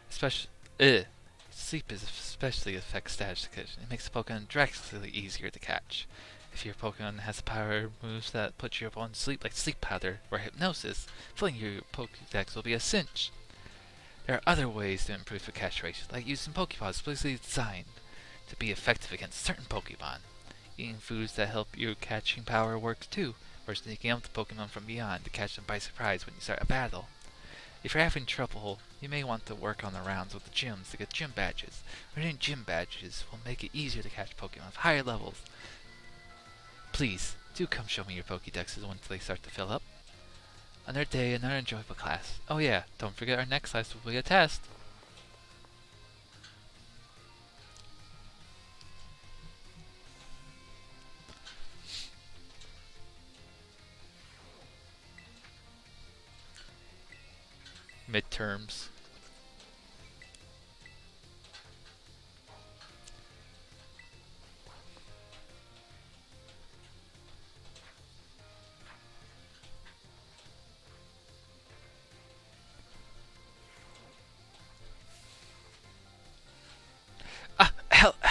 [SPEAKER 2] Sleep is especially affects status condition. It makes the Pokemon drastically easier to catch. If your Pokemon has power moves that put your opponent to sleep, like Sleep Powder or Hypnosis, filling your Pokédex will be a cinch. There are other ways to improve the catch rate, like using Pokepods specifically designed to be effective against certain Pokemon. Eating foods that help your catching power works too, or sneaking up the Pokemon from beyond to catch them by surprise when you start a battle. If you're having trouble, you may want to work on the rounds with the gyms to get gym badges. Earning gym badges will make it easier to catch Pokemon of higher levels. Please, do come show me your Pokédexes once they start to fill up. Another day, another enjoyable class. Oh yeah, don't forget our next class will be a test. Midterms.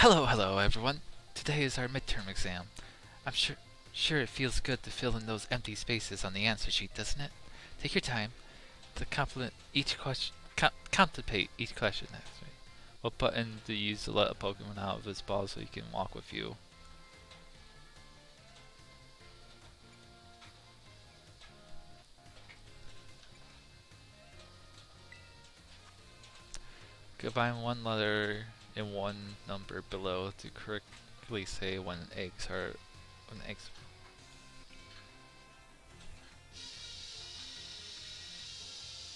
[SPEAKER 2] Hello everyone. Today is our midterm exam. I'm sure it feels good to fill in those empty spaces on the answer sheet, doesn't it? Take your time to contemplate each question. Contemplate each question. That's right. What button to use to let a Pokemon out of his ball so he can walk with you?
[SPEAKER 1] Combine one letter and one number below to correctly say when eggs.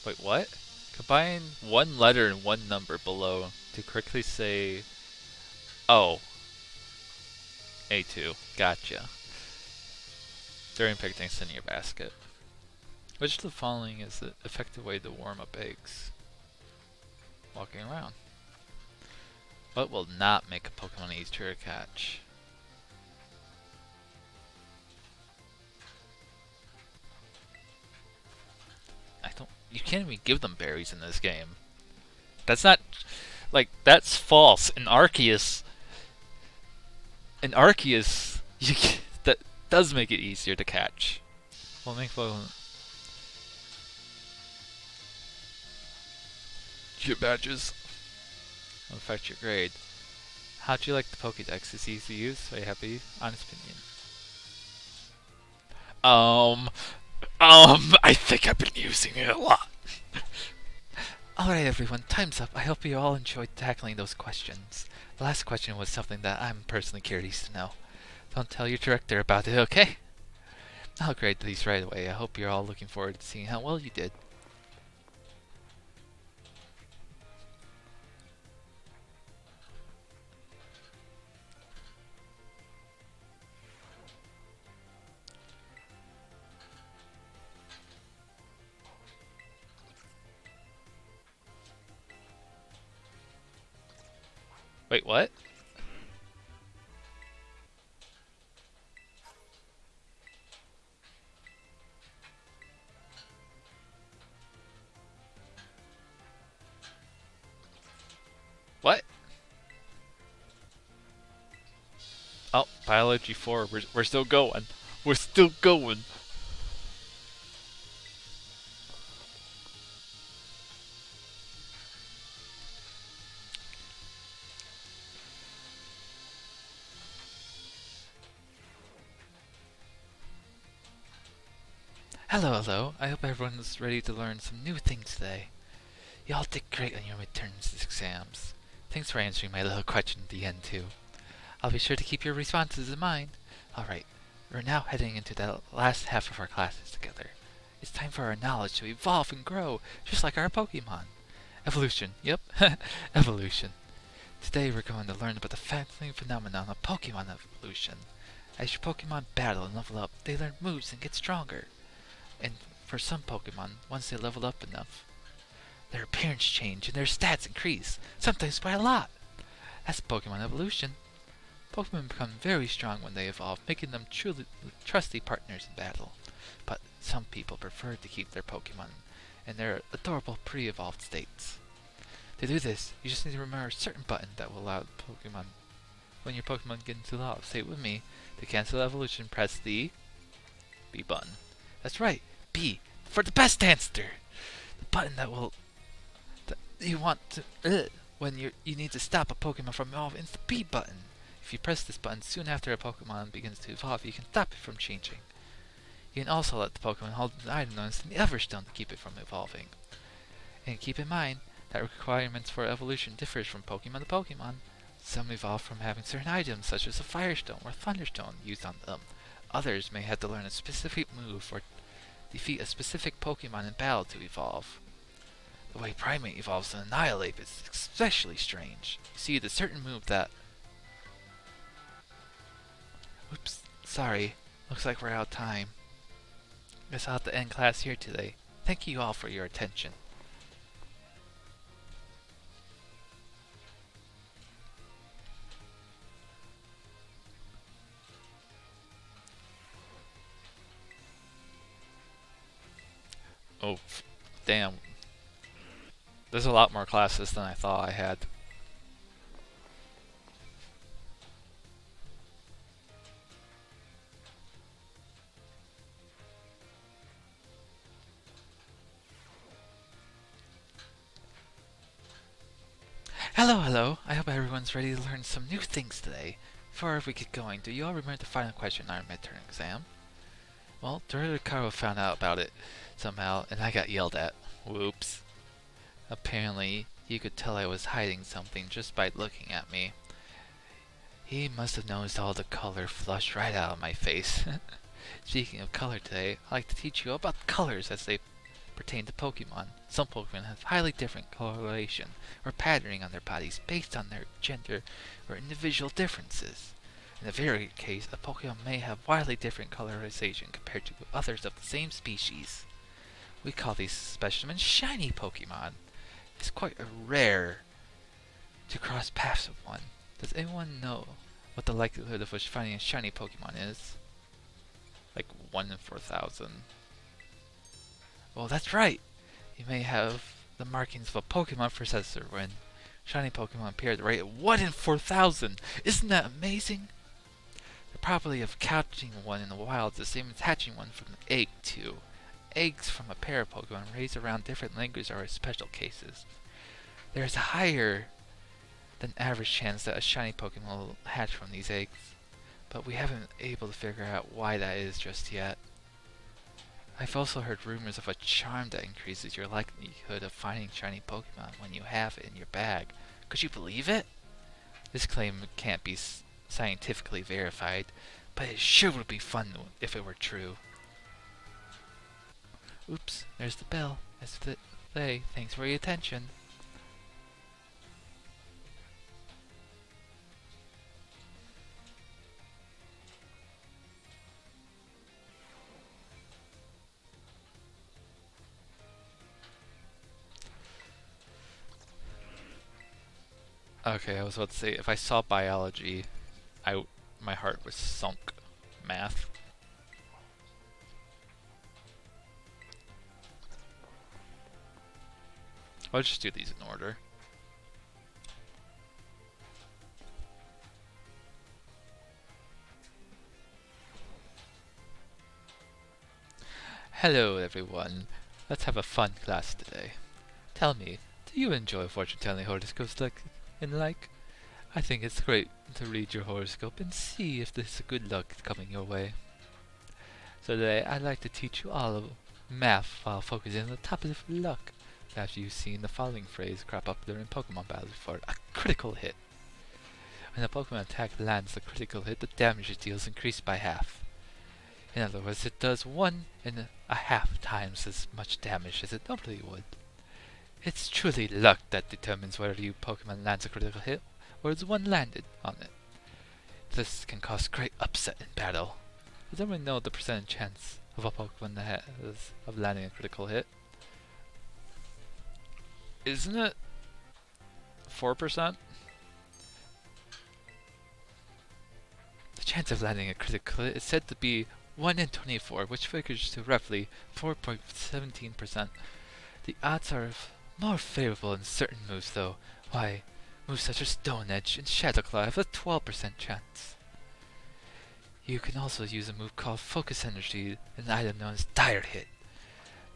[SPEAKER 1] Wait, what? Combine one letter and one number below to correctly say. Oh, A2. Gotcha. During picnics in your basket. Which of the following is the effective way to warm up eggs? Walking around. What will not make a Pokemon easier to catch? You can't even give them berries in this game. That's not, like, that's false. That does make it easier to catch. Will make Pokemon.
[SPEAKER 3] Get badges.
[SPEAKER 1] Will affect your grade. How'd you like the Pokédex? Is it easy to use? Are you happy? Honest opinion. I think I've been using it a lot. Alright everyone, time's up. I hope you all enjoyed tackling those questions. The last question was something that I'm personally curious to know. Don't tell your director about it, okay? I'll grade these right away. I hope you're all looking forward to seeing how well you did. Wait, what? What? Oh, Biology 4. We're still going. We're still going. Hello. I hope everyone's ready to learn some new things today. Y'all did great on your midterms exams. Thanks for answering my little question at the end, too. I'll be sure to keep your responses in mind. Alright, we're now heading into the last half of our classes together. It's time for our knowledge to evolve and grow, just like our Pokemon. Evolution, yep, evolution. Today we're going to learn about the fascinating phenomenon of Pokemon evolution. As your Pokemon battle and level up, they learn moves and get stronger. And for some Pokemon, once they level up enough, their appearance change and their stats increase, sometimes by a lot. That's Pokemon evolution. Pokemon become very strong when they evolve, making them truly trusty partners in battle. But some people prefer to keep their Pokemon in their adorable pre-evolved states. To do this, you just need to remember a certain button that will allow Pokemon. When your Pokemon get into love, say it with me. To cancel evolution, press the B button. That's right, B, for the best answer. The button that you want to when you need to stop a Pokemon from evolving is the B button. If you press this button soon after a Pokemon begins to evolve, you can stop it from changing. You can also let the Pokemon hold an item known as the Everstone to keep it from evolving. And keep in mind that requirements for evolution differs from Pokemon to Pokemon. Some evolve from having certain items such as a Firestone or Thunderstone used on them. Others may have to learn a specific move or defeat a specific Pokemon in battle to evolve. The way Primate evolves to Annihilate is especially strange. You see, the certain move that... Oops, sorry. Looks like we're out of time. Guess I'll have to end class here today. Thank you all for your attention. Oh, damn. There's a lot more classes than I thought I had. Hello. I hope everyone's ready to learn some new things today. Before we get going, do you all remember the final question in our midterm exam? Well, Doricaro found out about it somehow, and I got yelled at. Whoops. Apparently,
[SPEAKER 2] You could tell I was hiding something just by looking at me. He must have noticed all the color flushed right out of my face. Speaking of color today, I'd like to teach you about colors as they pertain to Pokemon. Some Pokemon have highly different coloration or patterning on their bodies based on their gender or individual differences. In the very case, a Pokemon may have wildly different colorization compared to others of the same species. We call these specimens shiny Pokemon. It's quite rare to cross paths with one. Does anyone know what the likelihood of us finding a shiny Pokemon is? Like 1 in 4,000. Well, that's right! You may have the markings of a Pokemon processor when shiny Pokemon appear at the rate of 1 in 4,000! Isn't that amazing? The probability of catching one in the wild is the same as hatching one from an egg, too. Eggs from a pair of Pokemon raised around different languages are special cases. There is a higher than average chance that a shiny Pokemon will hatch from these eggs, but we haven't been able to figure out why that is just yet. I've also heard rumors of a charm that increases your likelihood of finding shiny Pokemon when you have it in your bag. Could you believe it? This claim can't be scientifically verified, but it sure would be fun if it were true. Oops, there's the bell. As to say, thanks for your attention. Okay, I was about to say, if I saw biology, my heart was sunk. Math. I'll just do these in order. Hello everyone, let's have a fun class today. Tell me, do you enjoy fortune telling horoscopes like? I think it's great to read your horoscope and see if there's good luck coming your way. So today I'd like to teach you all of math while focusing on the topic of luck. Perhaps you've seen the following phrase crop up during Pokemon battles before: a critical hit. When a Pokemon attack lands a critical hit, the damage it deals increased by half. In other words, it does 1.5 times as much damage as it normally would. It's truly luck that determines whether your Pokemon lands a critical hit, or is one landed on it. This can cause great upset in battle. Does anyone know the percentage chance of a Pokemon that has of landing a critical hit? Isn't it 4%? The chance of landing a critical hit is said to be 1 in 24, which figures to roughly 4.17%. The odds are more favorable in certain moves, though. Why, moves such as Stone Edge and Shadow Claw have a 12% chance. You can also use a move called Focus Energy, an item known as Dire Hit.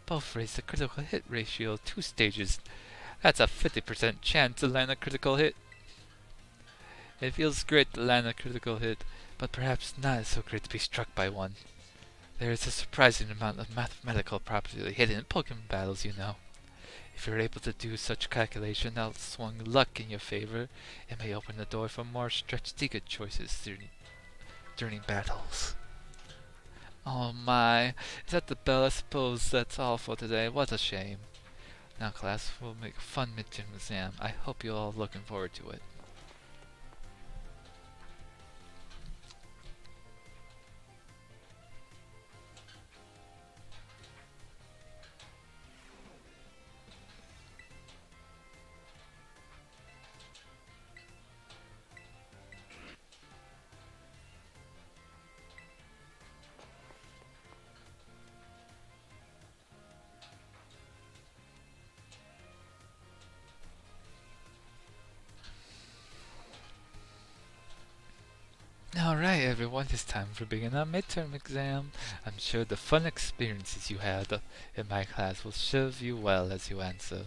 [SPEAKER 2] Both raise the critical hit ratio 2 stages. That's a 50% chance to land a critical hit. It feels great to land a critical hit, but perhaps not so great to be struck by one. There is a surprising amount of mathematical property hidden in Pokemon battles, you know. If you're able to do such calculation that'll swing luck in your favor, it may open the door for more strategic choices during battles. Oh my, is that the bell? I suppose that's all for today. What a shame. Now class, we'll make a fun midterm exam. I hope you're all looking forward to it. Alright everyone, it's time for beginning our midterm exam. I'm sure the fun experiences you had in my class will serve you well as you answer.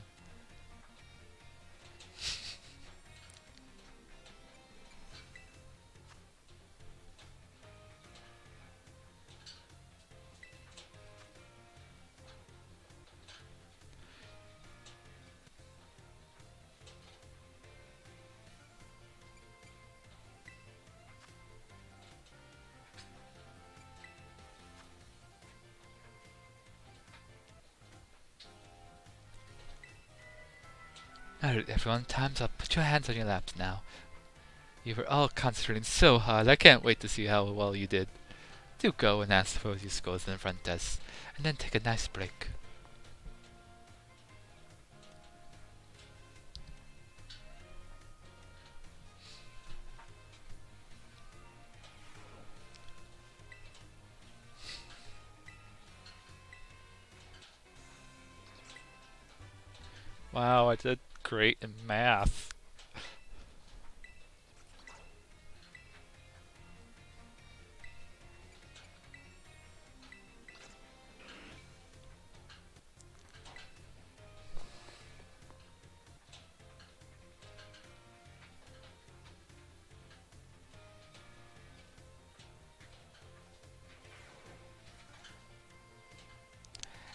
[SPEAKER 2] Alright, everyone, time's up. Put your hands on your laps now. You were all concentrating so hard. I can't wait to see how well you did. Do go and ask for your scores in the front desk, and then take a nice break.
[SPEAKER 1] Wow, I did great in math.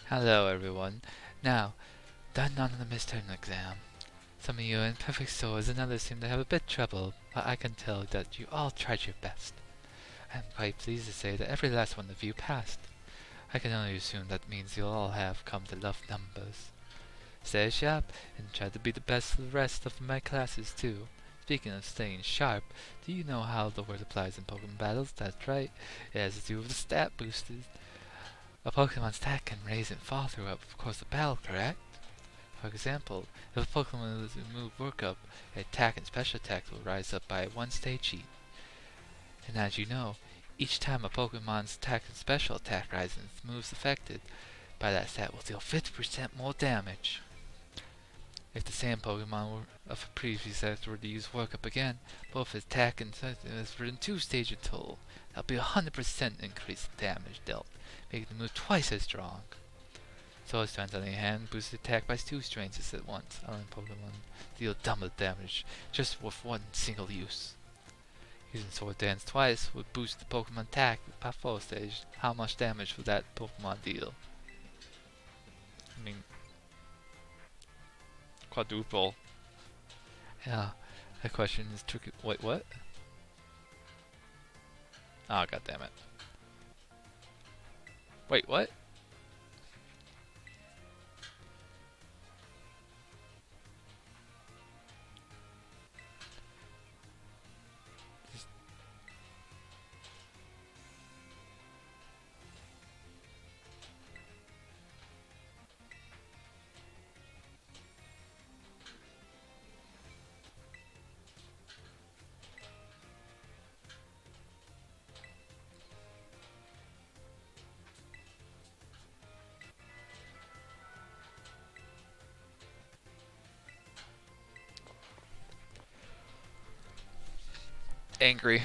[SPEAKER 2] Hello, everyone. Now, done on the midterm exam. Some of you are in perfect scores and others seem to have a bit trouble, but I can tell that you all tried your best. I am quite pleased to say that every last one of you passed. I can only assume that means you'll all have come to love numbers. Stay sharp and try to be the best of the rest of my classes too. Speaking of staying sharp, do you know how the word applies in Pokemon battles? That's right, it has to do with the stat boosters. A Pokemon's attack can raise and fall throughout the course of battle, correct? For example, if a Pokemon is a move workup, attack and special attacks will rise up by one stage each. And as you know, each time a Pokemon's attack and special attack rises, moves affected by that stat will deal 50% more damage. If the same Pokemon of a previous set were to use workup again, both his attack and is within 2 stages in total. That'll be a 100% increase in damage dealt, making the move twice as strong. Sword Strands, on the other hand, boosts attack by 2 strengths at once, allowing Pokemon to deal double damage just with one single use. Using Sword Dance twice would boost the Pokemon attack by 4 stage. How much damage would that Pokemon deal?
[SPEAKER 1] I mean, quadruple.
[SPEAKER 2] Yeah, that question is tricky. Wait, what?
[SPEAKER 1] Oh, god damn it. Wait, what?
[SPEAKER 2] Angry.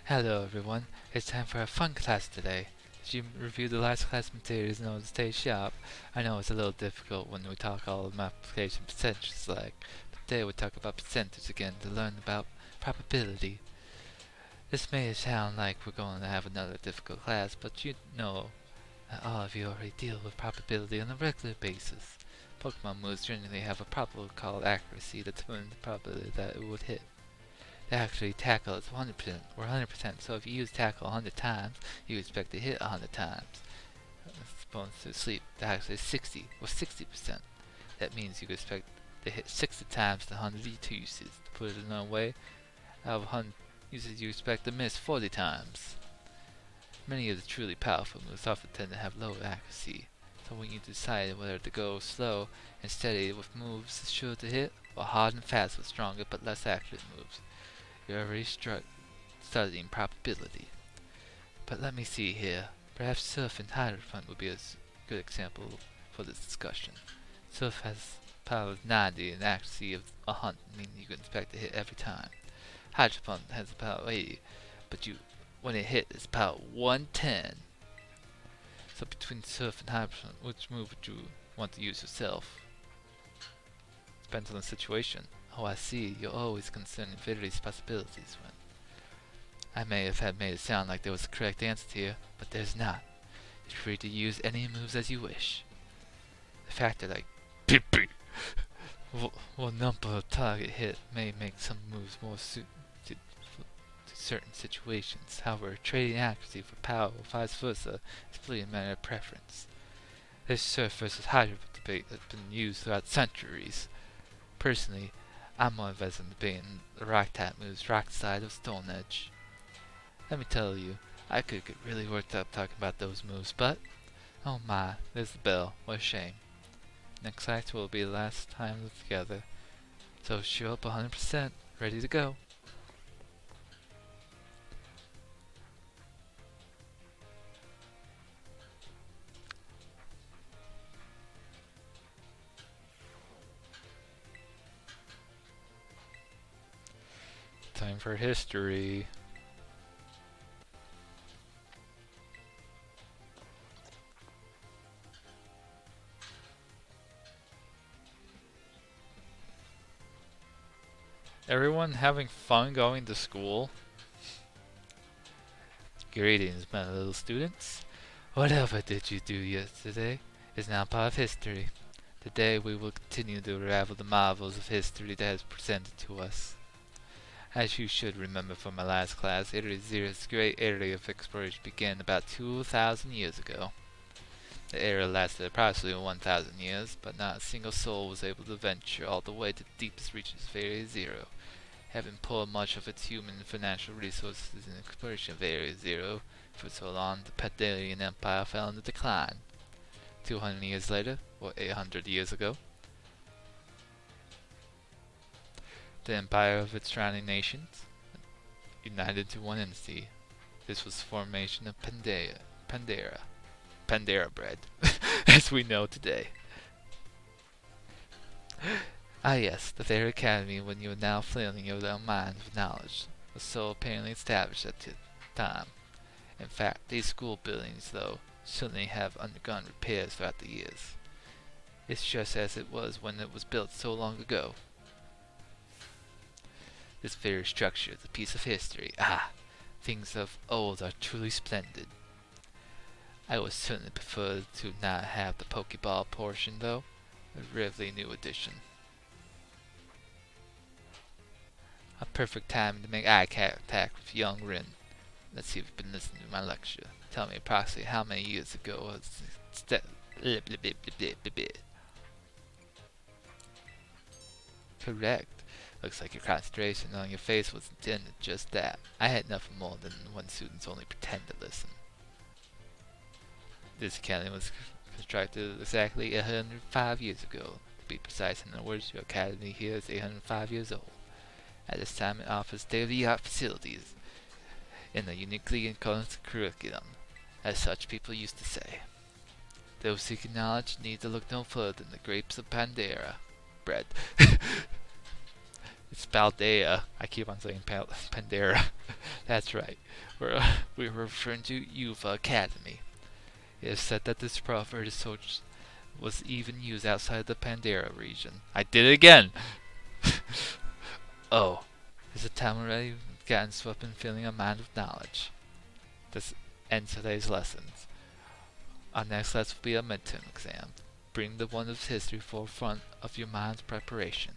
[SPEAKER 2] Hello everyone, it's time for a fun class today. Did you review the last class materials in order to stay sharp? I know it's a little difficult when we talk all of multiplication percentages like, but today we talk about percentage again to learn about probability. This may sound like we're going to have another difficult class, but you know that all of you already deal with probability on a regular basis. Pokemon moves generally have a probability called accuracy to determine the probability that it would hit. They actually tackle is 100% or 100%, so if you use tackle 100 times, you expect to hit 100 times. As opposed to sleep, that actually is 60 or 60%. That means you expect to hit 60 times the 100 uses. To put it another way, out of 100 uses you expect to miss 40 times. Many of the truly powerful moves often tend to have low accuracy, so when you decide whether to go slow and steady with moves sure to hit, or hard and fast with stronger but less accurate moves, you're already studying probability. But let me see here. Perhaps Surf and Hierophant would be a good example for this discussion. Surf has power of 90 and accuracy of 100, meaning you can expect to hit every time. Hierophant has a power of 80, but you when it hit is about 110. So between surf and hyper, which move would you want to use yourself? Depends on the situation. Oh, I see. You're always concerned infinity's possibilities when I may have had made it sound like there was a correct answer here, but there's not. You're free to use any moves as you wish. The factor like Pippi will number of target hit may make some moves more suited to certain situations. However, trading accuracy for power or vice versa is fully a matter of preference. This surf versus hydra debate has been used throughout centuries. Personally, I'm more invested in debating the rock type moves rock side of stone edge. Let me tell you, I could get really worked up talking about those moves, but oh my, there's the bell. What a shame. Next act will be the last time we're together. So show up 100%, ready to go. Time for history. Everyone having fun going to school? Greetings, my little students. Whatever did you do yesterday is now part of history. Today we will continue to unravel the marvels of history that is presented to us. As you should remember from my last class, Italy Zero's great area of exploration began about 2,000 years ago. The era lasted approximately 1,000 years, but not a single soul was able to venture all the way to the deepest reaches of Area Zero. Having poured much of its human and financial resources in the exploration of Area Zero for so long, the Pandarian Empire fell into decline. 200 years later, or 800 years ago, the empire of its surrounding nations united into one entity. This was the formation of Pandera bread, as we know today. Ah yes, the very academy when you are now filling your own mind with knowledge was so apparently established at the time. In fact, these school buildings, though, certainly have undergone repairs throughout the years. It's just as it was when it was built so long ago. This very structure is a piece of history. Ah, things of old are truly splendid. I would certainly prefer to not have the Pokeball portion, though. A really new addition. A perfect time to make eye contact with young Rin. Let's see if you've been listening to my lecture. Tell me approximately how many years ago was Correct. Looks like your concentration on your face was intended just that. I had nothing more than when students only pretend to listen. This academy was constructed exactly 105 years ago. To be precise, in other words, your academy here is 805 years old. At this time, it offers state-of-the-art facilities in a uniquely encompassed curriculum, as such people used to say. Those seeking knowledge need to look no further than the grapes of Pandera bread. It's Paldea. I keep on saying Pandera. That's right. We're referring to Yuva Academy. It is said that this proverb was even used outside the Pandera region. I did it again! Oh, is the time already gotten swept in filling our mind with knowledge? This ends today's lessons. Our next lesson will be a midterm exam. Bring the wonders of history forefront of your mind's preparation.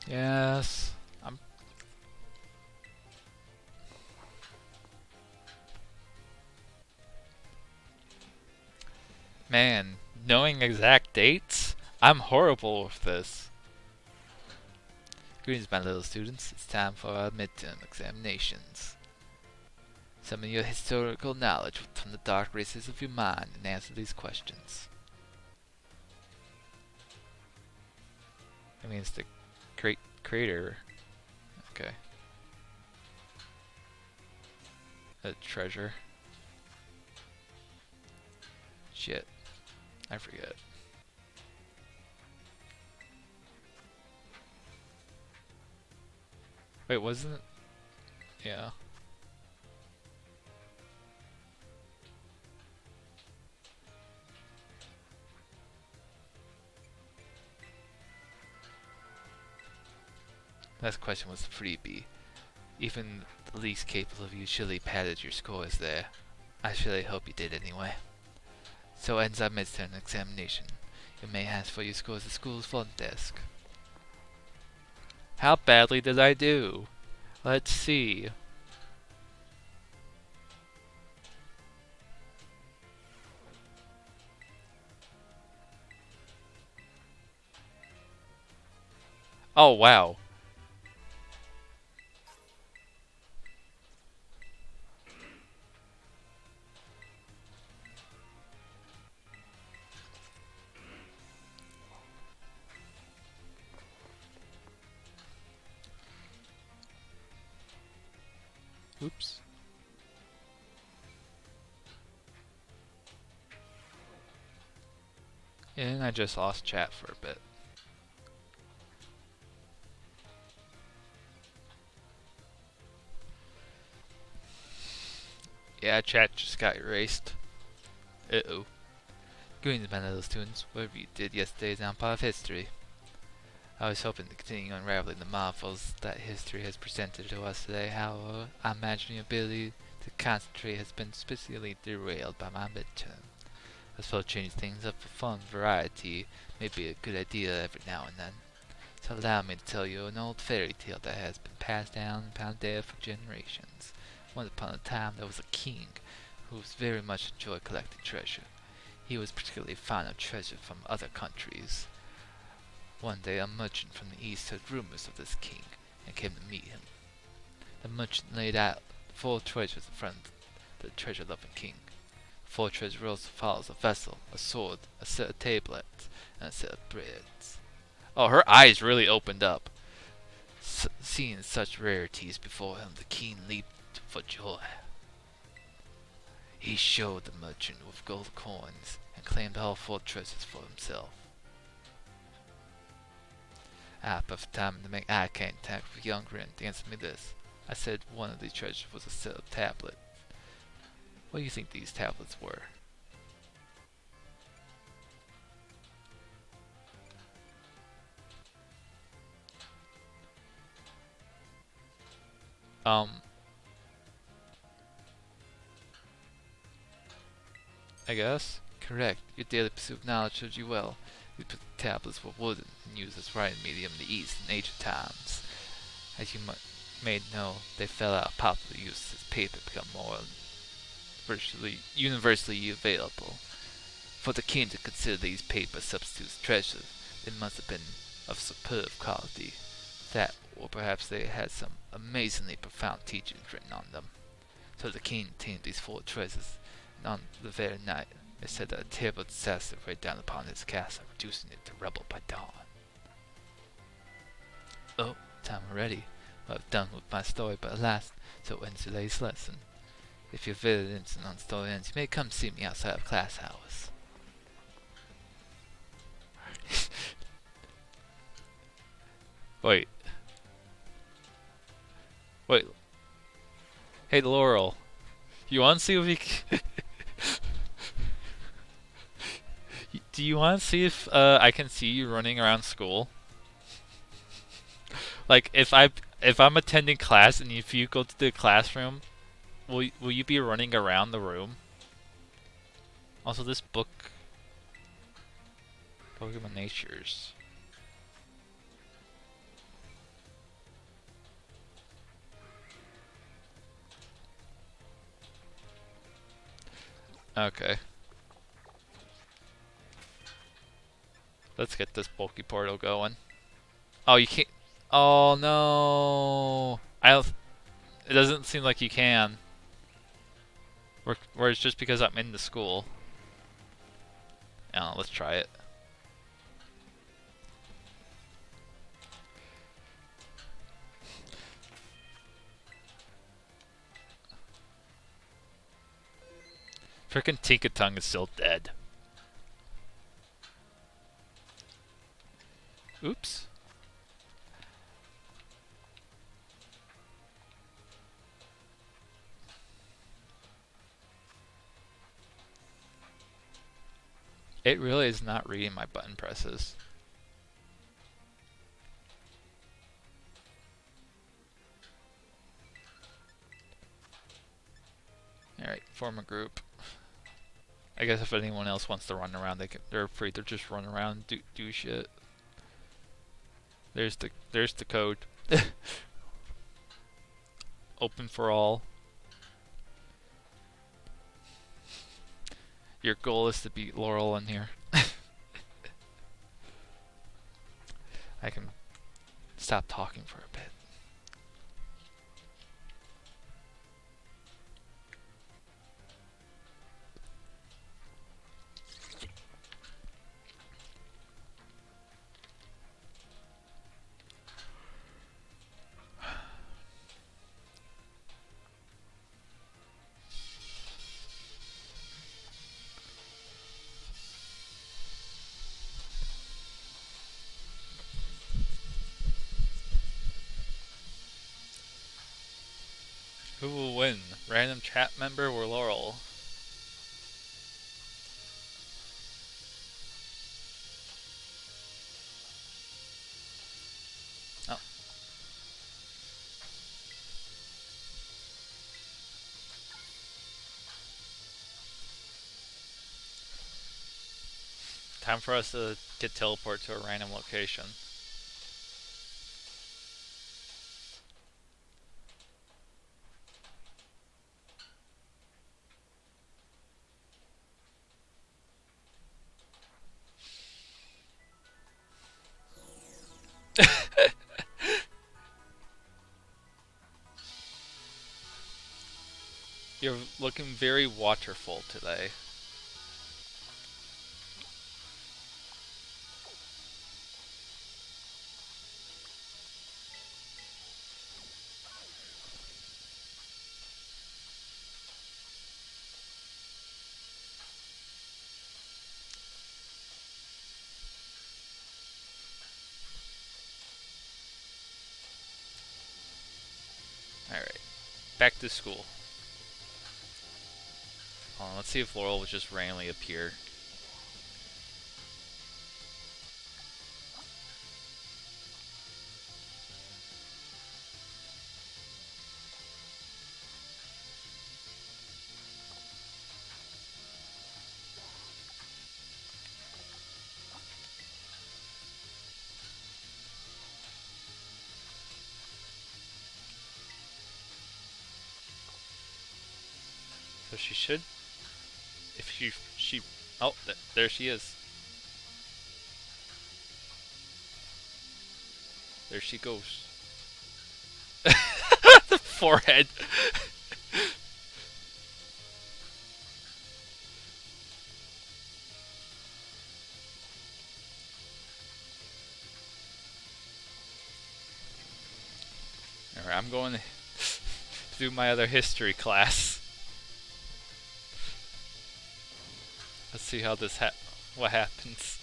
[SPEAKER 2] Yes, man, knowing exact dates? I'm horrible with this. Greetings, my little students. It's time for our midterm examinations. Summon your historical knowledge from the dark races of your mind and answer these questions. I mean, it's the great creator. Okay. A treasure.
[SPEAKER 1] Shit. I forget. Wait, wasn't it? Yeah. Last question was freebie. Even the least capable of you surely padded your scores there. I surely hope you did anyway. So ends our midterm examination. You may ask for your scores at the school's front desk. How badly did I do? Let's see. Oh, wow. Oops. And I just lost chat for a bit. Yeah, chat just got erased. Uh-oh. Greetings, my little students. Whatever you did yesterday is now part of history. I was hoping to continue unraveling the marvels that history has presented to us today. However, I imagine your ability to concentrate has been specifically derailed by my midterm. I suppose changing things up for fun variety may be a good idea every now and then. So allow me to tell you an old fairy tale that has been passed down and passed down for generations. Once upon a time there was a king who very much enjoyed collecting treasure. He was particularly fond of treasure from other countries. One day a merchant from the east heard rumors of this king and came to meet him. The merchant laid out 4 treasures in front of the treasure-loving king. 4 treasure rolls follows a vessel, a sword, a set of tablets, and a set of breads. Oh, her eyes really opened up. Seeing such rarities before him, the king leaped for joy. He showed the merchant with gold coins and claimed all 4 treasures for himself. Perfect time to make eye contact with young Rin to answer me this. I said one of these treasures was a set of tablets. What do you think these tablets were? I guess? Correct. Your daily pursuit of knowledge serves you well. These tablets were wooden and used as writing medium in the East in ancient times. As you may know, they fell out of popular use as paper became more virtually universally available. For the king to consider these paper substitutes treasures, they must have been of superb quality. That, or perhaps they had some amazingly profound teachings written on them. So the king obtained these 4 treasures, and on the very night it said that a terrible disaster rained down upon his castle, reducing it to rubble by dawn. Oh, time already. Well, I've done with my story, but alas, so ends today's lesson. If you're very interested on story ends, you may come see me outside of class hours. Wait. Wait. Hey, Laurel. You want to see if we do you want to see if I can see you running around school? Like if I'm attending class and if you go to the classroom, will you be running around the room? Also, this book, Pokémon Natures. Okay. Let's get this bulky portal going. Oh, you can't. Oh no. It doesn't seem like you can. Or it's just because I'm in the school. Let's try it. Frickin' Tinkatongue is still dead. Oops. It really is not reading my button presses. Alright, form a group. I guess if anyone else wants to run around, they're free to just run around and do shit. There's the code. Open for all. Your goal is to beat Laurel in here. I can stop talking for a bit. Who will win? Random chat member or Laurel? Oh. Time for us to get teleport to a random location. You're looking very waterful today. Alright. Back to school. Hold on, let's see if Laurel will just randomly appear. So she should... If she... Oh, there she is. There she goes. The forehead. Alright, I'm going to do my other history class. Let's see how this what happens.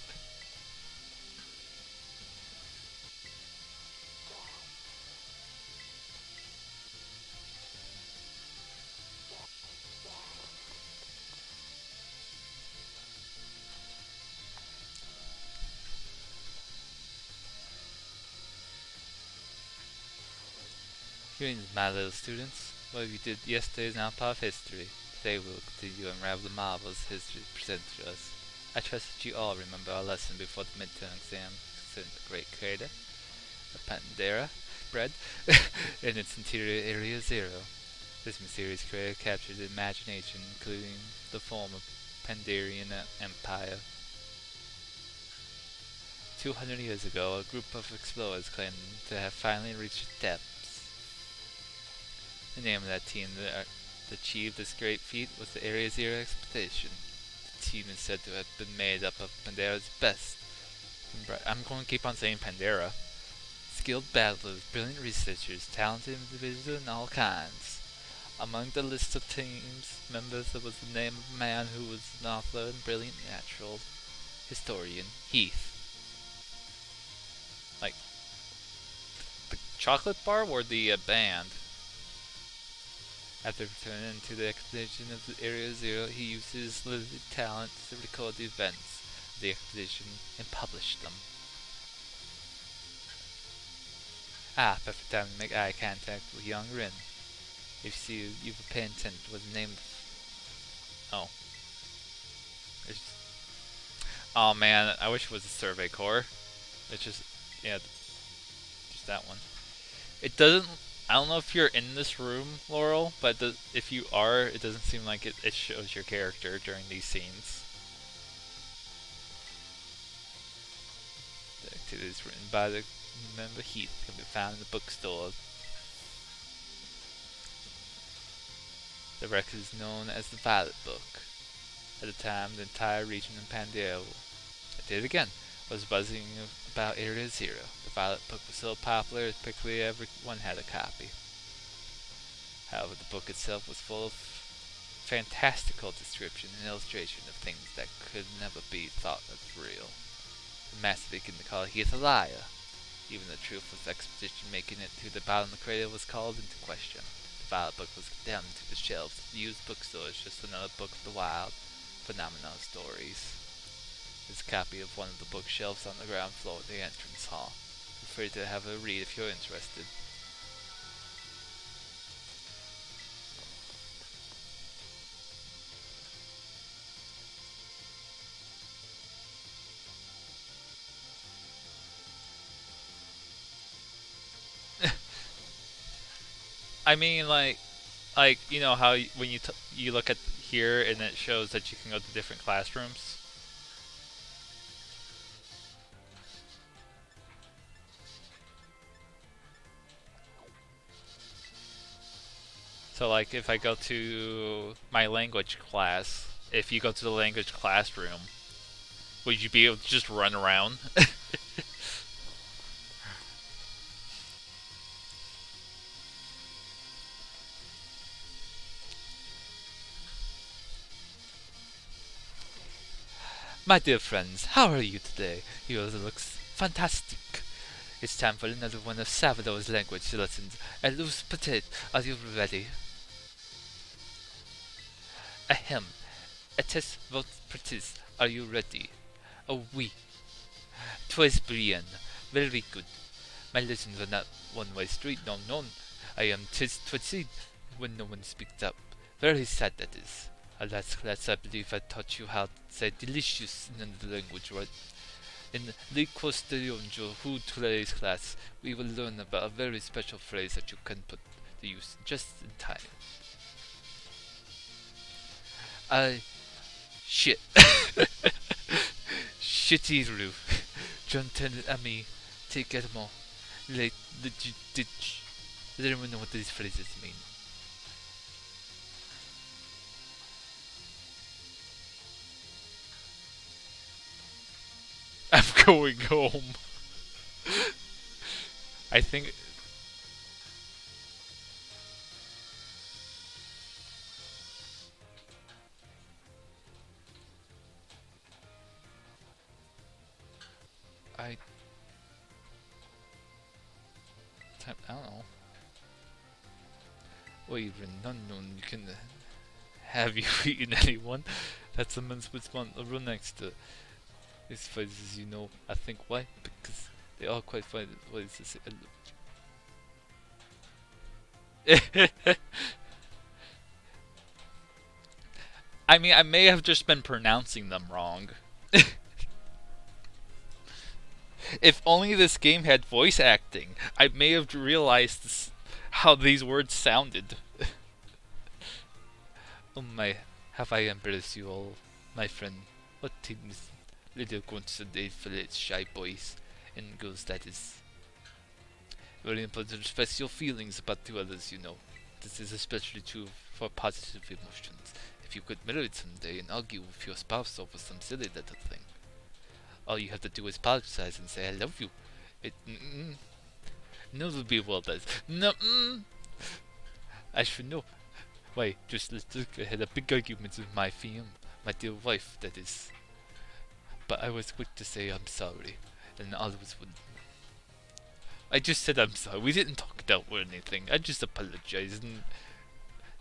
[SPEAKER 1] Greetings, my little students. What you did yesterday is now part of history. Today we will continue to unravel the marvels history presented to us. I trust that you all remember our lesson before the midterm exam concerning the great crater, the Pandera, bred in its interior Area Zero. This mysterious crater captured the imagination, including the form of Pandarian Empire. 200 years ago, a group of explorers claimed to have finally reached its depths. The name of that team that achieved this great feat was the Area Zero Expedition. The team is said to have been made up of Pandera's best. I'm going to keep on saying Pandera. Skilled battlers, brilliant researchers, talented individuals in all kinds. Among the list of team's members there was the name of a man who was an author and brilliant natural historian, Heath. chocolate bar or the band? After returning to the expedition of Area Zero, he used his limited talent to record the events of the expedition and publish them. Ah, perfect time to make eye contact with young Rin. If you were paying attention, was named. Oh. It's, oh man, I wish it was a Survey Corps. It's just, yeah, just that one. It doesn't. I don't know if you're in this room, Laurel, but if you are, it doesn't seem like it shows your character during these scenes. The activities written by the member Heath can be found in the bookstore. The record is known as the Violet Book. At the time, the entire region in Pandora, I did it again, was buzzing about Area Zero. The Violet Book was so popular that practically everyone had a copy. However, the book itself was full of fantastical description and illustration of things that could never be thought of real. The master began to call Heath a liar. Even the truth of the expedition making it to the bottom of the crater was called into question. The Violet Book was condemned to the shelves of the used bookstores, just another book of the wild, phenomenal stories. There's a copy of one of the bookshelves on the ground floor of the entrance hall. Feel free to have a read if you're interested. I mean, like you know how when you look at here and it shows that you can go to different classrooms. So like if I go to my language class, if you go to the language classroom, would you be able to just run around? My dear friends, how are you today? Yours looks fantastic. It's time for another one of Salvador's language lessons. Elus Petit, are you ready? Ahem. Etes vot pretis, are you ready? Oh, oui. Twas bien. Very good. My lessons are not one-way street, no, no. I am tis twitzy when no one speaks up. Very sad that is. Last class I believe I taught you how to say delicious in the language, right? In the Costellonjo Who Today's class, we will learn about a very special phrase that you can put to use just in time. Shit. Shitiru. Jonten ami. Take it more. Late the ditch. I don't even know what these phrases mean. I'm going home. I think. I don't know. Well, even unknown, you can have you eaten anyone? That's a man's response. Run next to these phrases, you know. I think why? Because they are quite funny. What is this? I mean, I may have just been pronouncing them wrong. If only this game had voice acting, I may have realized how these words sounded. Oh my, have I embarrassed you all, my friend? What seems little considerate for its shy boys and girls, that is. Very important to express your feelings about to others, you know. This is especially true for positive emotions. If you get married someday and argue with your spouse over some silly little thing, all you have to do is apologize and say, I love you. No, the be well does. No, I should know. Why, just let's look, I had a big argument with my my dear wife, that is. But I was quick to say I'm sorry, and always would. I just said I'm sorry. We didn't talk it out or anything. I just apologized and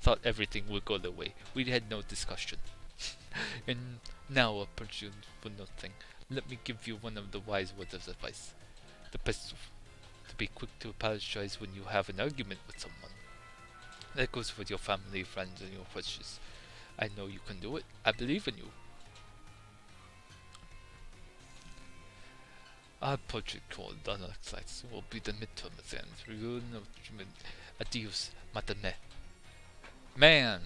[SPEAKER 1] thought everything would go the way. We had no discussion. And now, opportune for nothing. Let me give you one of the wise words of advice. The best to be quick to apologize when you have an argument with someone. That goes for your family, friends, and your wishes. I know you can do it. I believe in you. Our portrait called Alex will be the midterm exams. Adios, matane. Man,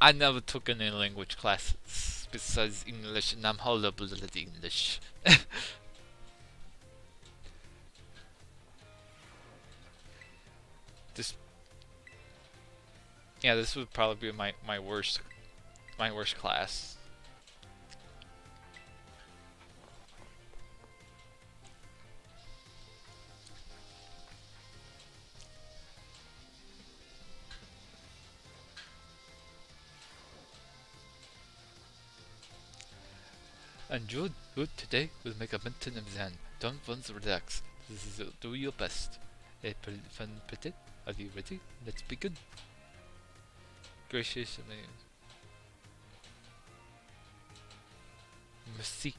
[SPEAKER 1] I never took any language classes besides English, and I'm horrible at English. this, yeah, this would probably be my worst class. And Jude, today we'll make a midterm exam. Don't once relax. This is do your best. Fun pretty. Are you ready? Let's begin. Graciously. Merci.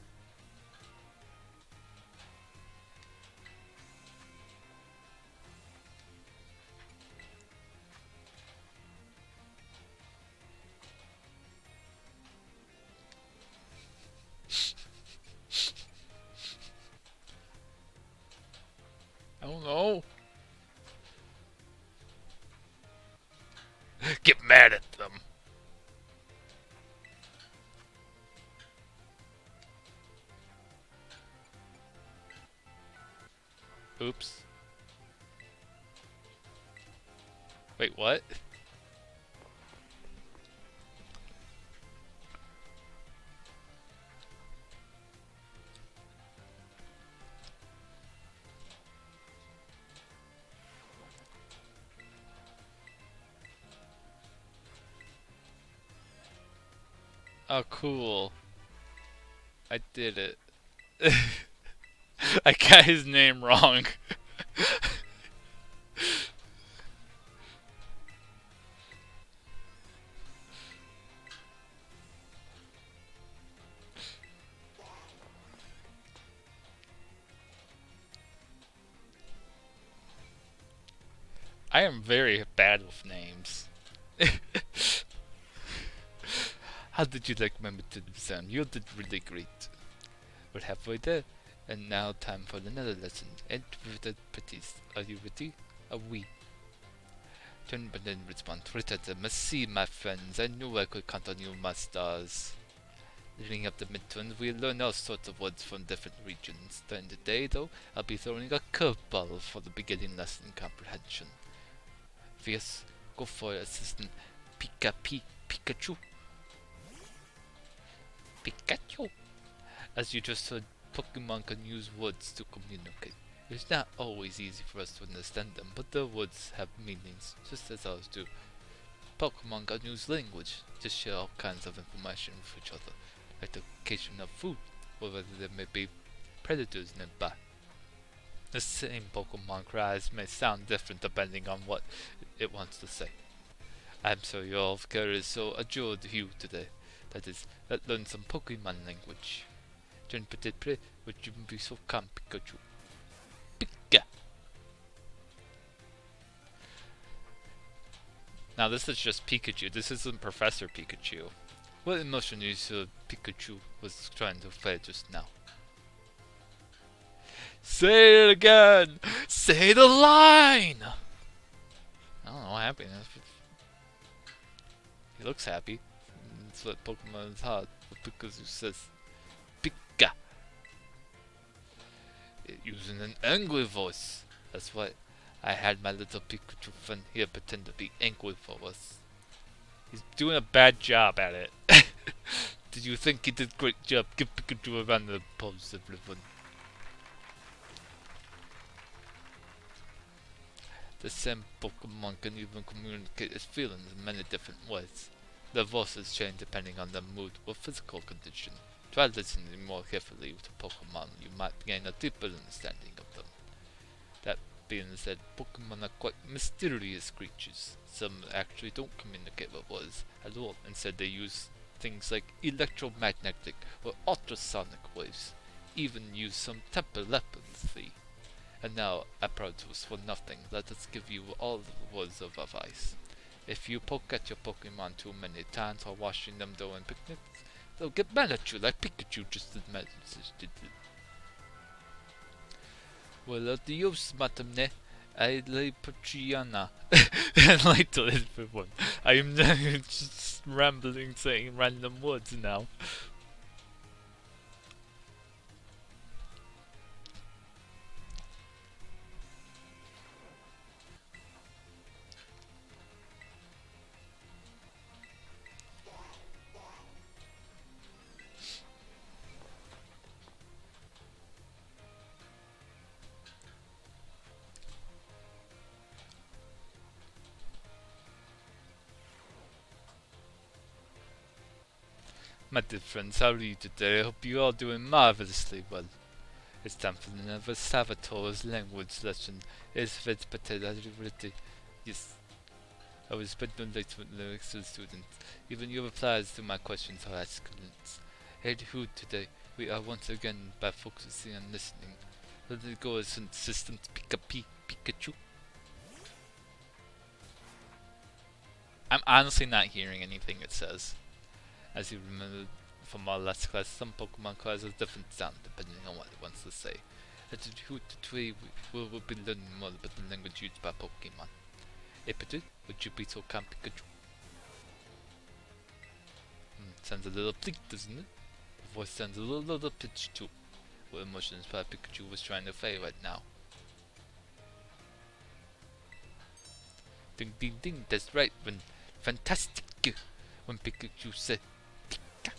[SPEAKER 1] Oh no! Get mad at them. Oops. Wait, what? Oh, cool. I did it. I got his name wrong. I am very bad with names. How did you like my midterm exam? You did really great. We're halfway there. And now time for another lesson. And with the pretties. Are you ready? Oui. Turn but then respond. Merci, my friends. I knew I could count on you, my stars. Leading up the midterms, we'll learn all sorts of words from different regions. During the day, though, I'll be throwing a curveball for the beginning lesson comprehension. Yes, go for it, Assistant Pikachu. Pikachu! As you just heard, Pokemon can use words to communicate. It's not always easy for us to understand them, but their words have meanings, just as ours do. Pokemon can use language to share all kinds of information with each other, like the location of food, or whether there may be predators nearby. The same Pokemon cries may sound different depending on what it wants to say. I'm sorry your off is so adored you today. That is, let's learn some Pokemon language. Je ne peux être would you be so calm, Pikachu? Pika! Now this is just Pikachu, this isn't Professor Pikachu. What emotion you saw Pikachu was trying to play just now? Say it again! Say the line! I don't know, happiness. He looks happy. That's what Pokemon is hard. Because he says Pika. Using an angry voice. That's why I had my little Pikachu friend here pretend to be angry for us. He's doing a bad job at it. Did you think he did a great job? Give Pikachu a round of applause, everyone. The same Pokemon can even communicate its feelings in many different ways. Their voices change depending on their mood or physical condition. Try listening more carefully to Pokemon, you might gain a deeper understanding of them.
[SPEAKER 2] being said Pokemon are quite mysterious creatures. Some actually don't communicate with words at all. Instead, they use things like electromagnetic or ultrasonic waves. Even use some telepathy. And now, apparatus for nothing. Let us give you all the words of advice. If you poke at your Pokemon too many times while washing them during picnics, they'll get mad at you like Pikachu just did. Well, adios, madame. I lay Patriana. And like to everyone. I'm just rambling, saying random words now. My dear friends, how are you today? I hope you're all doing marvelously well. It's time for another Salvatore's language lesson. It's very Yes, I was spent no late with the excellent student. Even your replies to my questions are excellent. Hey, who today? We are once again by focusing on listening. Let it go as system Pikachu. I'm honestly not hearing anything it says. As you remember from our last class, some Pokemon cards have different sound depending on what it wants to say. At we will be learning more about the language used by Pokemon. Epidu, would you be so kind, Pikachu? Sounds a little bleak, doesn't it? The voice sounds a little pitched too. What emotions probably Pikachu was trying to say right now. Ding ding ding, that's right, when fantastic when Pikachu said Pika.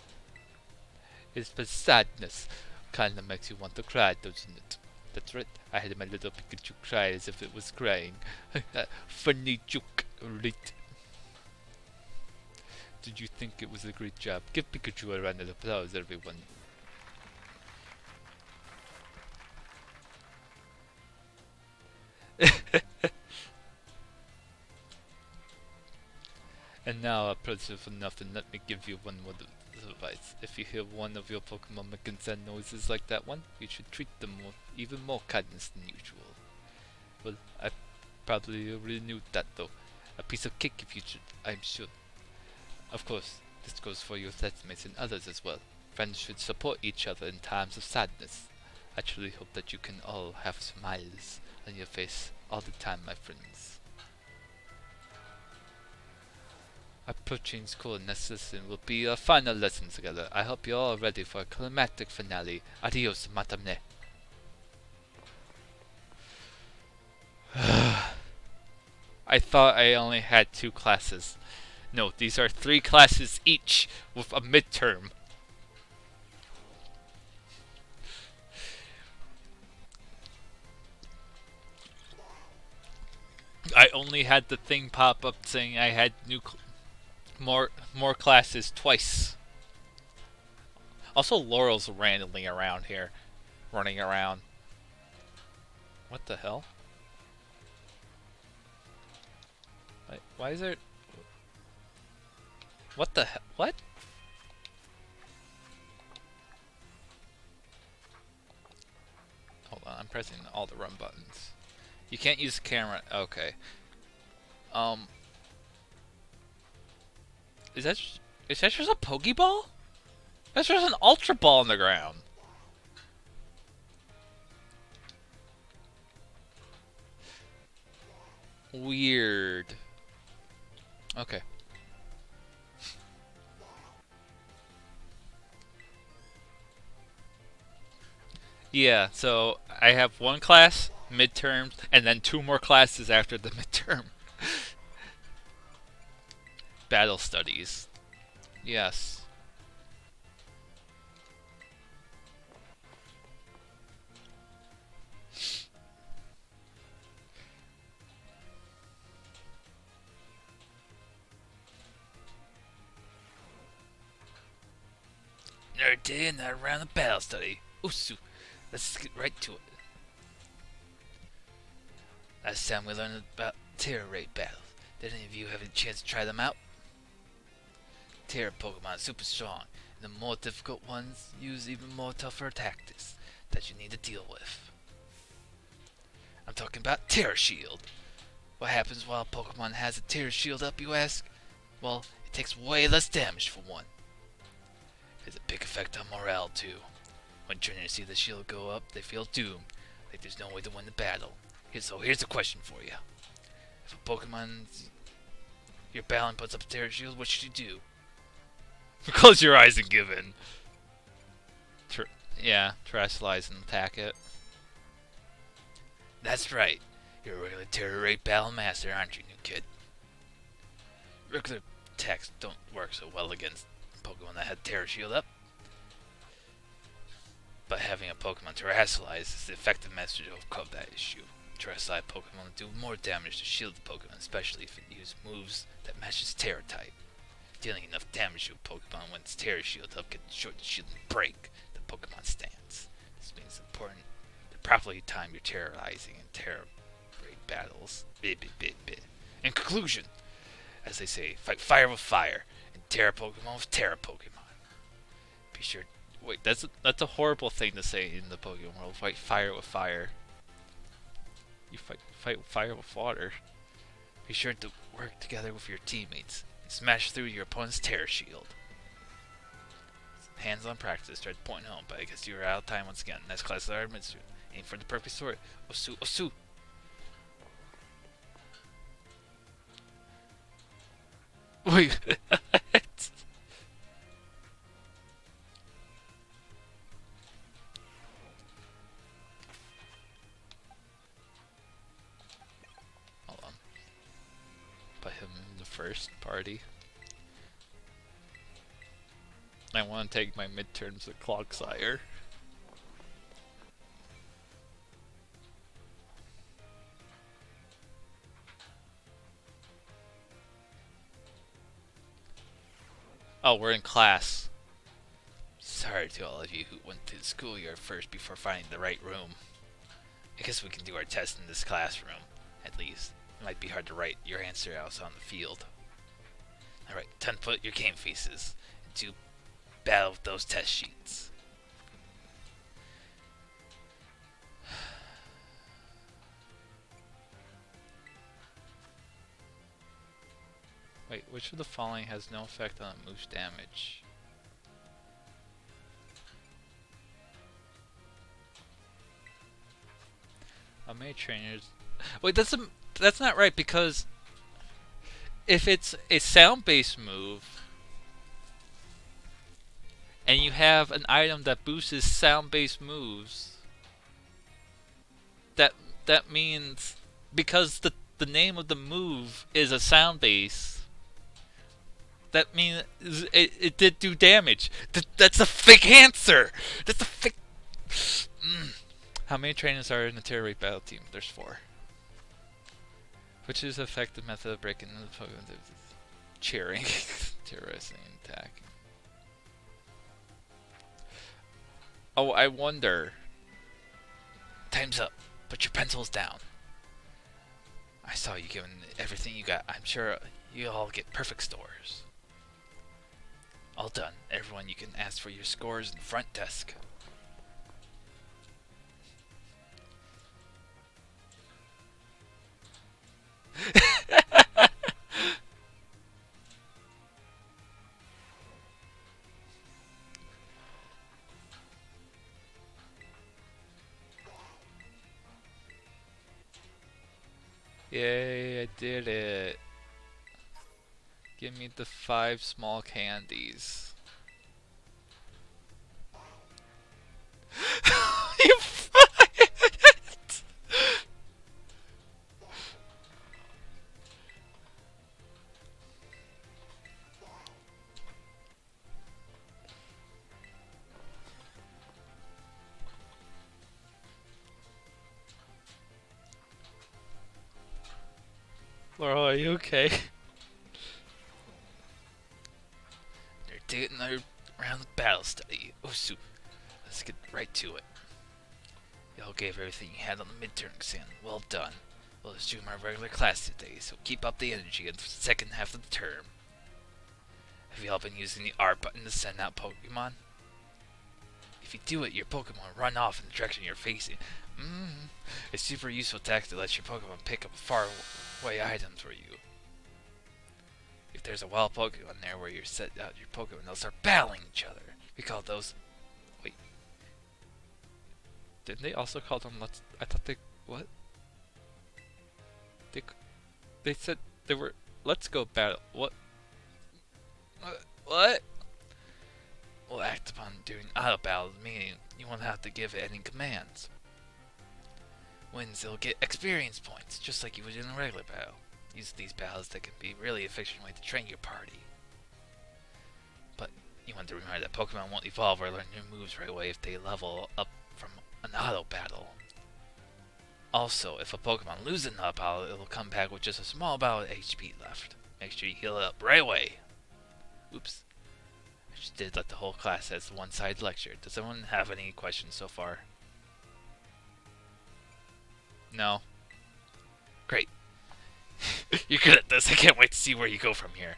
[SPEAKER 2] It's for sadness. Kinda makes you want to cry, doesn't it? That's right, I had my little Pikachu cry as if it was crying. Funny joke, right? Did you think it was a great job? Give Pikachu a round of applause, everyone. And now, approaching for nothing, let me give you one more advice. If you hear one of your Pokemon making sad noises like that one, you should treat them with even more kindness than usual. Well, I probably already knew that though. A piece of cake if you should, I'm sure. Of course, this goes for your classmates and others as well. Friends should support each other in times of sadness. I truly hope that you can all have smiles on your face all the time, my friends. Approaching school next lesson will be our final lesson together. I hope you're all ready for a climactic finale. Adios, matamne. I thought I only had 2 classes. No, these are 3 classes each with a midterm. I only had the thing pop up saying I had more classes twice. Also, Laurel's randomly around here, running around. What the hell? Why is there? What the hell? What? Hold on, I'm pressing all the run buttons. You can't use the camera. Okay. Is that just a Pokeball? That's just an Ultra Ball on the ground. Weird. Okay. Yeah, so I have 1 class, midterms, and then 2 more classes after the midterm. Battle studies. Yes. Another day, another round of battle study. Usu. Let's get right to it. Last time we learned about Terra Raid battles. Did any of you have a chance to try them out? Terra Pokemon are super strong, and the more difficult ones use even more tougher tactics that you need to deal with. I'm talking about Terra Shield. What happens while a Pokemon has a Terra Shield up, you ask? Well, it takes way less damage for one. It has a big effect on morale too. When trainers see the shield go up, they feel doomed, like there's no way to win the battle. So here's a question for you. If a Pokemon you're battling puts up a Terra Shield, what should you do?
[SPEAKER 1] Close your eyes and give in. Yeah, terrestrialize and attack it.
[SPEAKER 2] That's right. You're a regular Terra Raid battle master, aren't you, new kid? Regular attacks don't work so well against Pokemon that had Terra Shield up. But having a Pokemon terrestrialize is the effective method to overcome that issue. Terrestrialized Pokemon do more damage to shield the Pokemon, especially if it uses moves that matches Terra type. Dealing enough damage to a Pokemon when its Terra Shield up can short the shield and break the Pokemon stance. This means it's important to properly time your terrorizing and Terra Raid battles. In conclusion, as they say, fight fire with fire, and Terra Pokemon with Terra Pokemon. Be sure.
[SPEAKER 1] Wait, that's a horrible thing to say in the Pokemon world. Fight fire with fire. You fight fire with water.
[SPEAKER 2] Be sure to work together with your teammates and smash through your opponent's Terra Shield. Hands-on practice tried pointing home, but I guess you were out of time once again. Next class is our administrator. Aim for the perfect sword. Osu, Osu!
[SPEAKER 1] Wait, what? Hold on. Put him in the first party. I want to take my midterms with Clogsire. Oh, we're in class.
[SPEAKER 2] Sorry to all of you who went to the schoolyard first before finding the right room. I guess we can do our test in this classroom, at least. It might be hard to write your answer out on the field. Alright, 10 put your game faces, and 2 battle with those test sheets.
[SPEAKER 1] Wait, which of the following has no effect on a move's damage? How many trainers? Wait, that's not right, because if it's a sound-based move and you have an item that boosts sound-based moves, that means because the name of the move is a sound base, that means it did do damage. That's a fake answer. That's a fake. How many trainers are in the Terra Raid battle team? There's 4. Which is an effective method of breaking the Pokemon? Cheering, terrorizing, and attacking. Oh, I wonder.
[SPEAKER 2] Time's up. Put your pencils down. I saw you giving everything you got. I'm sure you all get perfect scores. All done. Everyone, you can ask for your scores in the front desk.
[SPEAKER 1] Yay, I did it. Give me the 5 small candies. You fight! Laurel, are you okay?
[SPEAKER 2] They're taking another round of battle study. Osu. Let's get right to it. Y'all gave everything you had on the midterm exam. Well done. We'll assume our regular class today, so keep up the energy in the second half of the term. Have you all been using the R button to send out Pokemon? If you do it, your Pokemon run off in the direction you're facing. It's super useful tactic that lets your Pokemon pick up far away items for you. If there's a wild Pokemon there where you set out your Pokemon, they'll start battling each other. We call those... Wait.
[SPEAKER 1] Didn't they also call them I thought they... What? They said they were... Let's go battle... What? What?
[SPEAKER 2] We'll act upon doing auto battles, meaning you won't have to give it any commands. Wins, they'll get experience points, just like you would in a regular battle. Use these battles that can be really efficient way to train your party. But you want to remember that Pokemon won't evolve or learn new moves right away if they level up from an auto battle. Also, if a Pokemon loses an auto battle, it will come back with just a small amount of HP left. Make sure you heal it up right away. Oops. I just did like the whole class as one-sided lecture. Does anyone have any questions so far?
[SPEAKER 1] No.
[SPEAKER 2] Great. You're good at this. I can't wait to see where you go from here.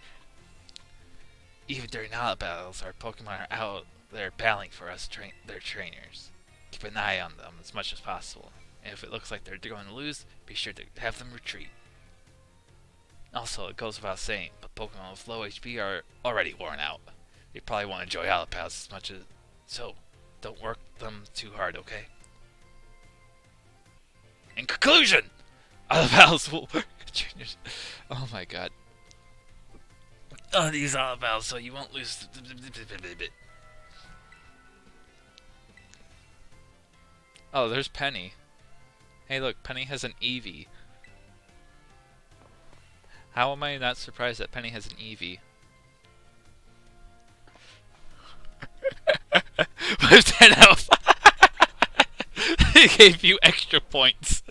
[SPEAKER 2] Even during auto battles, our Pokemon are out there battling for us, their trainers. Keep an eye on them as much as possible. And if it looks like they're going to lose, be sure to have them retreat. Also, it goes without saying, but Pokemon with low HP are already worn out. They probably won't enjoy auto battles as much as... So, don't work them too hard, okay? In conclusion, auto battles will work.
[SPEAKER 1] Oh my god.
[SPEAKER 2] On these auto battles so you won't lose...
[SPEAKER 1] Oh, there's Penny. Hey look, Penny has an Eevee. How am I not surprised that Penny has an Eevee?
[SPEAKER 2] 10 out of 5.
[SPEAKER 1] He gave you extra points.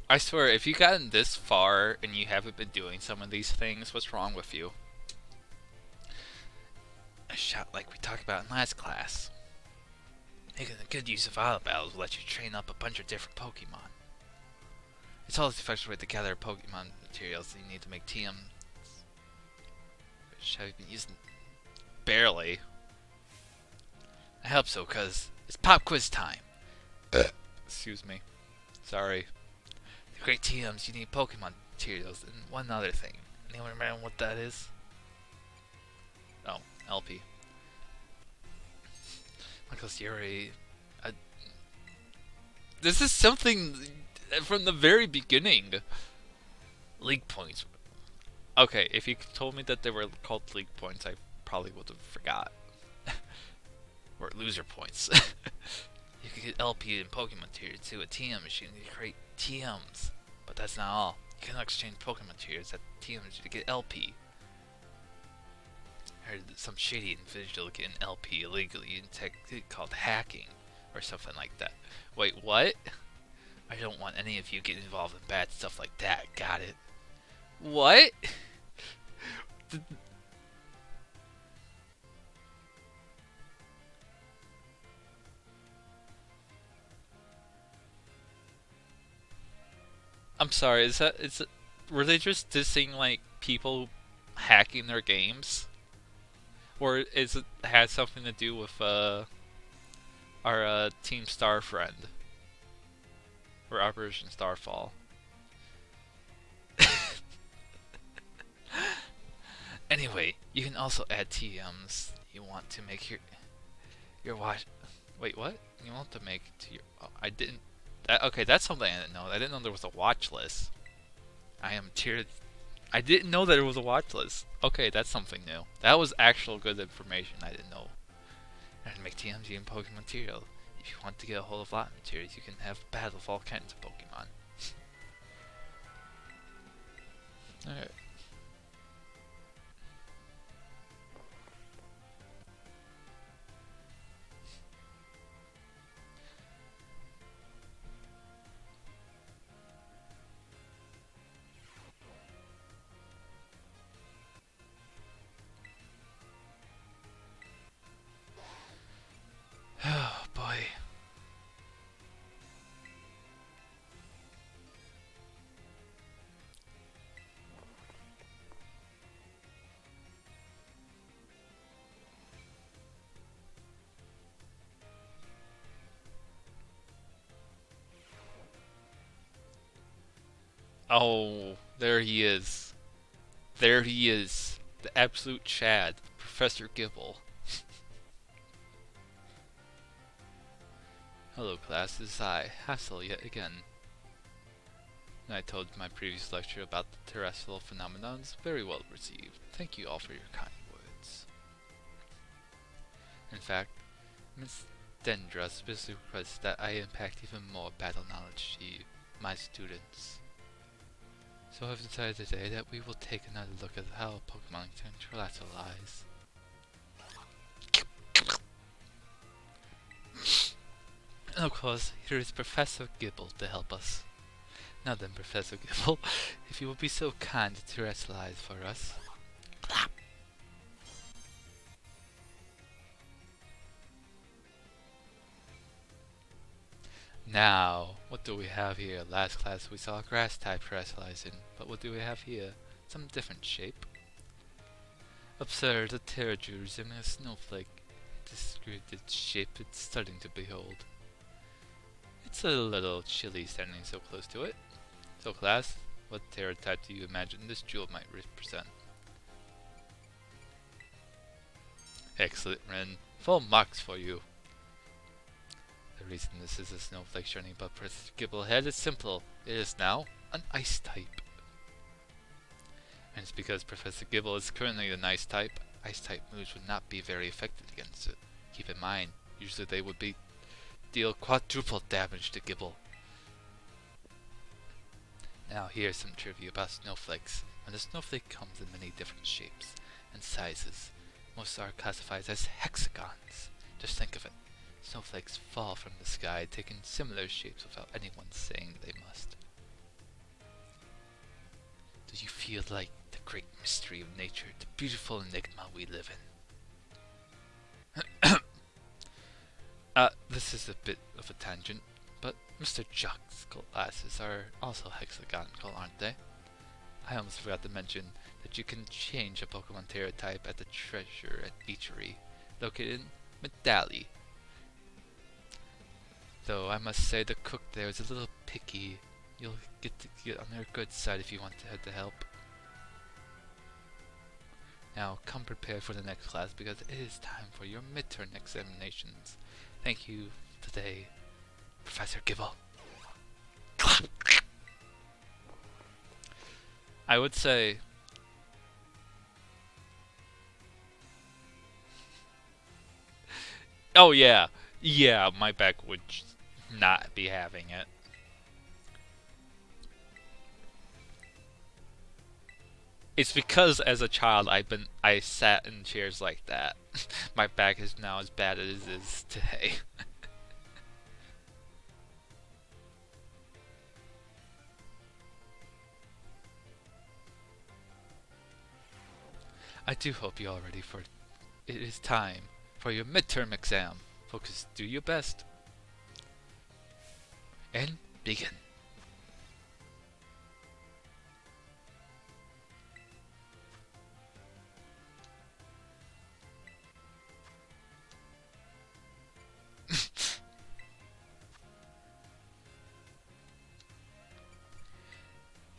[SPEAKER 1] I swear, if you've gotten this far and you haven't been doing some of these things, what's wrong with you?
[SPEAKER 2] A shot like we talked about in last class. Making a good use of auto battles will let you train up a bunch of different Pokemon. It's always the effective way to gather Pokemon materials that you need to make TM. Which have you been using?
[SPEAKER 1] Barely.
[SPEAKER 2] I hope so, cause it's pop quiz time.
[SPEAKER 1] Excuse me. Sorry.
[SPEAKER 2] To create TMs, you need Pokemon materials and one other thing. Anyone remember what that is?
[SPEAKER 1] Oh, LP.
[SPEAKER 2] Michael Sierra.
[SPEAKER 1] This is something from the very beginning.
[SPEAKER 2] League points.
[SPEAKER 1] Okay, if you told me that they were called league points, I probably would have forgot.
[SPEAKER 2] Or loser points. You can get LP and Pokemon materials to a TM machine to create TMs. But that's not all. You can exchange Pokemon materials at TMs to get LP. I heard that some shady individual get an LP illegally in technique called hacking or something like that.
[SPEAKER 1] Wait, what?
[SPEAKER 2] I don't want any of you getting involved in bad stuff like that, got it?
[SPEAKER 1] What? I'm sorry, were they just dissing like people hacking their games? Or is it has something to do with our Team Star friend? Or Operation Starfall?
[SPEAKER 2] Anyway, you can also add TMs you want to make your watch.
[SPEAKER 1] Wait, what? You want to make to your? Oh, I didn't. Okay, that's something I didn't know. I didn't know there was a watch list. I am tiered. I didn't know that there was a watch list. Okay, that's something new. That was actual good information I didn't know.
[SPEAKER 2] And to make TMs using Pokemon material, If you want to get a hold of lot materials, you can have battle with all kinds of Pokemon.
[SPEAKER 1] Alright.
[SPEAKER 2] Oh boy.
[SPEAKER 1] Oh, there he is. There he is. The absolute Chad, Professor Gibble. Hello class, this is I, Hassel yet again. I told my previous lecture about the terrestrial phenomenons, very well received. Thank you all for your kind words. In fact, Miss Dendra specifically requests that I impact even more battle knowledge to you, my students. So I've decided today that we will take another look at how Pokemon can collateralize. And of course, here is Professor Gibble to help us. Now then, Professor Gibble, if you will be so kind to terrestrialize for us. Now, what do we have here? Last class we saw a grass type terrestrializing, but what do we have here? Some different shape. Observe the pterodactyl resembling a snowflake. Described its shape it's starting to behold. It's a little chilly standing so close to it. So class, what pterotype do you imagine this jewel might represent? Excellent, Ren. Full marks for you. The reason this is a snowflake shining above Professor Gibble's head is simple. It is now an ice type. And it's because Professor Gibble is currently an ice type moves would not be very effective against it. Keep in mind, usually they would deal quadruple damage to Gibble. Now here's some trivia about snowflakes. When a snowflake comes in many different shapes and sizes, most are classified as hexagons. Just think of it. Snowflakes fall from the sky, taking similar shapes without anyone saying they must. Do you feel like the great mystery of nature, the beautiful enigma we live in? This is a bit of a tangent, but Mr. Jock's glasses are also hexagonal, aren't they? I almost forgot to mention that you can change a Pokemon type at the treasure at Beachery, located in Medali. Though I must say the cook there is a little picky. You'll get to get on their good side if you want to head to help. Now come prepared for the next class because it is time for your midterm examinations. Thank you today, Professor Gibble. I would say oh yeah, my back would not be having it. It's because as a child I sat in chairs like that. My back is now as bad as it is today. I do hope you're all ready for it. It is time for your midterm exam. Focus, do your best. And begin.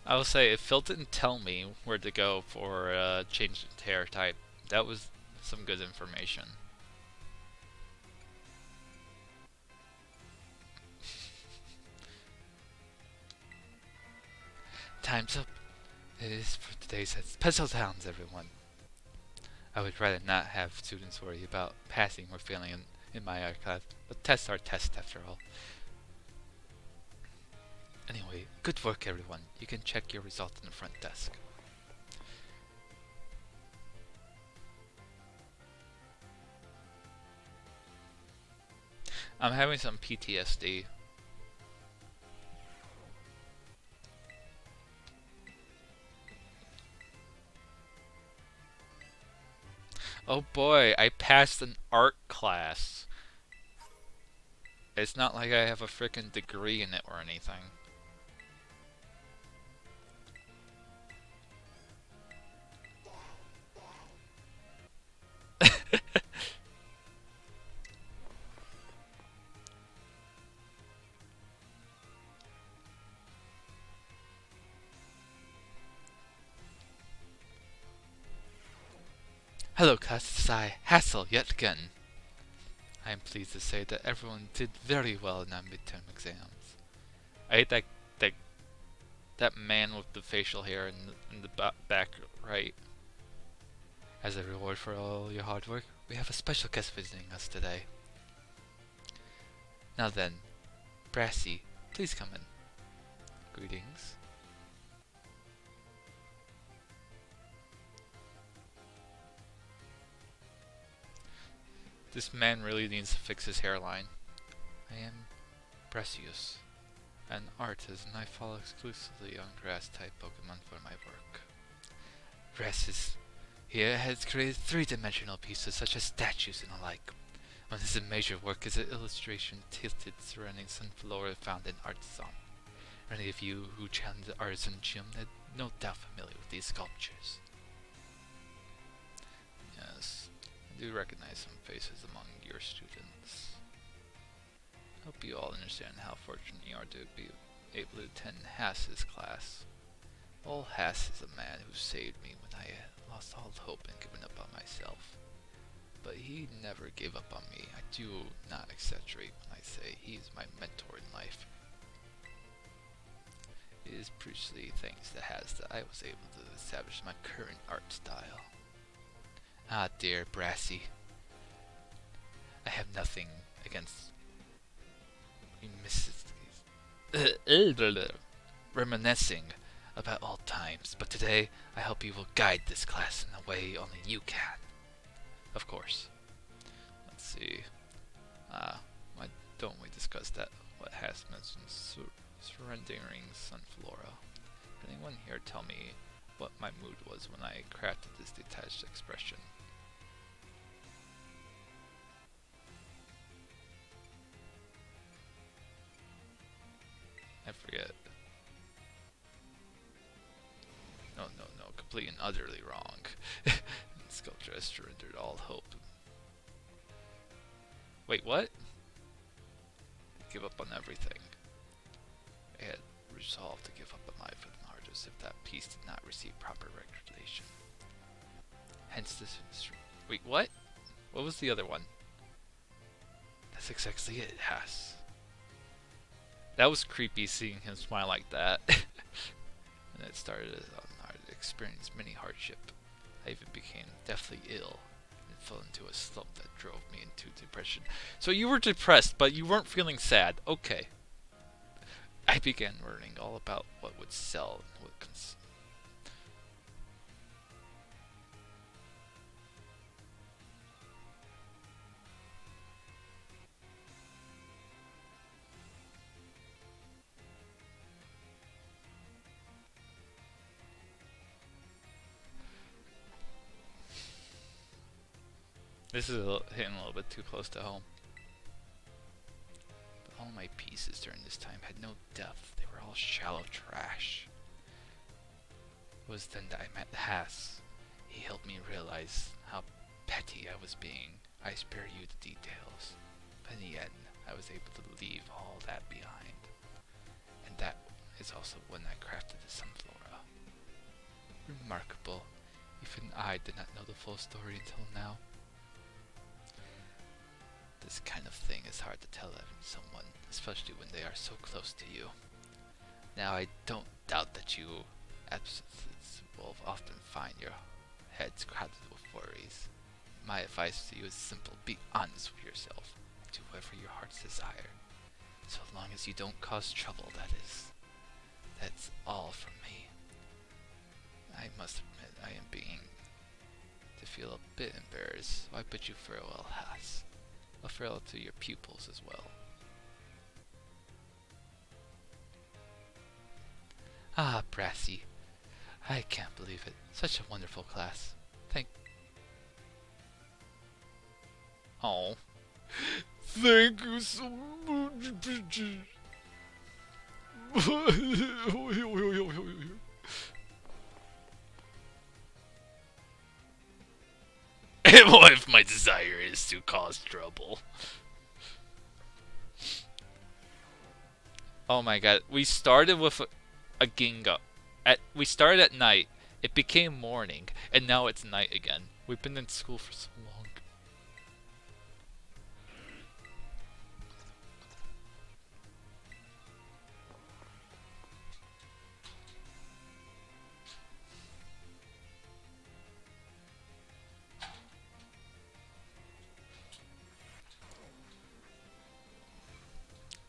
[SPEAKER 1] I will say, if Phil didn't tell me where to go for change the terror type, that was some good information. Time's up. It is for today's Pencil Towns, everyone. I would rather not have students worry about passing or failing in my art class. But tests are tests after all. Anyway, good work everyone. You can check your result in the front desk. I'm having some PTSD. Oh boy, I passed an art class. It's not like I have a freaking degree in it or anything. Hello class, it's I, Hassel, yet again. I am pleased to say that everyone did very well in our midterm exams. I hate that that man with the facial hair in the back right. As a reward for all your hard work, we have a special guest visiting us today. Now then, Brassy, please come in. Greetings. This man really needs to fix his hairline. I am Brassius, an artist, and I follow exclusively on grass-type Pokémon for my work. Brassius here has created three-dimensional pieces such as statues and the like. One of his major work is an illustration tilted surrounding some flora found in Artisan. Any of you who challenge the Artisan Gym are no doubt familiar with these sculptures. Yes, I do recognize some faces among your students. I hope you all understand how fortunate you are to be able to attend Hass's class. Old Hass is a man who saved me when I lost all hope and given up on myself. But he never gave up on me. I do not exaggerate when I say he is my mentor in life. It is precisely thanks to Hass that I was able to establish my current art style. Ah dear, Brassy. I have nothing against reminiscing about old times, but today I hope you will guide this class in a way only you can. Of course. Let's see. Why don't we discuss that? What has mentioned surrendering Sunflora. Can anyone here tell me what my mood was when I crafted this detached expression? I forget. No, complete and utterly wrong. Sculpture has surrendered all hope. Wait, what? Give up on everything. I had resolved to give up on life with an artist if that piece did not receive proper recognition. Hence this wait, what? What was the other one? That's exactly it, Hass. That was creepy seeing him smile like that. And it started on I experienced many hardship. I even became deathly ill and fell into a slump that drove me into depression. So you were depressed, but you weren't feeling sad. Okay. I began learning all about what would sell and what This is hitting a little bit too close to home. But all my pieces during this time had no depth. They were all shallow trash. It was then that I met Hass. He helped me realize how petty I was being. I spare you the details. But in the end, I was able to leave all that behind. And that is also when I crafted the Sunflora. Remarkable. Even I did not know the full story until now. This kind of thing is hard to tell someone, especially when they are so close to you. Now I don't doubt that you absents will often find your heads crowded with worries. In
[SPEAKER 2] My advice to you is simple. Be honest with yourself. Do whatever your heart's desire. So long as you don't cause trouble, that is. That's all from me. I must admit I am beginning to feel a bit embarrassed, so I bid you farewell, Haas. A farewell to your pupils as well. Ah, Brassy. I can't believe it. Such a wonderful class. Oh.
[SPEAKER 3] Thank you so much, bitches.
[SPEAKER 2] And what if my desire is to cause trouble?
[SPEAKER 1] Oh my god, we started with a Ginga. We started at night, it became morning, and now it's night again. We've been in school for so long.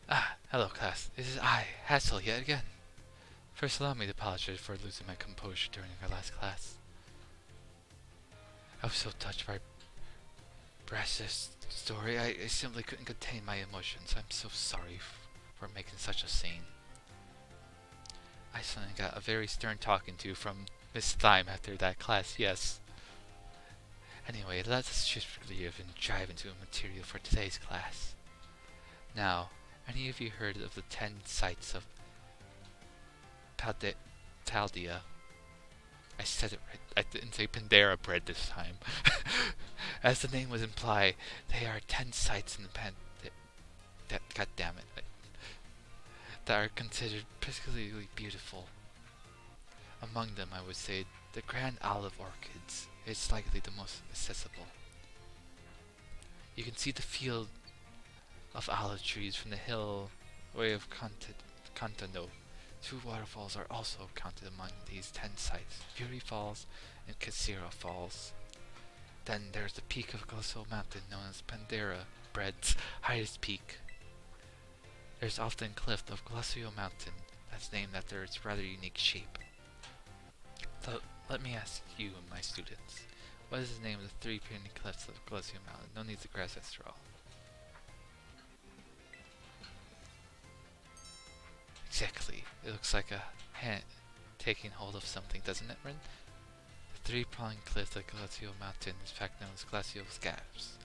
[SPEAKER 2] Ah, hello class. This is I, Hassel, yet again. First allow me to apologize for losing my composure during our last class. I was so touched by Brass's story, I simply couldn't contain my emotions. I'm so sorry for making such a scene. I suddenly got a very stern talking to from Miss Thyme after that class, yes. Anyway, let's shift leave and dive into the material for today's class. Now, any of you heard of the 10 sites of Paldea? I said it right. I didn't say Pandera bread this time. As the name would imply, they are 10 sites in the God damn it. That are considered particularly beautiful. Among them, I would say the Grand Olive Orchids is likely the most accessible. You can see the field of olive trees from the hill way of Cantano. 2 waterfalls are also counted among these 10 sites, Fury Falls and Casira Falls. Then there's the peak of Glacial Mountain, known as Pandera Bread's highest peak. There's often cliff of Glacial Mountain, that's named after its rather unique shape. So, let me ask you, my students, what is the name of the 3 peony cliffs of Glacial Mountain? No need to grass that straw. Exactly. It looks like a hand taking hold of something, doesn't it, Rin? The 3-pronged cliff of Glacial Mountain is in fact known as Glacial Scabs.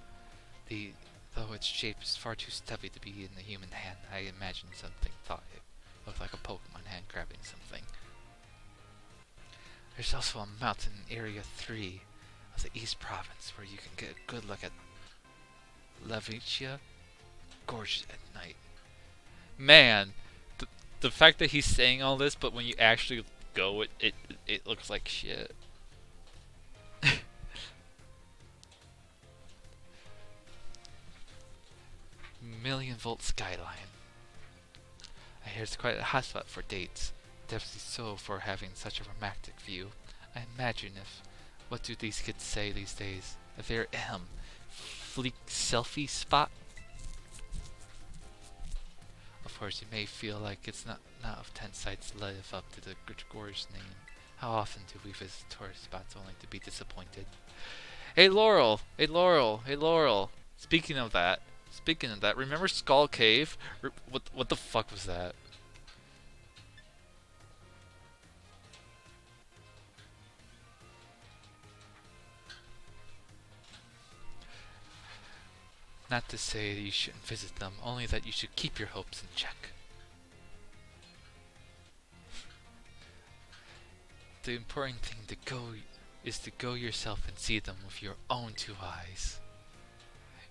[SPEAKER 2] Though its shape is far too stubby to be in the human hand, I imagine something thought it looked like a Pokemon hand grabbing something. There's also a mountain in Area 3 of the East Province where you can get a good look at Lavicia. Gorgeous at night.
[SPEAKER 1] Man, the fact that he's saying all this, but when you actually go, it looks like shit.
[SPEAKER 2] Million-volt skyline. I hear it's quite a hotspot for dates. Definitely so for having such a romantic view. I imagine what do these kids say these days? A very fleek selfie spot? Of course, you may feel like it's not of 10 sites live up to the gorgeous name. How often do we visit tourist spots only to be disappointed?
[SPEAKER 1] Hey Laurel! Hey Laurel! Hey Laurel! Speaking of that, remember Skull Cave? What the fuck was that?
[SPEAKER 2] Not to say that you shouldn't visit them, only that you should keep your hopes in check. The important thing is to go yourself and see them with your own 2 eyes.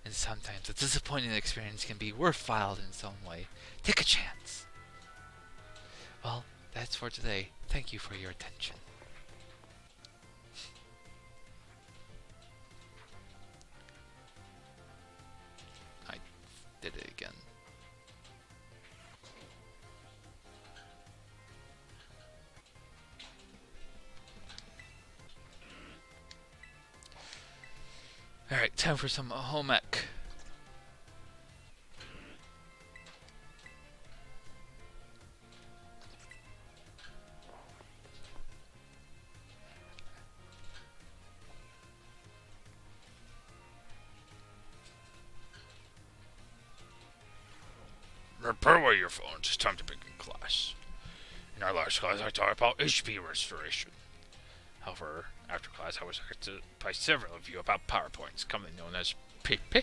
[SPEAKER 2] And sometimes a disappointing experience can be worthwhile in its own way. Take a chance. Well, that's for today. Thank you for your attention.
[SPEAKER 1] I did it again. Alright, time for some home ec.
[SPEAKER 3] Put away your phones. It's time to begin class. In our last class, I taught about HP restoration. However, after class, I was asked to by several of you about PowerPoints, commonly known as PP.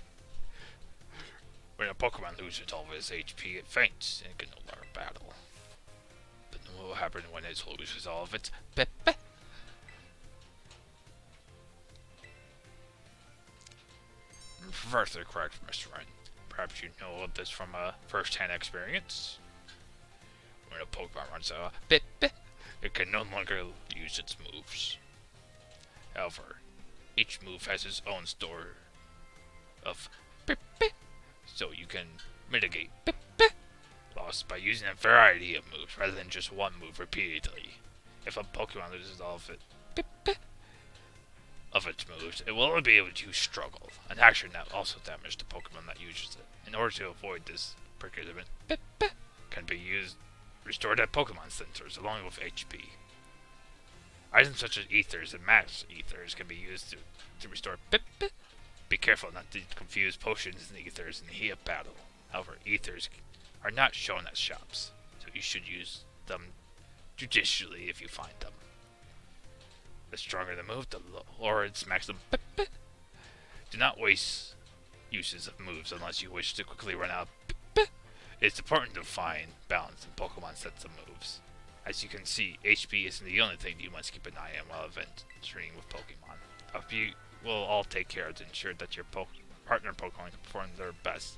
[SPEAKER 3] When a Pokemon loses all of its HP, it faints and can no longer battle. But what will happen when it loses all of its PP? Perfectly correct, Mr. Wright. Perhaps you know of this from a first-hand experience. When a Pokemon runs out of PP, it can no longer use its moves. However, each move has its own store of PP, so you can mitigate PP loss by using a variety of moves rather than just one move repeatedly. If a Pokemon loses all of its moves, it will only be able to struggle, an action that also damages the Pokemon that uses it. In order to avoid this predicament, PP can be restored at Pokemon centers along with HP. Items such as ethers and max ethers can be used to restore PP. Be careful not to confuse potions and ethers in the heat of battle. However, ethers are not shown at shops, so you should use them judiciously if you find them. The stronger the move, the lower its maximum PP. Do not waste uses of moves unless you wish to quickly run out of PP. It's important to find balance in Pokemon sets of moves. As you can see, HP isn't the only thing you must keep an eye on while adventuring with Pokemon. I hope you will all take care to ensure that your partner Pokemon can perform their best,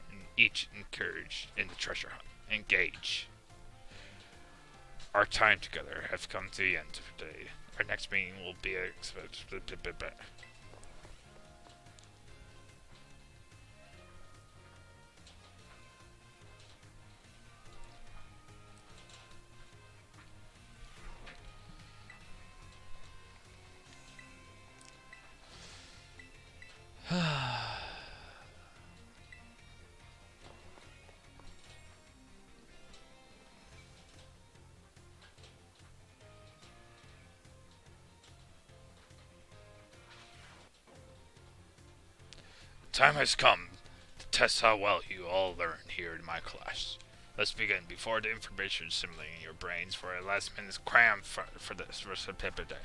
[SPEAKER 3] and each encouraged in the treasure hunt. Engage. Our time together has come to the end for today. Our next meeting will be time has come to test how well you all learn here in my class. Let's begin before the information is assimilating in your brains for a last minute cram for this rest of paper day.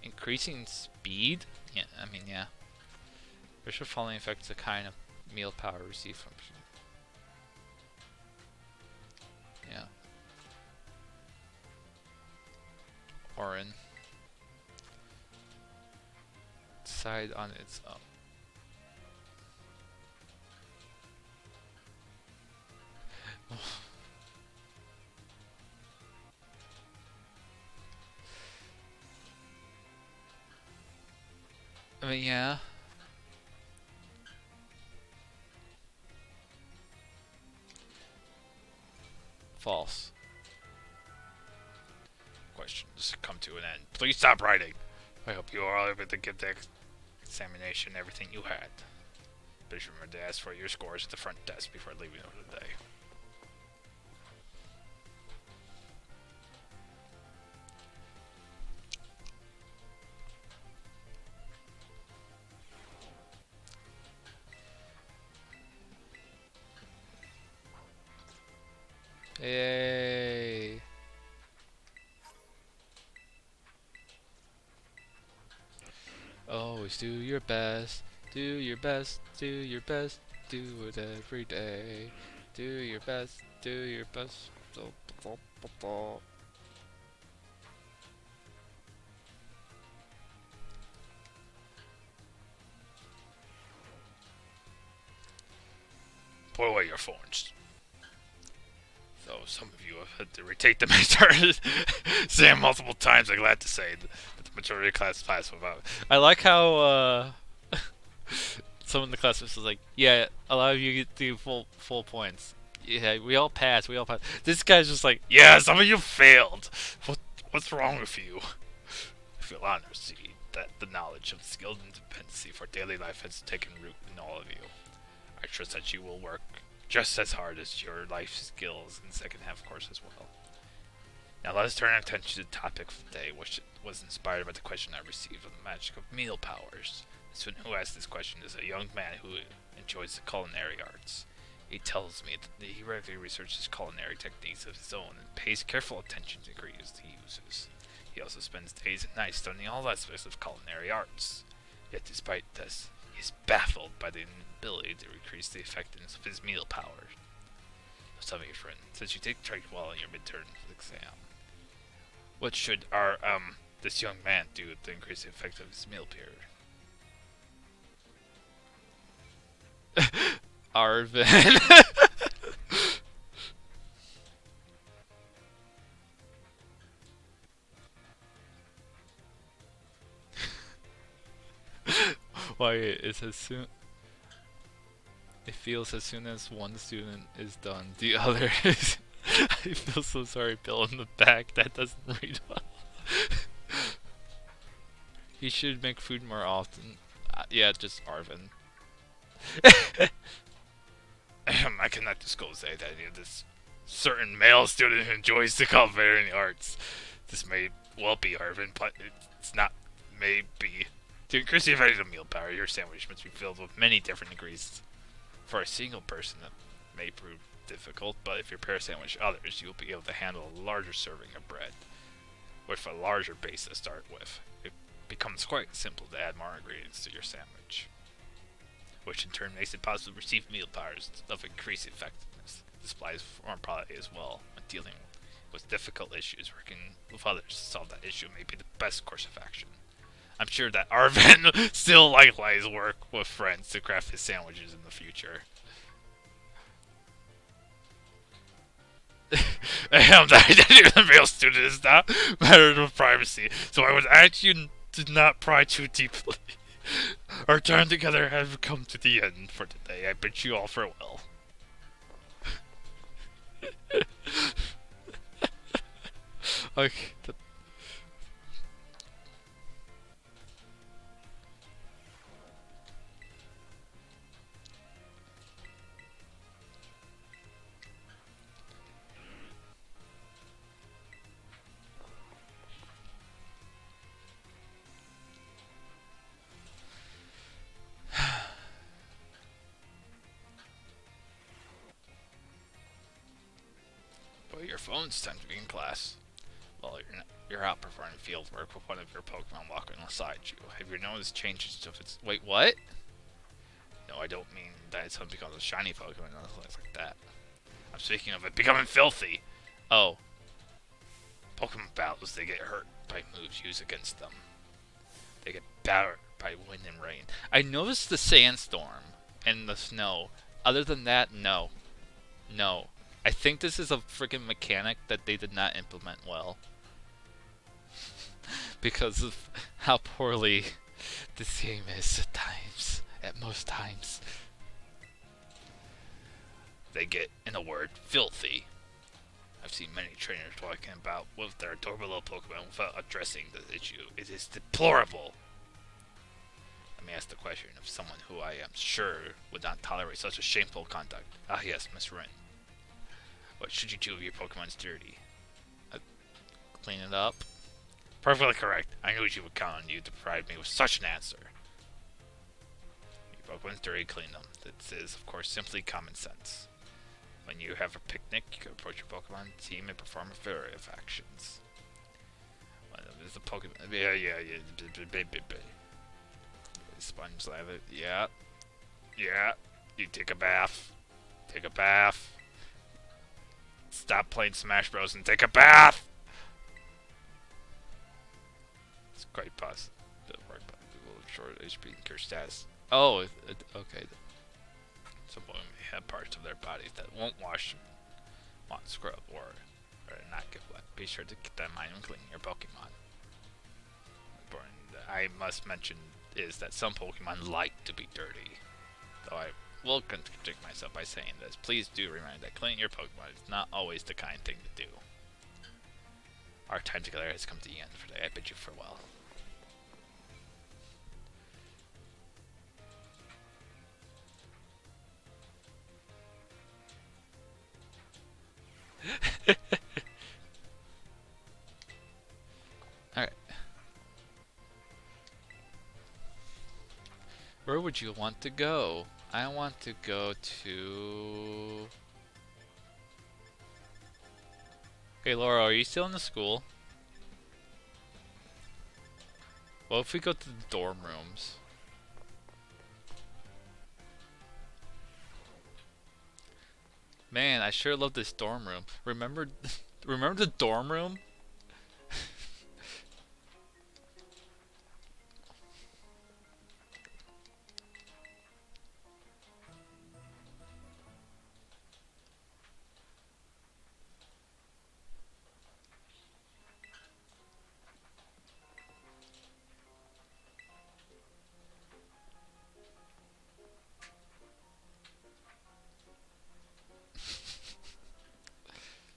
[SPEAKER 1] Increasing speed? Yeah, I mean, yeah. Visual falling affects the kind of meal power received from. Yeah. Orin. Decide on its own. I mean, yeah. False.
[SPEAKER 3] Questions come to an end. Please stop writing. I hope you are all able to give the examination everything you had. Please remember to ask for your scores at the front desk before leaving for the day.
[SPEAKER 1] Yay. Always do your best. Do your best. Do your best. Do it every day. Do your best. Do your best.
[SPEAKER 3] Put away your phones. So some of you have had to retake the midterms Sam multiple times. I'm glad to say that the majority of class passed without.
[SPEAKER 1] I like how someone in the class was like, yeah, a lot of you get the full points. Yeah, we all pass. We all pass. This guy's just like,
[SPEAKER 3] Yeah, some of you failed. What's wrong with you? feel honored to see that the knowledge of skill and dependency for daily life has taken root in all of you. I trust that you will work just as hard as your life skills in the second half course as well. Now let us turn our attention to the topic of the day, which was inspired by the question I received on the magic of meal powers. The student who asked this question is a young man who enjoys the culinary arts. He tells me that he regularly researches culinary techniques of his own and pays careful attention to ingredients he uses. He also spends days and nights studying all aspects of culinary arts. Yet despite this, he is baffled by the inability to increase the effectiveness of his meal powers. So tell me, friend, since you take track well in your midterm exam, what should this young man do to increase the effect of his meal period?
[SPEAKER 1] Arvin. Why is as soon it feels as soon as one student is done, the other is. I feel so sorry, Bill in the back. That doesn't read well. He should make food more often. Yeah, just Arvin.
[SPEAKER 3] I cannot disclose that any of this certain male student who enjoys the culinary arts. This may well be Arvin, but it's not maybe. To increase the effect of meal power, your sandwich must be filled with many different ingredients. For a single person, that may prove difficult, but if you pair a sandwich with others, you'll be able to handle a larger serving of bread, with a larger base to start with. It becomes quite simple to add more ingredients to your sandwich, which in turn makes it possible to receive meal powers of increased effectiveness. This applies for our product as well when dealing with difficult issues. Working with others to solve that issue may be the best course of action. I'm sure that Arvin still likewise work with friends to craft his sandwiches in the future. The identity of the male student is not a matter of privacy, so I would ask you to not pry too deeply. Our time together has come to the end for today. I bid you all farewell.
[SPEAKER 1] Okay.
[SPEAKER 3] Put your phone's time to be in class. Well, you're out performing field work with one of your Pokemon walking alongside you. Have you noticed changes to its...
[SPEAKER 1] Wait, what?
[SPEAKER 3] No, I don't mean that it's something called a shiny Pokemon or things like that. I'm speaking of it becoming filthy.
[SPEAKER 1] Oh.
[SPEAKER 3] Pokemon battles, they get hurt by moves used against them. They get battered by wind and rain.
[SPEAKER 1] I noticed the sandstorm and the snow. Other than that, no. No. I think this is a freaking mechanic that they did not implement well. Because of how poorly this game is at times. At most times.
[SPEAKER 3] They get, in a word, filthy. I've seen many trainers talking about with their adorable little Pokemon without addressing the issue. It is deplorable. Let me ask the question of someone who I am sure would not tolerate such a shameful conduct. Ah yes, Miss Rin. What should you do if your Pokemon's dirty?
[SPEAKER 1] Clean it up.
[SPEAKER 3] Perfectly correct. I knew you would count on you to provide me with such an answer. Your Pokemon's dirty, clean them. This is, of course, simply common sense. When you have a picnic, you can approach your Pokemon team and perform a variety of actions. There's a Pokemon. Yeah. Sponge lather. Yeah. You take a bath. Stop playing Smash Bros. And take a bath! It's quite possible. Work by people with short HP and cure status.
[SPEAKER 1] Oh, okay.
[SPEAKER 3] Some women may have parts of their bodies that won't scrub, or not get wet. Be sure to keep that in mind when cleaning your Pokemon. Important I must mention is that some Pokemon like to be dirty. Though I will contradict myself by saying this, please do remember that cleaning your Pokemon is not always the kind thing to do. Our time together has come to the end for today. I bid you farewell.
[SPEAKER 1] Where would you want to go? I want to go to... Hey Laura, are you still in the school? Well, if we go to the dorm rooms... Man, I sure love this dorm room. Remember, remember the dorm room?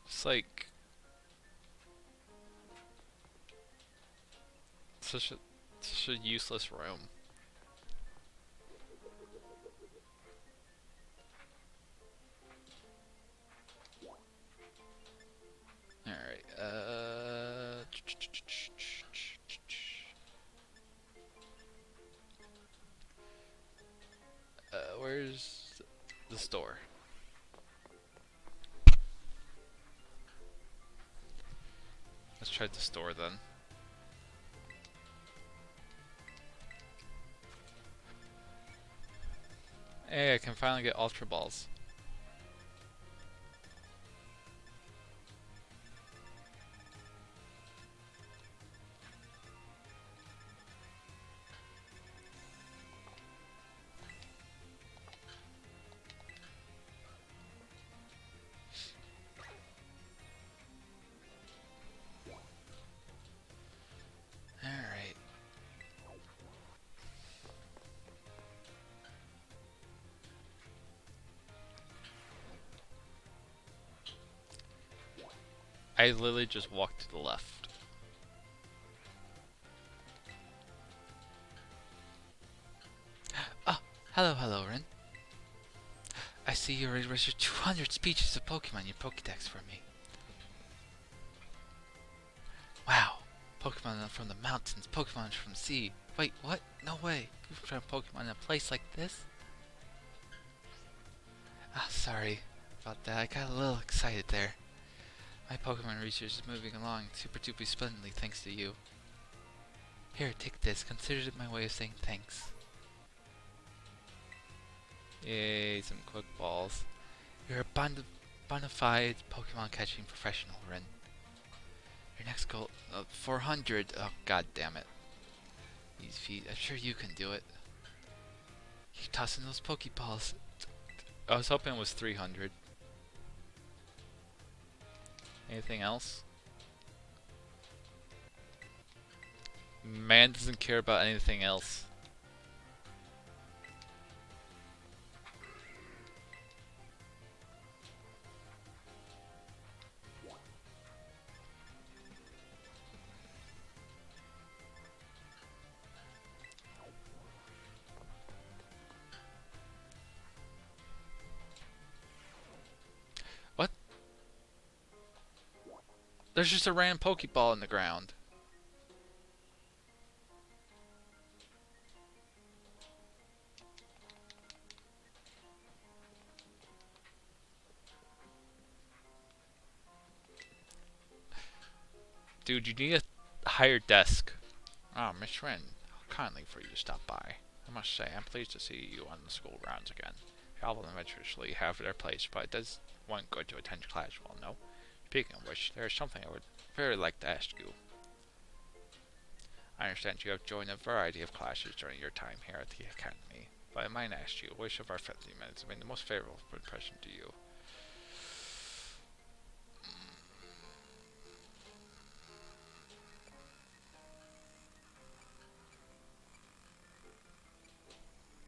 [SPEAKER 1] It's like such a useless room. All right. Where's the store? Let's try the store then. Hey, I can finally get Ultra Balls. Alright. I literally just walked to the left.
[SPEAKER 2] Oh, hello, Ren. I see you already registered 200 species of Pokemon in your Pokédex for me. Wow. Pokemon from the mountains, Pokemon from the sea. Wait, what? No way. You've found Pokemon in a place like this? Ah, sorry about that. I got a little excited there. My Pokemon research is moving along super duper splendidly thanks to you. Here, take this. Consider it my way of saying thanks.
[SPEAKER 1] Yay, some quick balls.
[SPEAKER 2] You're a bona fide Pokemon catching professional, Ren. Your next goal, 400. Oh, god damn it. These feet, I'm sure you can do it. Keep tossing those Pokeballs.
[SPEAKER 1] I was hoping it was 300. Anything else? Man doesn't care about anything else. What? There's just a random Pokeball in the ground. Dude, you need a higher desk. Ah, Miss Ren, how kindly for you to stop by. I must say, I'm pleased to see you on the school grounds again. Travel and eventually have their place, but it does one good to attend class well, no? Speaking of which, there is something I would very like to ask you. I understand you have joined a variety of classes during your time here at the Academy, but I might ask you, which of our friendly men has made the most favorable impression to you?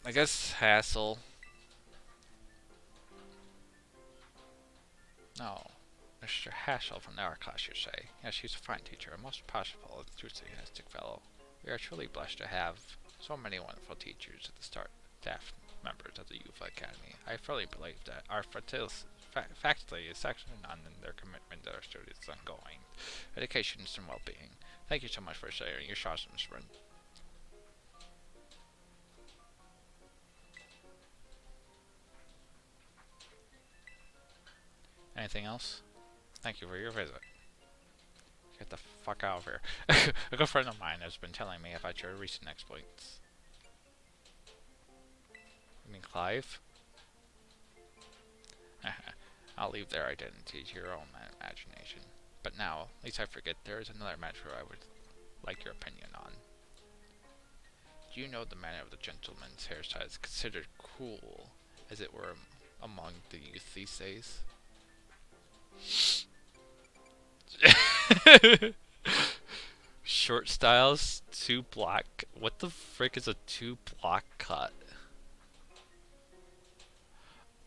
[SPEAKER 1] I guess Hassel. No. Mr. Hassel from our class, you say? Yes, he's a fine teacher, a most possible, enthusiastic fellow. We are truly blessed to have so many wonderful teachers at the start, staff members of the UFA Academy. I fully believe that our faculty is second to none in their commitment to our students' ongoing education and well-being. Thank you so much for sharing your thoughts, Ms. Bryn. Anything else? Thank you for your visit. Get the fuck out of here. A good friend of mine has been telling me about your recent exploits. You mean Clive? I'll leave their identity to your own imagination. But now, lest I forget, there is another matter I would like your opinion on. Do you know the manner of the gentleman's hairstyle is considered cool, as it were, among the youth these days? Short styles, two black. What the frick is a two block cut?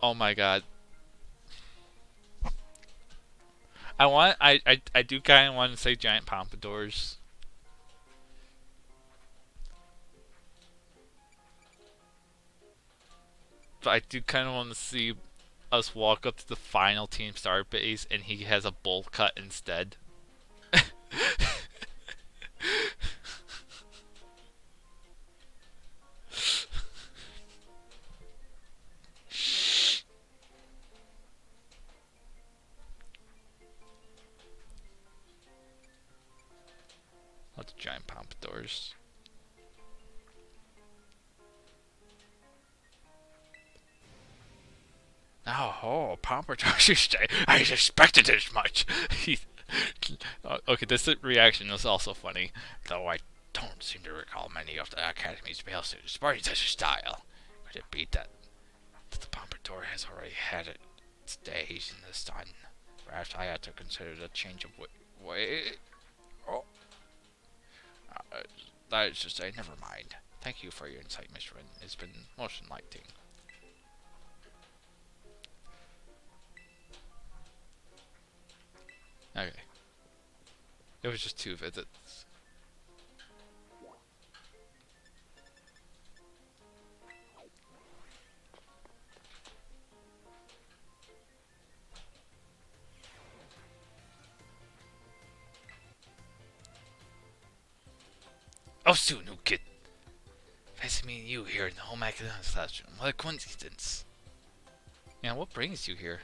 [SPEAKER 1] Oh my god. I do kind of want to say giant pompadours. But I do kind of want to see us walk up to the final team star base and he has a bowl cut instead. Lots of giant pompadours. Oh, pompadours! I suspected as much. Okay, this reaction is also funny, though I don't seem to recall many of the Academy's male students sporting such a style. Could it be that the pompadour has already had its days in the sun? Perhaps I had to consider the change of way. Oh, that is to say, never mind. Thank you for your insight, Miss Rin. It's been most enlightening. Okay. It was just 2 visits.
[SPEAKER 3] Oh, Sue, new kid. Fancy meeting you here in the home economics classroom. What a coincidence.
[SPEAKER 1] Yeah, what brings you here?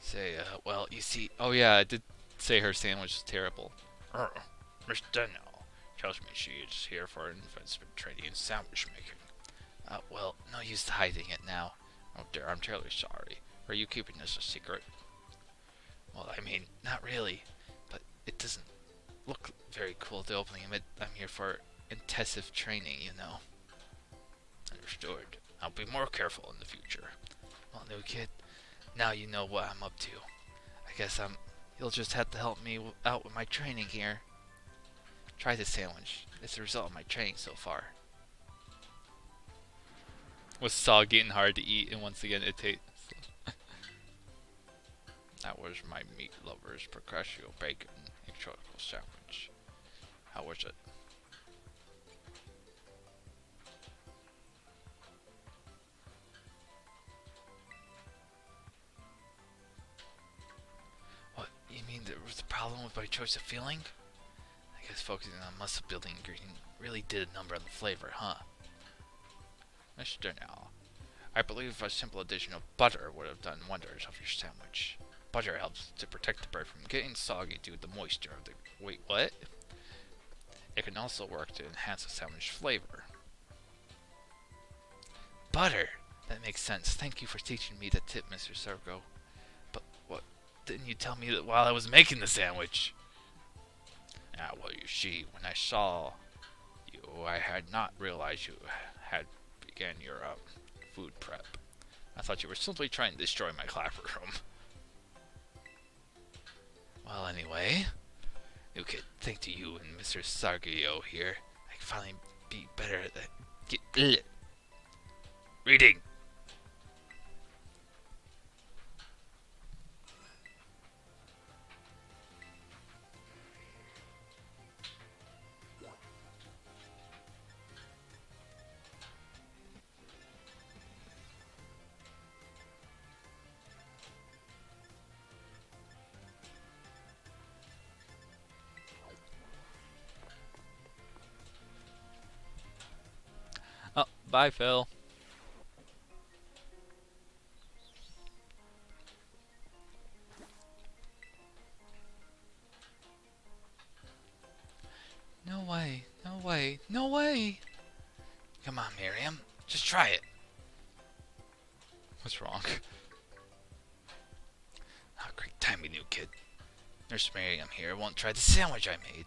[SPEAKER 3] Say, well, you see...
[SPEAKER 1] Oh yeah, I did say her sandwich is terrible.
[SPEAKER 3] Miss Daniel tells me she is here for an investment training in sandwich making. Well, no use hiding it now. Oh dear, I'm terribly sorry. Are you keeping this a secret? Well, I mean, not really. But it doesn't look very cool at the opening. I'm here for intensive training, you know. Understood. I'll be more careful in the future. Well, new kid, now you know what I'm up to. I guess you'll just have to help me out with my training here. Try this sandwich. It's the result of my training so far.
[SPEAKER 1] Was soggy and hard to eat, and once again it tastes.
[SPEAKER 3] That was my meat lover's pistachio bacon chocolate sandwich. How was it? What, you mean there was a problem with my choice of filling? I guess focusing on muscle building ingredient really did a number on the flavor, huh? Mr. Now, I believe a simple addition of butter would have done wonders of your sandwich. Butter helps to protect the bread from getting soggy due to the moisture of the... Wait, what? It can also work to enhance the sandwich flavor. Butter! That makes sense. Thank you for teaching me the tip, Mr. Sergo. But what? Didn't you tell me that while I was making the sandwich? Ah, well, you see, when I saw you, I had not realized you had began your food prep. I thought you were simply trying to destroy my classroom. Well, anyway, new kid, thanks to you and Mr. Sargio here, I can finally be better at that. Reading.
[SPEAKER 1] Oh, bye, Phil.
[SPEAKER 2] way, no way, no way! Come on, Miriam, just try it.
[SPEAKER 1] What's wrong?
[SPEAKER 2] Oh, great timing, new kid. Nurse Miriam here won't try the sandwich I made.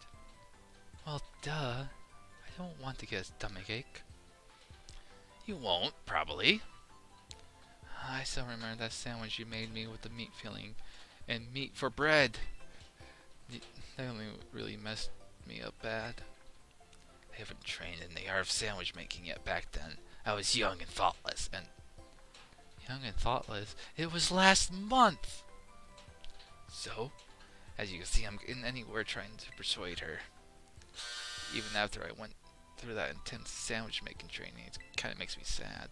[SPEAKER 2] Well, duh. I don't want to get a stomachache. You won't, probably. I still remember that sandwich you made me with the meat filling and meat for bread. That only really messed me up bad. I haven't trained in the art of sandwich making yet back then. I was young and thoughtless, and... Young and thoughtless? It was last month! So, as you can see, I'm getting anywhere trying to persuade her. Even after I went through that intense sandwich making training, it kind of makes me sad.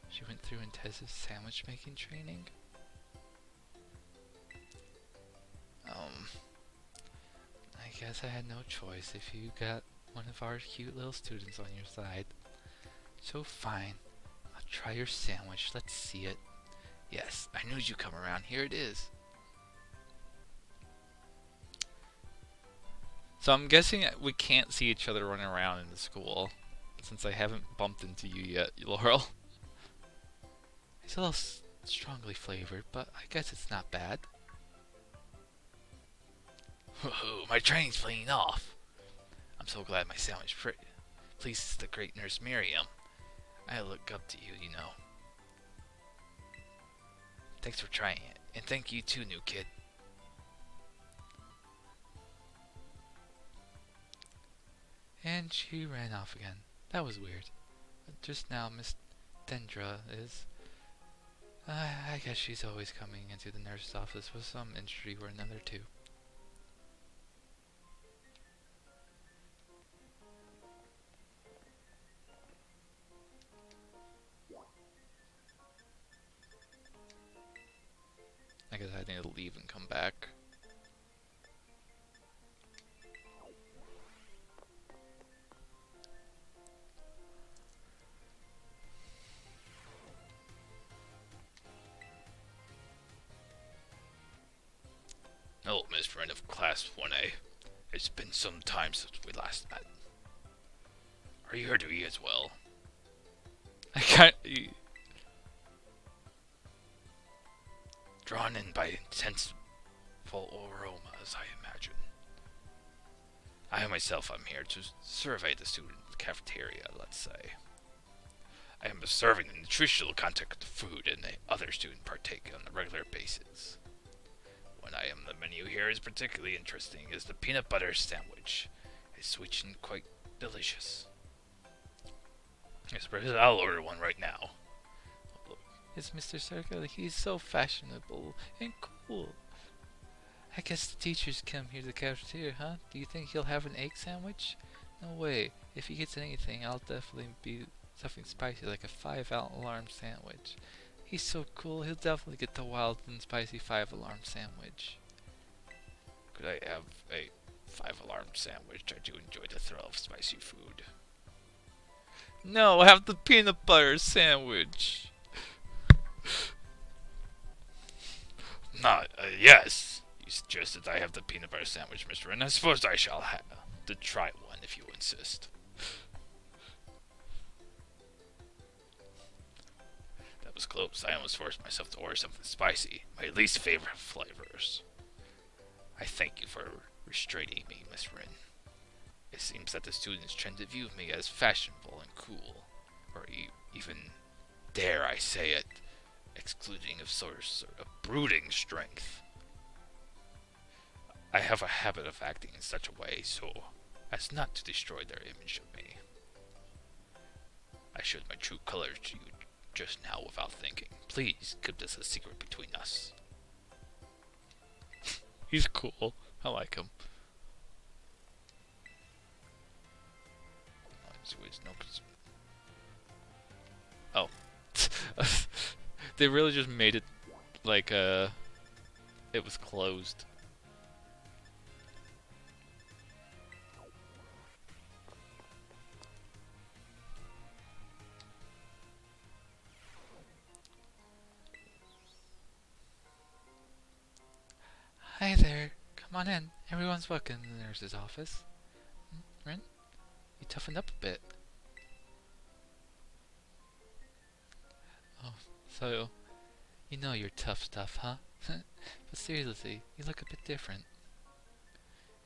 [SPEAKER 2] She went through intensive sandwich making training? I guess I had no choice if you got one of our cute little students on your side. So fine, I'll try your sandwich, let's see it. Yes, I knew you'd come around, here it is.
[SPEAKER 1] So I'm guessing we can't see each other running around in the school, since I haven't bumped into you yet, Laurel.
[SPEAKER 2] It's a little strongly flavored, but I guess it's not bad. Whoa, my training's playing off. I'm so glad my sandwich pleases the great Nurse Miriam. I look up to you, you know. Thanks for trying it, and thank you too, new kid. And she ran off again. That was weird. Just now, Miss Dendra is... I guess she's always coming into the nurse's office with some injury or another too.
[SPEAKER 1] I guess I need to leave and come back.
[SPEAKER 3] Oh, Miss Friend of Class 1A. It's been some time since we last met. Are you here to eat as well?
[SPEAKER 1] I can't.
[SPEAKER 3] Drawn in by intense aromas, I imagine. I myself am here to survey the student cafeteria, let's say. I am observing the nutritional content of the food and the other students partake on a regular basis. One item on the menu here is particularly interesting is the peanut butter sandwich. It's sweet and quite delicious. Yes, I'll order one right now.
[SPEAKER 2] It's Mr. Circle. He's so fashionable and cool. I guess the teachers come here to the cafeteria, huh? Do you think he'll have an egg sandwich? No way. If he gets anything, I'll definitely be something spicy like a 5-alarm sandwich. He's so cool, he'll definitely get the wild and spicy 5-alarm sandwich.
[SPEAKER 3] Could I have a 5-alarm sandwich? I do enjoy the thrill of spicy food.
[SPEAKER 1] No, have the peanut butter sandwich.
[SPEAKER 3] Not, yes. You suggested I have the peanut butter sandwich, Mr. And I suppose I shall have to try one if you insist. That was close. I almost forced myself to order something spicy, my least favorite flavors. I thank you for restraining me, Miss Rin. It seems that the students tend to view me as fashionable and cool, or even, dare I say it, excluding of sort of brooding strength. I have a habit of acting in such a way so as not to destroy their image of me. I showed my true colors to you just now without thinking. Please keep this a secret between us.
[SPEAKER 1] He's cool. I like him. Oh. They really just made it like it was closed.
[SPEAKER 2] Hi there. Come on in. Everyone's welcome in the nurse's office. Rin? You toughened up a bit. Oh, so you know your tough stuff, huh? But seriously, you look a bit different.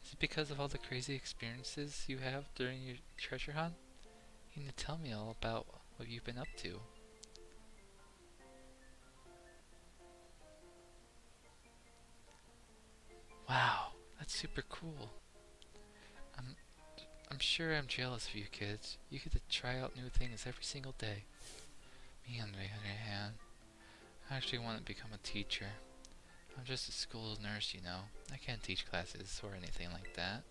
[SPEAKER 2] Is it because of all the crazy experiences you have during your treasure hunt? You need to tell me all about what you've been up to. Wow, that's super cool. I'm I'm sure I'm jealous of you kids. You get to try out new things every single day. Me, on the other hand, I actually want to become a teacher. I'm just a school nurse, you know. I can't teach classes or anything like that.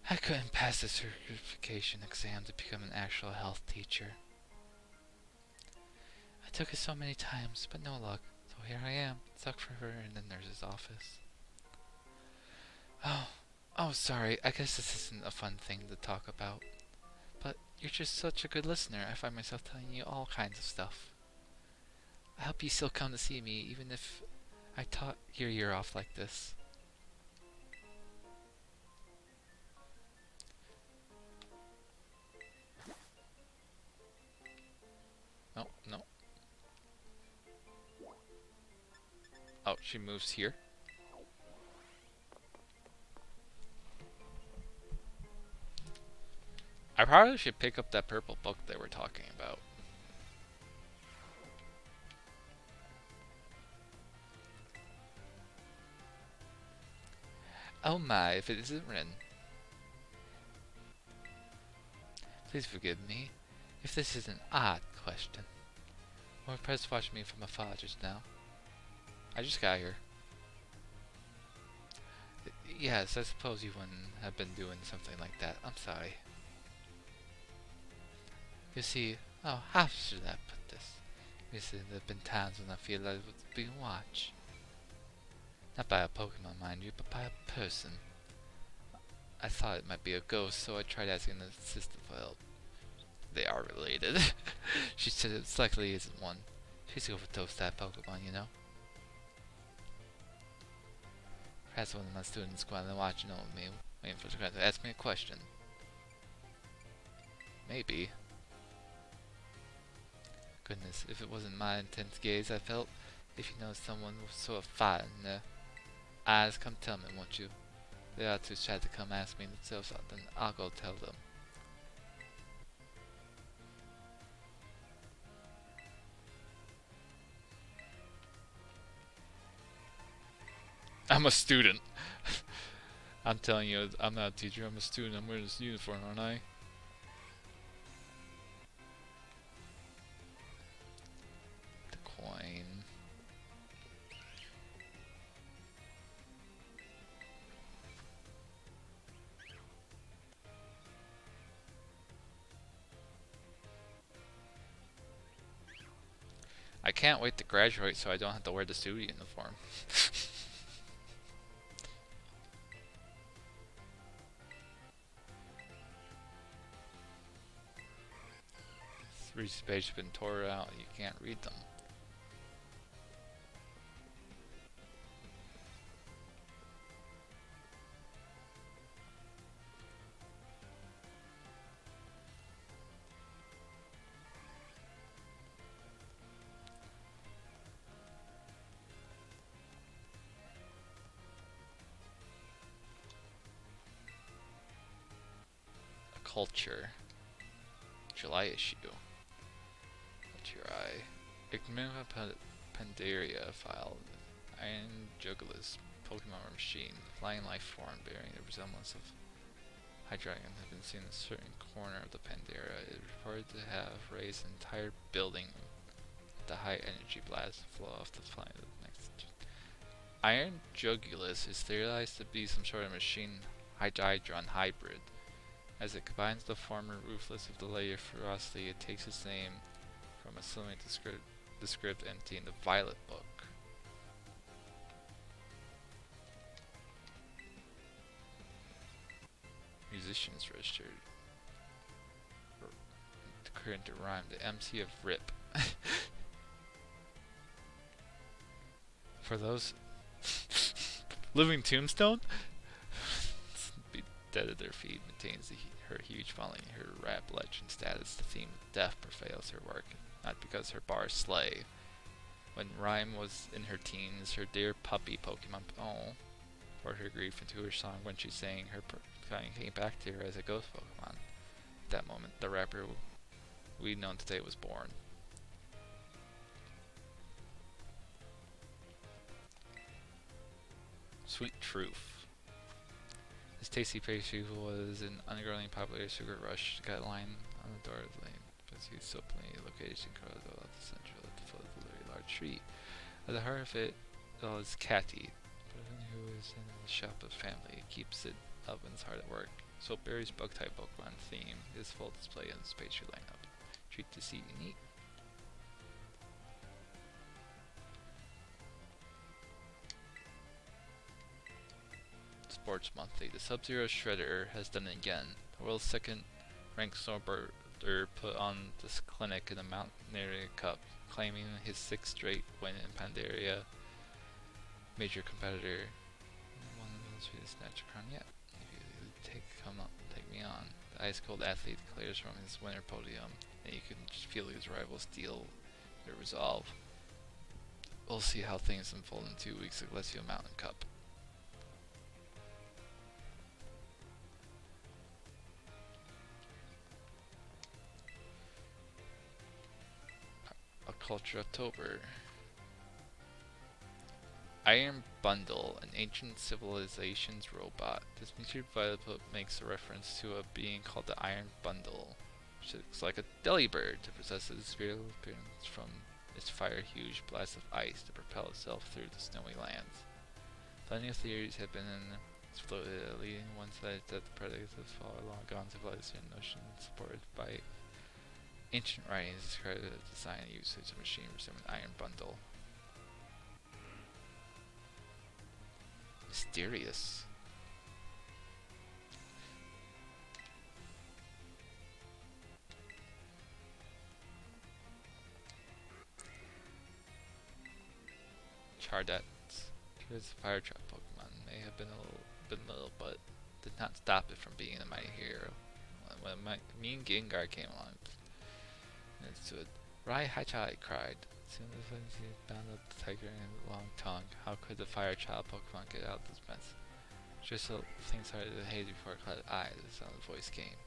[SPEAKER 2] I couldn't pass the certification exam to become an actual health teacher. I took it so many times, but no luck. So here I am, stuck forever in the nurse's office. Oh, sorry. I guess this isn't a fun thing to talk about. But you're just such a good listener. I find myself telling you all kinds of stuff. I hope you still come to see me, even if I taught your ear off like this. No, no. Oh, she moves here. I probably should pick up that purple book they were talking about. Oh my, if it isn't Rin. Please forgive me if this is an odd question. Or perhaps watching me from afar just now. I just got here. Yes, I suppose you wouldn't have been doing something like that. I'm sorry. You see, oh, how should I put this? You see, there have been times when I feel like I was being watched. Not by a Pokemon, mind you, but by a person. I thought it might be a ghost, so I tried asking the sister for help. They are related. She said it likely isn't one. She's overdosed that Pokemon, you know? Perhaps one of my students quietly watching over me, waiting for the guy to ask me a question. Maybe. Goodness, if it wasn't my intense gaze I felt, if you know someone with sort of fire in their eyes, come tell me, won't you? They are too shy to come ask me themselves, then I'll go tell them. I'm a student. I'm telling you, I'm not a teacher, I'm a student. I'm wearing this uniform, aren't I? The coin. I can't wait to graduate so I don't have to wear the student uniform. 3 pages have been tore out, you can't read them. A culture. July issue. What's your eye? Ignorant Pandaria file. Iron Juggler's Pokemon machine. Flying life form bearing the resemblance of Hydreigon has been seen in a certain corner of the Pandaria. It is reported to have raised an entire building with the high energy blast flow off the flying next. Iron Jugulus is theorized to be some sort of machine Hydreigon hybrid. As it combines the former ruthless with the later ferocity, it takes its name from a similar descript entity in the Violet book. Musicians registered. The current to rhyme. The MC of RIP. For those living tombstone.
[SPEAKER 1] dead at their feet, maintains her huge following, her rap legend status. The theme of death prevails her work, not because her bars slay. When Rhyme was in her teens, her dear puppy Pokemon poured her grief into her song when she sang her kind came back to her as a ghost Pokemon. At that moment, the rapper we know today was born. Sweet Truth. This tasty pastry was an ungrowing popular sugar rush. Got a line on the door of the lane. But used openly located in Colorado at the central at the foot of the very large tree. At the heart of it all is Catty, a person who is in the shop of family, keeps it up and is hard at work. Soapberry's bug-type Pokemon theme is full display in this pastry lineup. Treat to see and eat. Sports Monthly. The Sub-Zero Shredder has done it again. The world's second-ranked snowboarder put on this clinic in the Mountaineering Cup, claiming his sixth straight win in Pandaria. Major competitor. One of those who snatch a crown yet. If you take me on. The ice-cold athlete declares from his winner podium, and you can just feel his rivals steal their resolve. We'll see how things unfold in 2 weeks at Glacial Mountain Cup. Culture October. Iron Bundle, an ancient civilization's robot. This miniature violet makes a reference to a being called the Iron Bundle, which looks like a delibird that possesses spiritual appearance from its fire-huge blast of ice to propel itself through the snowy lands. Plenty of theories have been floated, leading one side that the predicts of far long gone civilization notion supported by ancient writings describe the design and usage of machine resembling Iron Bundle. Mysterious. Chardets. Here's a fire trap Pokemon. May have been little, but did not stop it from being a mighty hero. When Mean Gengar came along, and it stood. Rai Hachai cried. As soon as he bound up the tiger in a long tongue, how could the fire child Pokemon get out of this mess? Just so things started to haze before it caught eyes, the sound of the voice came.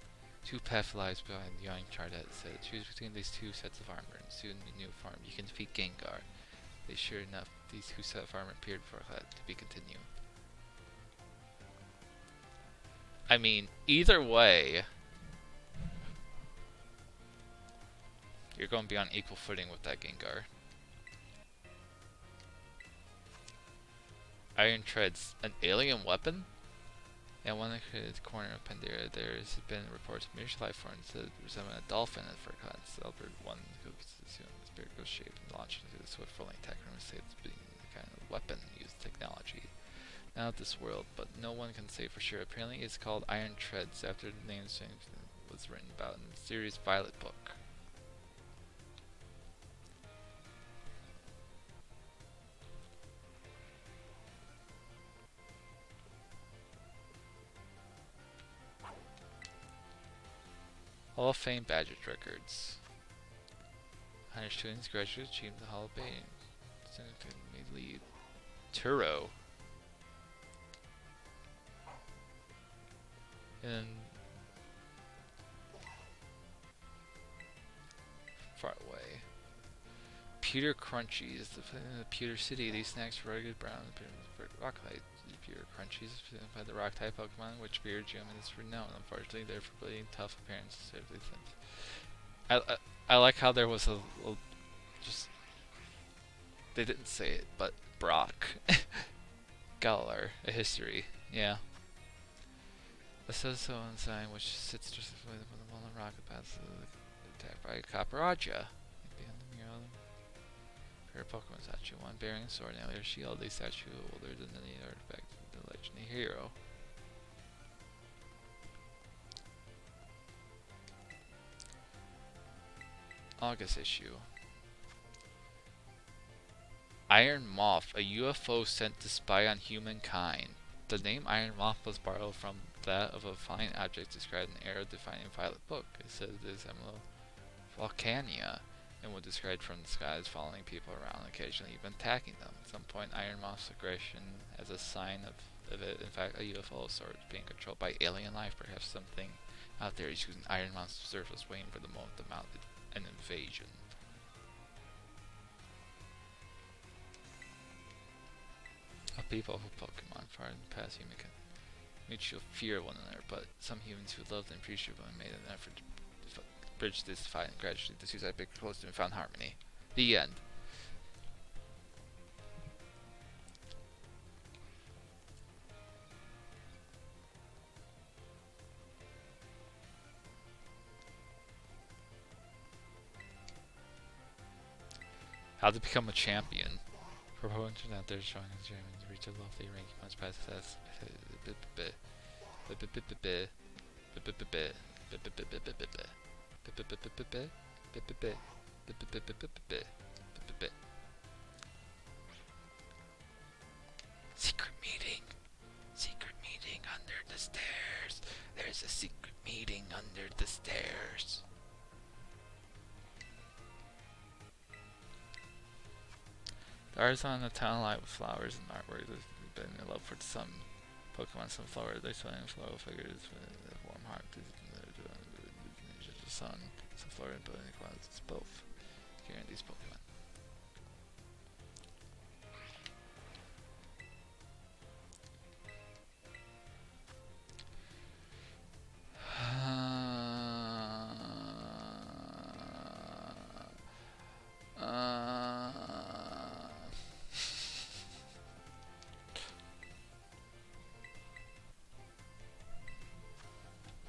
[SPEAKER 1] Two paths lies behind the young Chardet said. Choose between these two sets of armor, and soon in the new form you can defeat Gengar. They sure enough, these two sets of armor appeared before it to be continued. I mean, either way, you're going to be on equal footing with that Gengar. Iron Treads, an alien weapon? In one corner of Pandaria, there has been reports of miniature life forms that resemble a dolphin at Furcon. Albert one who assumed the spirit ghost shape and launched into the swift rolling attack room and say it's being the kind of weapon used technology. Not this world, but no one can say for sure. Apparently it's called Iron Treads after the name was written about in the series Violet book. Hall of Fame Badger Records. 100 students graduated achieved the Hall of Fame. Significantly lead. Turo. And far away. Pewter Crunchies. In the Pewter City, these snacks were rugged brown and rock-like. Pewter Crunchies by the rock-type Pokemon, which Beer Gym is renowned. Unfortunately, their forbidding tough appearance is I like how there was a just they didn't say it, but Brock Galar, a history, yeah. A so ensign which sits just on the wall of rocket paths attacked by Caparaja. Behind the mural, pair of Pokemon statue, one bearing a sword and the other shield. A statue older than any artifact of the legendary hero. August issue. Iron Moth, a UFO sent to spy on humankind. The name Iron Moth was borrowed from that of a flying object described in the arrow-defining Violet Book. It says it is Volcania, and would describe from the skies following people around, occasionally even attacking them. At some point, Iron Moth's aggression as a sign of it, in fact, a UFO of sorts being controlled by alien life. Perhaps something out there is using Iron Moth's surface, waiting for the moment to mount an invasion. A people who Pokemon far in the past human can mutual fear one another, but some humans who loved and appreciated one made an effort to bridge this divide, and gradually the two sides became closer and found harmony. The end. How to become a champion. For opponents out there showing us German to reach a lofty rank, you must pass success.
[SPEAKER 2] Secret meeting. Secret meeting under the stairs. There's a secret meeting under the stairs.
[SPEAKER 1] The artist on the town light with flowers and artwork has been in love for some Pokemon, some flowers. They swing floral figures with a warm heart. The sun, some flora and building clouds. It's both. Here in these Pokemon.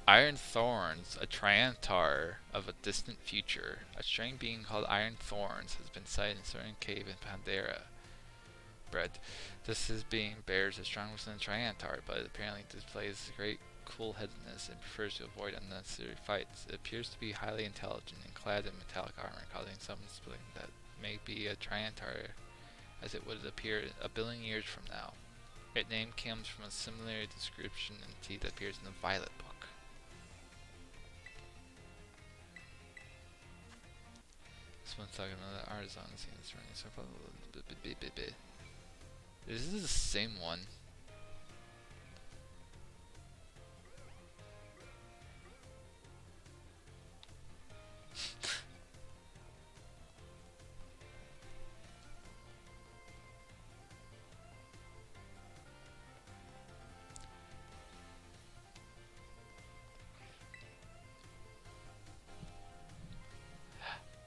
[SPEAKER 1] Iron Thorns, a Triantar of a distant future. A strange being called Iron Thorns has been sighted in a certain cave in Pandera. This being bears a strong within Triantar, but apparently displays great cool-headedness and prefers to avoid unnecessary fights. It appears to be highly intelligent and clad in metallic armor, causing some splitting that may be a Triantar as it would appear a billion years from now. Its name comes from a similar description in the that appears in the Violet Book. This one's talking about the artisan scene that's running so far. This is the same one.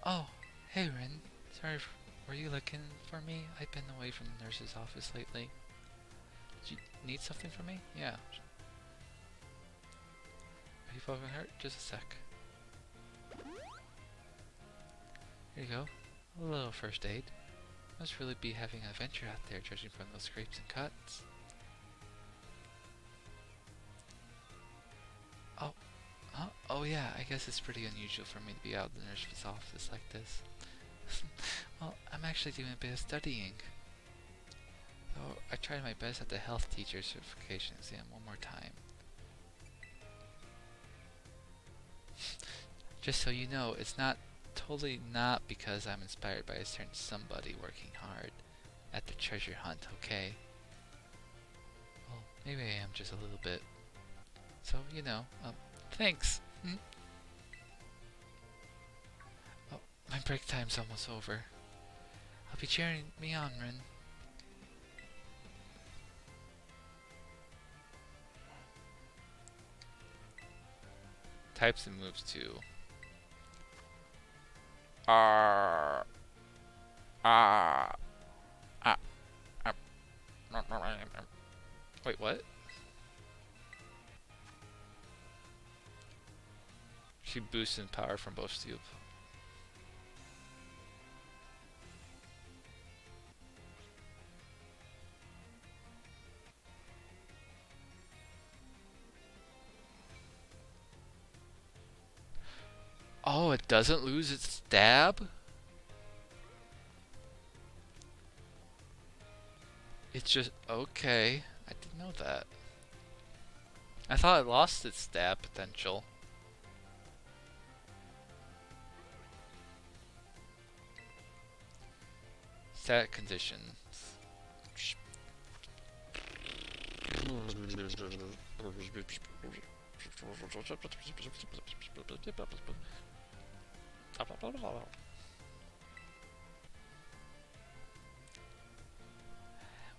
[SPEAKER 2] Oh, hey Ren. Sorry, were you looking for me? I've been away from the nurse's office lately. Did you need something from me? Yeah. Are you fucking hurt? Just a sec. Here you go. A little first aid. Must really be having an adventure out there, judging from those scrapes and cuts. Oh. Huh? Oh yeah, I guess it's pretty unusual for me to be out in the nurse's office like this. Well, I'm actually doing a bit of studying. So I tried my best at the health teacher certification exam one more time. Just so you know, it's totally not because I'm inspired by a certain somebody working hard at the treasure hunt, okay? Well, maybe I am just a little bit. So, you know, thanks. Oh, my break time's almost over. I'll be cheering me on, Rin.
[SPEAKER 1] Types and moves too. Wait, what? She boosts in power from both steel. Oh, it doesn't lose its stab? It's just, okay. I didn't know that. I thought it lost its stab potential. Static conditions.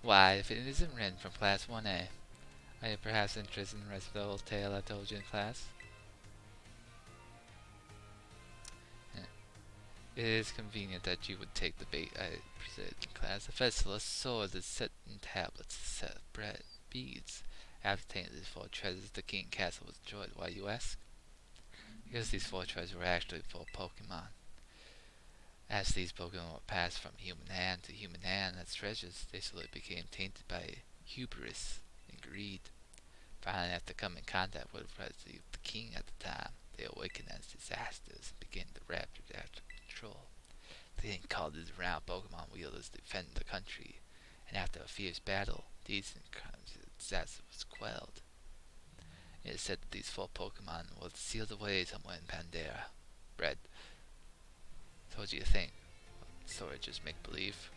[SPEAKER 2] Why, if it isn't Ren from Class 1A, are you perhaps interested in the rest of the old tale I told you in class? It is convenient that you would take the bait I presented in class. A festival sword is set in tablets, set of bread, beads. After obtaining these 4 treasures, the king castle was destroyed. Why, you ask? Because these 4 treasures were actually 4 Pokemon. As these Pokemon were passed from human hand to human hand as treasures, they slowly became tainted by hubris and greed. Finally, after coming in contact with the king at the time, they awakened as disasters and began to rapture after control. The king called his round Pokemon wielders to defend the country, and after a fierce battle, these disaster was quelled. It is said that these 4 Pokemon were sealed away somewhere in Pandora. Red. So what do you think? Story just make believe?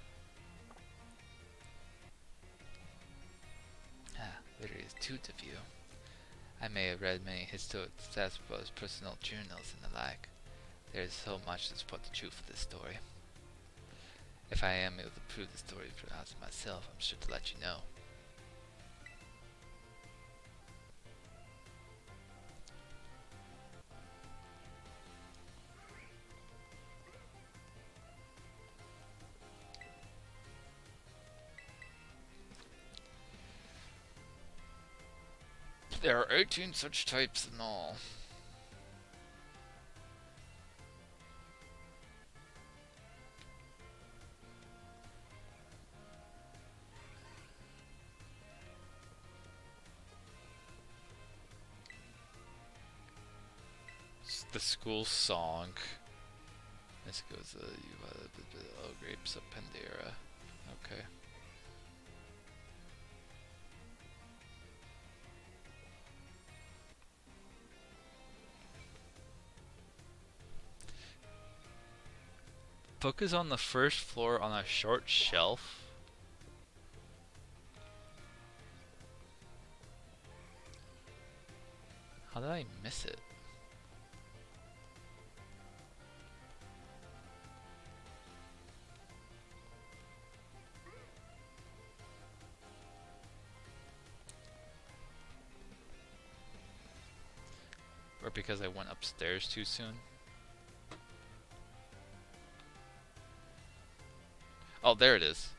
[SPEAKER 2] There is two of you. I may have read many historic Sasquatch personal journals and the like. There is so much to support the truth of this story. If I am able to prove the story for myself, I'm sure to let you know.
[SPEAKER 1] There are 18 such types in all. It's the school song. This goes, oh, grapes of Pandora. Okay. Book is on the first floor on a short shelf. How did I miss it? Or because I went upstairs too soon? Oh, there it is.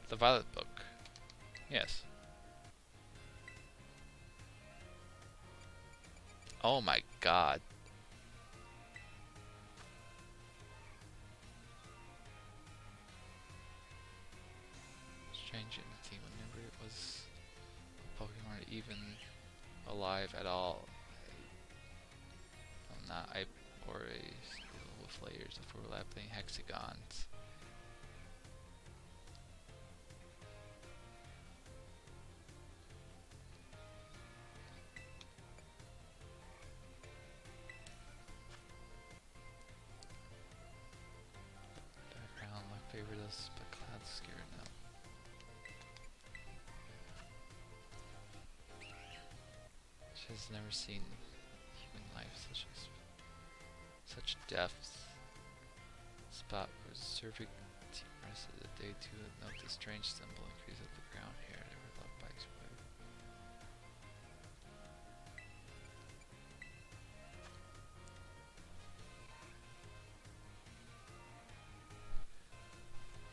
[SPEAKER 1] The Violet book. Yes. Oh my god. Strange entity. Whenever it was a Pokemon even alive at all. Not I or a steel with layers of overlapping hexagons. Background my favorite is but cloud scared now. She has never seen human life such depth. Spot reserving team rested the day to note the strange symbol increase of the ground here. They were loved by square.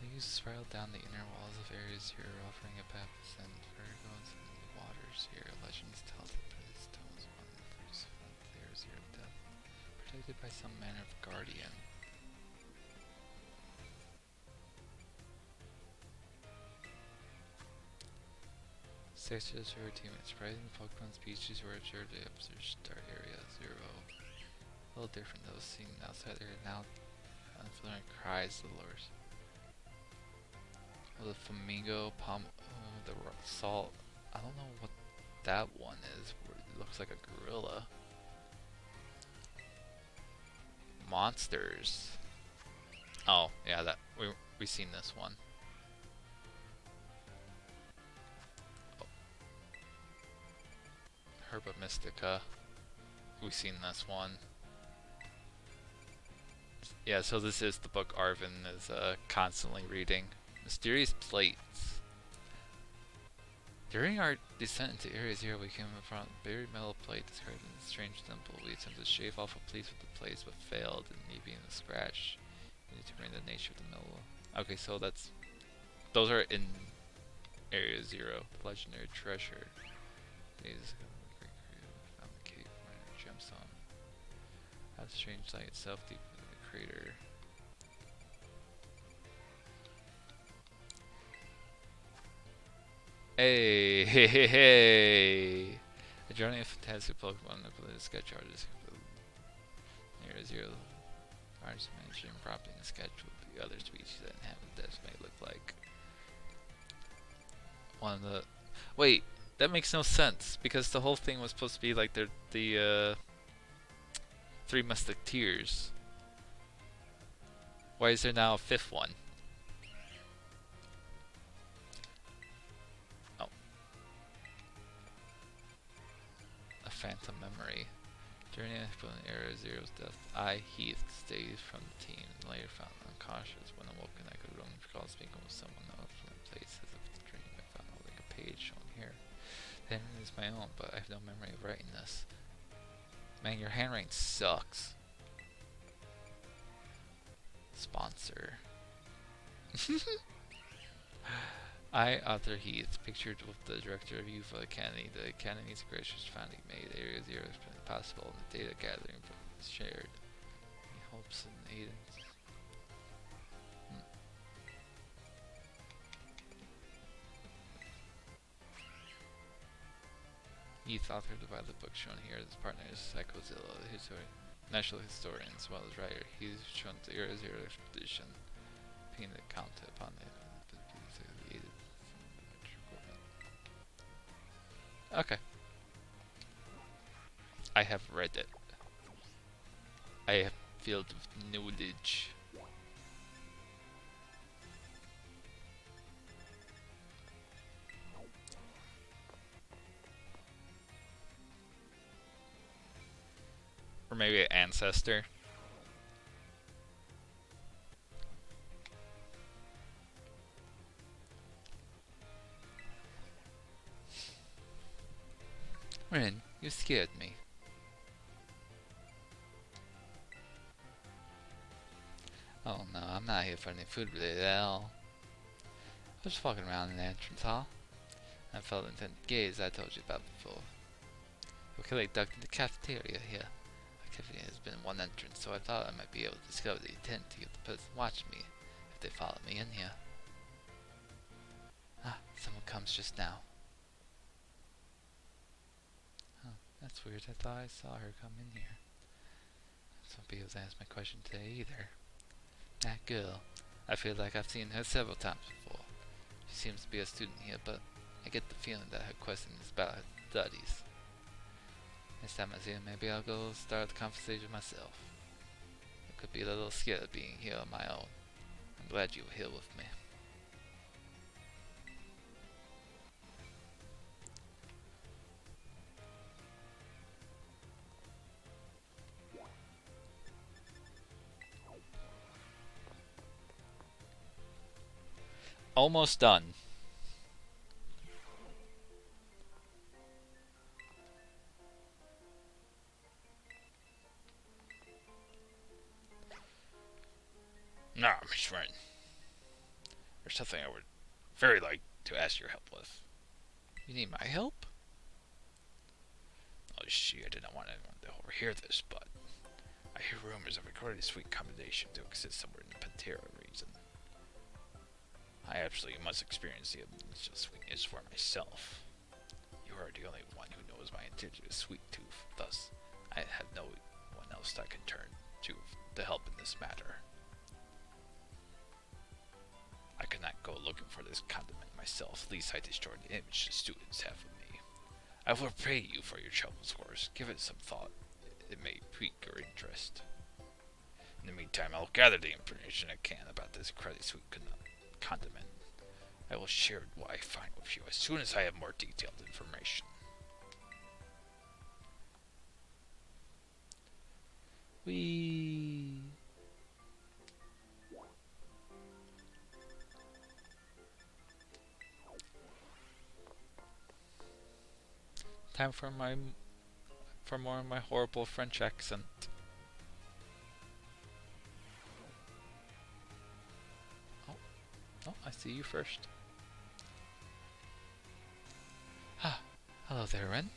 [SPEAKER 1] Leaves spiral down the inner walls of Area Zero, offering a path to send Virgos in the waters here. Legends tell that the stones one first from Area Zero death, protected by some manner of guardian. Six to zero team. Surprising Pokemon species were observed to observe Star Area Zero. A little different though, seen outside there now unfamiliar cries the lures. Oh, the flamingo, palm, the salt. I don't know what that one is. It looks like a gorilla. Monsters. Oh, yeah, that we seen this one. Oh. Herba Mystica. We've seen this one. Yeah, so this is the book Arvin is constantly reading. Mysterious Plates. During our descent into Area Zero, we came upon a buried metal plate described in a strange temple. We attempted to shave off a piece with the plates, but failed, and leaving a scratch. We need to bring the nature of the metal. Okay, so those are in Area Zero. The legendary treasure. These found the cave minor gemstone. That strange light itself deep within the crater. Hey, hey, hey, hey! A journey of fantastic Pokemon that the sketch artist. Area Zero. Artist managing prompting a sketch with the other species that inhabit this may look like one of the. Wait, that makes no sense because the whole thing was supposed to be like the Three Musketeers. Why is there now a fifth one? Oh. A phantom memory. During the Area Zero's death, Heath, stayed from the team and later found unconscious. When awoken, I could only recall speaking with someone else from the place as if it's a dream. I found holding a page shown here. The handwriting is my own, but I have no memory of writing this. Man, your handwriting sucks. Sponsor. I, Arthur Heath, pictured with the director of UFO Academy. The Academy's gracious founding made Area Zero possible and the data gathering was shared. He hopes and Aiden's. Heath authored by the book shown here. His partner is Psychozilla, the national historian as well as writer. He's shown the Area Zero expedition, being the count upon the Okay. I have read it. I have filled with knowledge. Or maybe an ancestor. Rin, you scared me. Oh no, I'm not here for any food related at all. I was walking around in the entrance hall. I felt intent gaze I told you about before. We could like ducked in the cafeteria here. The cafeteria has been one entrance, so I thought I might be able to discover the intent to get the person watching me if they follow me in here. Ah, someone comes just now. Oh, that's weird. I thought I saw her come in here. I won't be able to answer my question today either. That girl. I feel like I've seen her several times before. She seems to be a student here, but I get the feeling that her question is about her studies. Next time I see her, maybe I'll go start the conversation myself. I could be a little scared of being here on my own. I'm glad you were here with me. Almost done.
[SPEAKER 3] Nah, Miss Wren. There's something I would very like to ask your help with.
[SPEAKER 1] You need my help?
[SPEAKER 3] Oh, I did not want anyone to overhear this, but I hear rumors of a really sweet combination to exist somewhere in the Pantera region. I absolutely must experience the initial sweetness for myself. You are the only one who knows my intention with Sweet Tooth, thus I have no one else I can turn to help in this matter. I cannot go looking for this condiment myself, least I destroy the image the students have of me. I will repay you for your troubles, of course. Give it some thought. It may pique your interest. In the meantime, I'll gather the information I can about this credit sweet condiment. I will share what I find with you as soon as I have more detailed information.
[SPEAKER 1] Whee! Time for more of my horrible French accent. Oh, I see you first. Ah, hello there, Ren.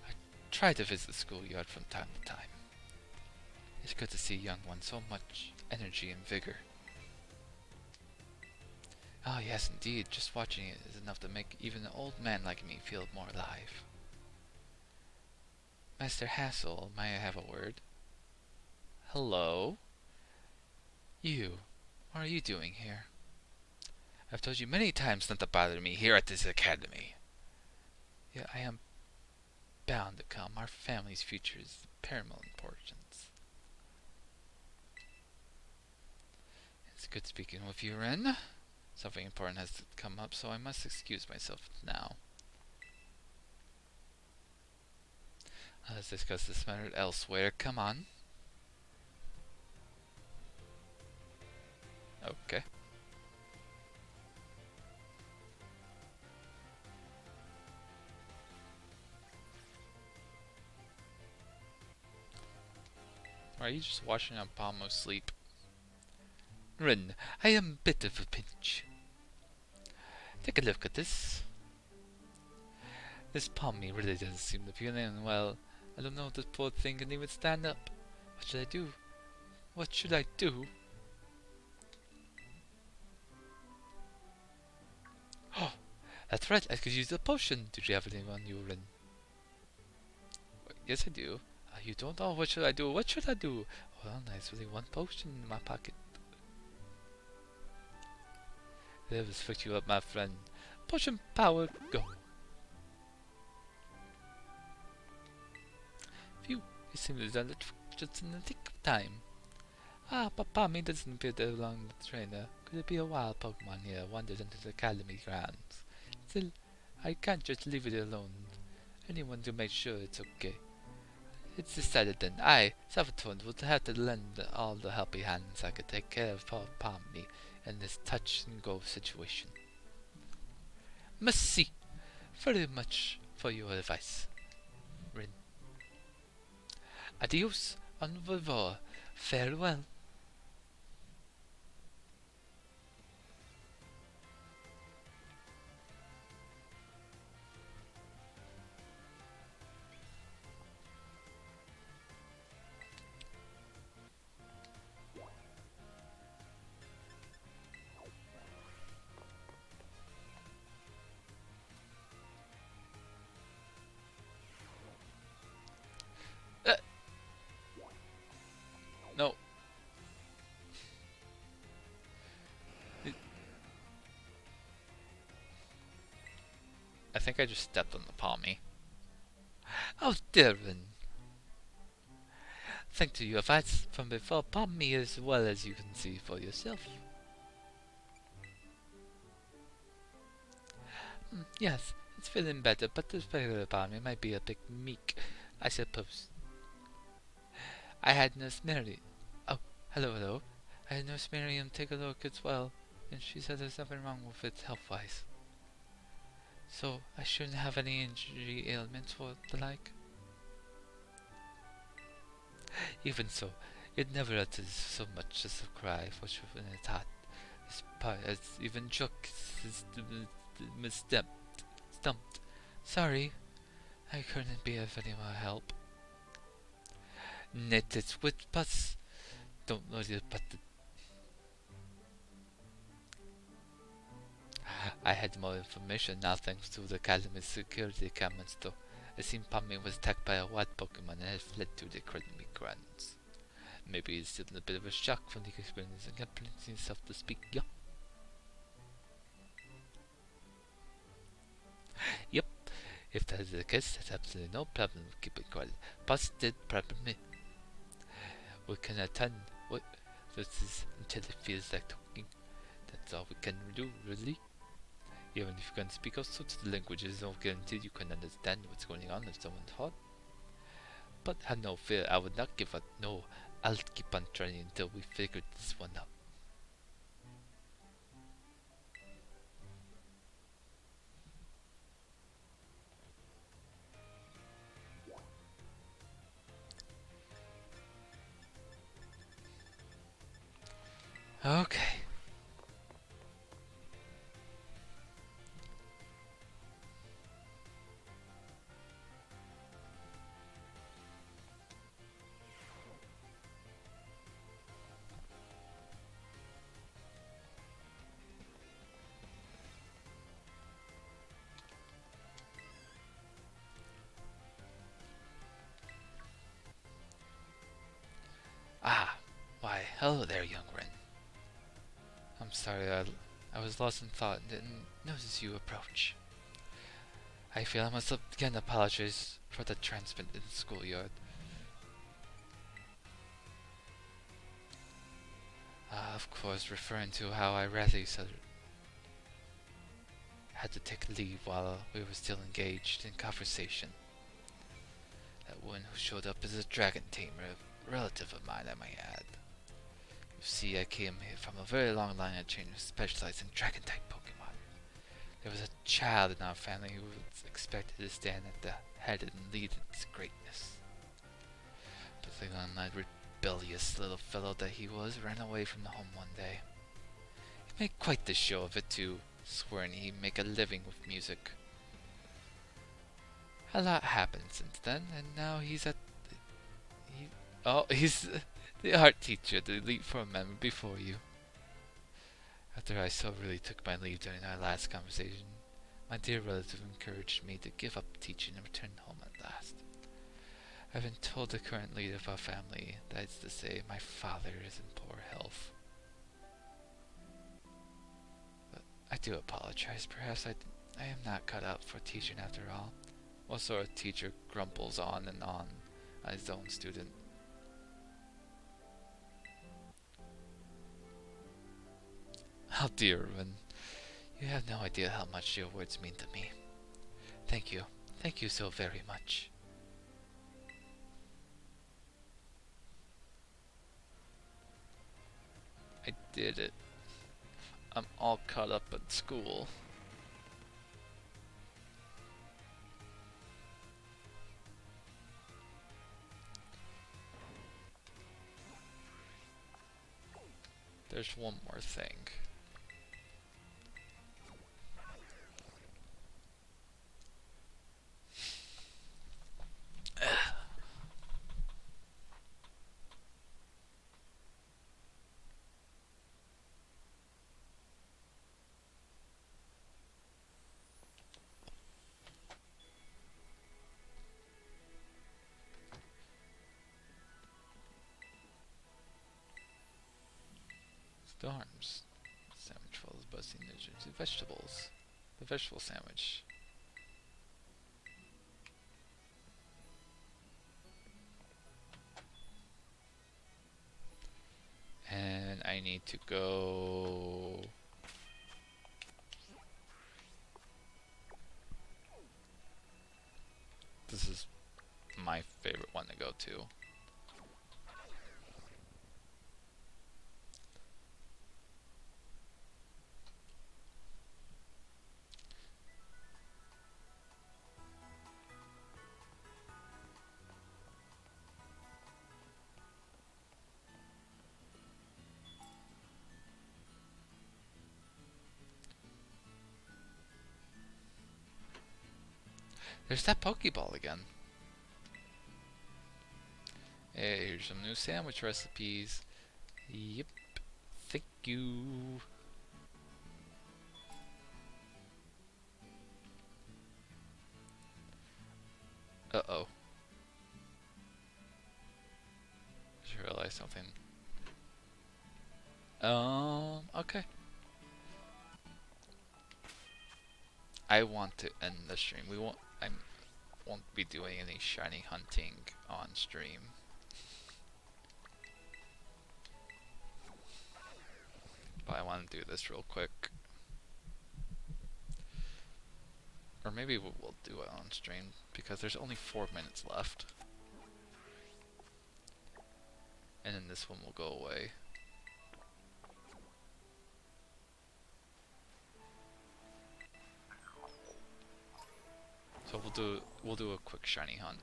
[SPEAKER 1] I try to visit the schoolyard from time to time. It's good to see young ones, so much energy and vigor. Oh yes, indeed. Just watching it is enough to make even an old man like me feel more alive. Master Hassel, may I have a word? Hello? You, what are you doing here? I've told you many times not to bother me here at this academy. Yet I am bound to come. Our family's future is of paramount importance. It's good speaking with you, Ren. Something important has come up, so I must excuse myself now. Let's discuss this matter elsewhere. Come on. Okay. Are you just watching on Palmo sleep? Rin, I am a bit of a pinch. Take a look at this. This Palmy really doesn't seem to be feeling well. I don't know if this poor thing can even stand up. What should I do? What should I do? Oh, that's right, I could use a potion. Do you have anything on you, Rin? Yes, I do. You don't know. What should I do? What should I do? Well, there's really one potion in my pocket. Let us fix you up, my friend. Potion power, go. Phew, you seem to have done it just in the tick of time. Ah, Papami doesn't appear to belong to the trainer. Could it be a wild Pokemon here wandered into the academy grounds? Still, I can't just leave it alone. Anyone to make sure it's okay. It's decided then. I, Savatone, would have to lend all the helping hands I could take care of poor Palmy in this touch-and-go situation. Merci very much for your advice, Rin. Adios, au revoir, farewell. No. I think I just stepped on the Palmy. Oh, dear Rin. Thanks to your advice from before, Palmy as well as you can see for yourself. Yes, it's feeling better, but this regular Palmy might be a bit meek, I suppose. I had Nurse Mary. Oh, hello. I had Nurse Miriam take a look as well, and she said there's nothing wrong with it health-wise. So, I shouldn't have any injury, ailments, or the like. Even so, it never utters so much as a cry for truth in its heart. As even Chuck is stumped. Sorry, I couldn't be of any more help. Net it's with us. Don't know you, but I had more information now thanks to the Academy's security cameras though. It seemed Pommy was attacked by a wild Pokemon and had fled to the academy grounds. Maybe he's still in a bit of a shock from the experience and can't bring himself to speak. Yeah. Yep,
[SPEAKER 2] If that is the case, that's absolutely no problem with keeping quiet. Busted problem. We can attend. What? This is until it feels like talking. That's all we can do, really. Even if you can speak all sorts of languages, no guarantee you can understand what's going on in someone's heart. But have no fear, I would not give up. No, I'll keep on trying until we figure this one out. Okay. Ah, why, hello there, young Ren. I'm sorry, I was lost in thought and didn't notice you approach. I feel I must again apologize for the transmit in the schoolyard. Of course, referring to how I rather had to take leave while we were still engaged in conversation. That one who showed up is a dragon tamer, a relative of mine, I might add. You see, I came here from a very long line of trainers specialized in dragon-type Pokémon. There was a child in our family who was expected to stand at the head and lead its greatness. But the rebellious little fellow that he was ran away from the home one day. He made quite the show of it too, swearing he'd make a living with music. A lot happened since then, and now he's he's the art teacher, the elite four member before you. After I so really took my leave during our last conversation, my dear relative encouraged me to give up teaching and return home at last. I've been told the current leader of our family, that is to say, my father, is in poor health. But I do apologize. Perhaps I am not cut out for teaching after all. What sort of teacher grumbles on and on his own student? Oh dear, Ren. You have no idea how much your words mean to me. Thank you. Thank you so very much. I did it. I'm all caught up at school. There's one more thing. Storms. Sandwich full of buzzing nutrients. Vegetables. The vegetable sandwich. And I need to go... This is my favorite one to go to. There's that Pokeball again. Hey, here's some new sandwich recipes. Yep. Thank you. Uh-oh. Just realized something. Okay. I want to end the stream.
[SPEAKER 1] I won't be doing any shiny hunting on stream. But I want to do this real quick. Or maybe we'll do it on stream, because there's only 4 minutes left. And then this one will go away. So we'll do a quick shiny hunt.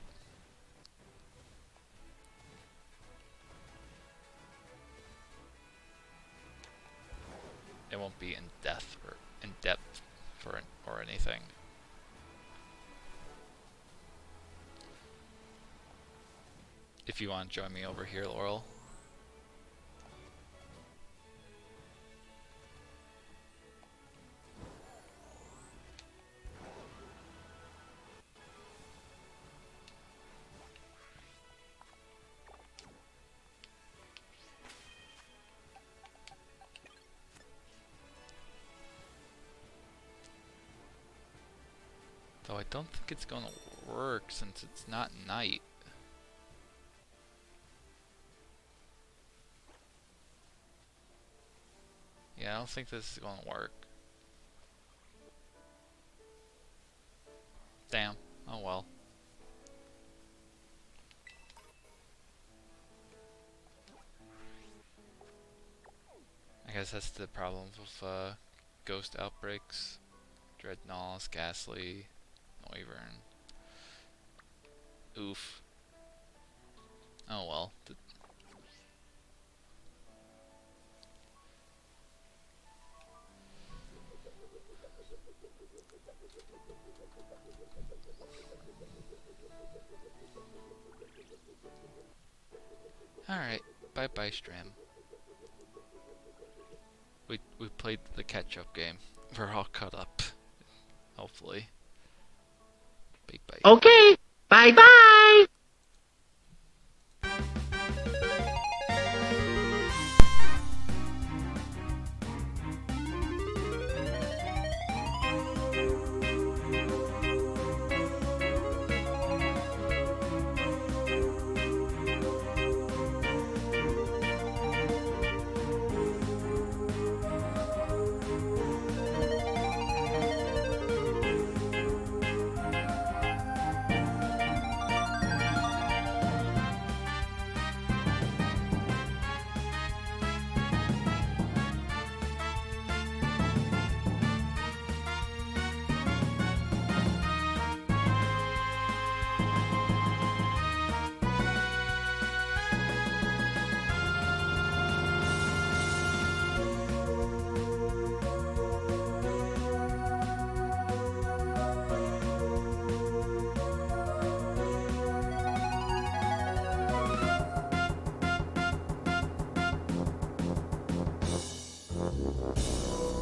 [SPEAKER 1] It won't be in depth or anything. If you want to join me over here, Laurel. Though I don't think it's gonna work since it's not night. Yeah, I don't think this is gonna work. Damn. Oh well. I guess that's the problem with ghost outbreaks. Dreadnoughts, Ghastly, Noivern. Oof. Oh well. Alright, bye bye stream. We played the catch-up game. We're all caught up. Hopefully. Bye bye.
[SPEAKER 4] Okay, bye-bye.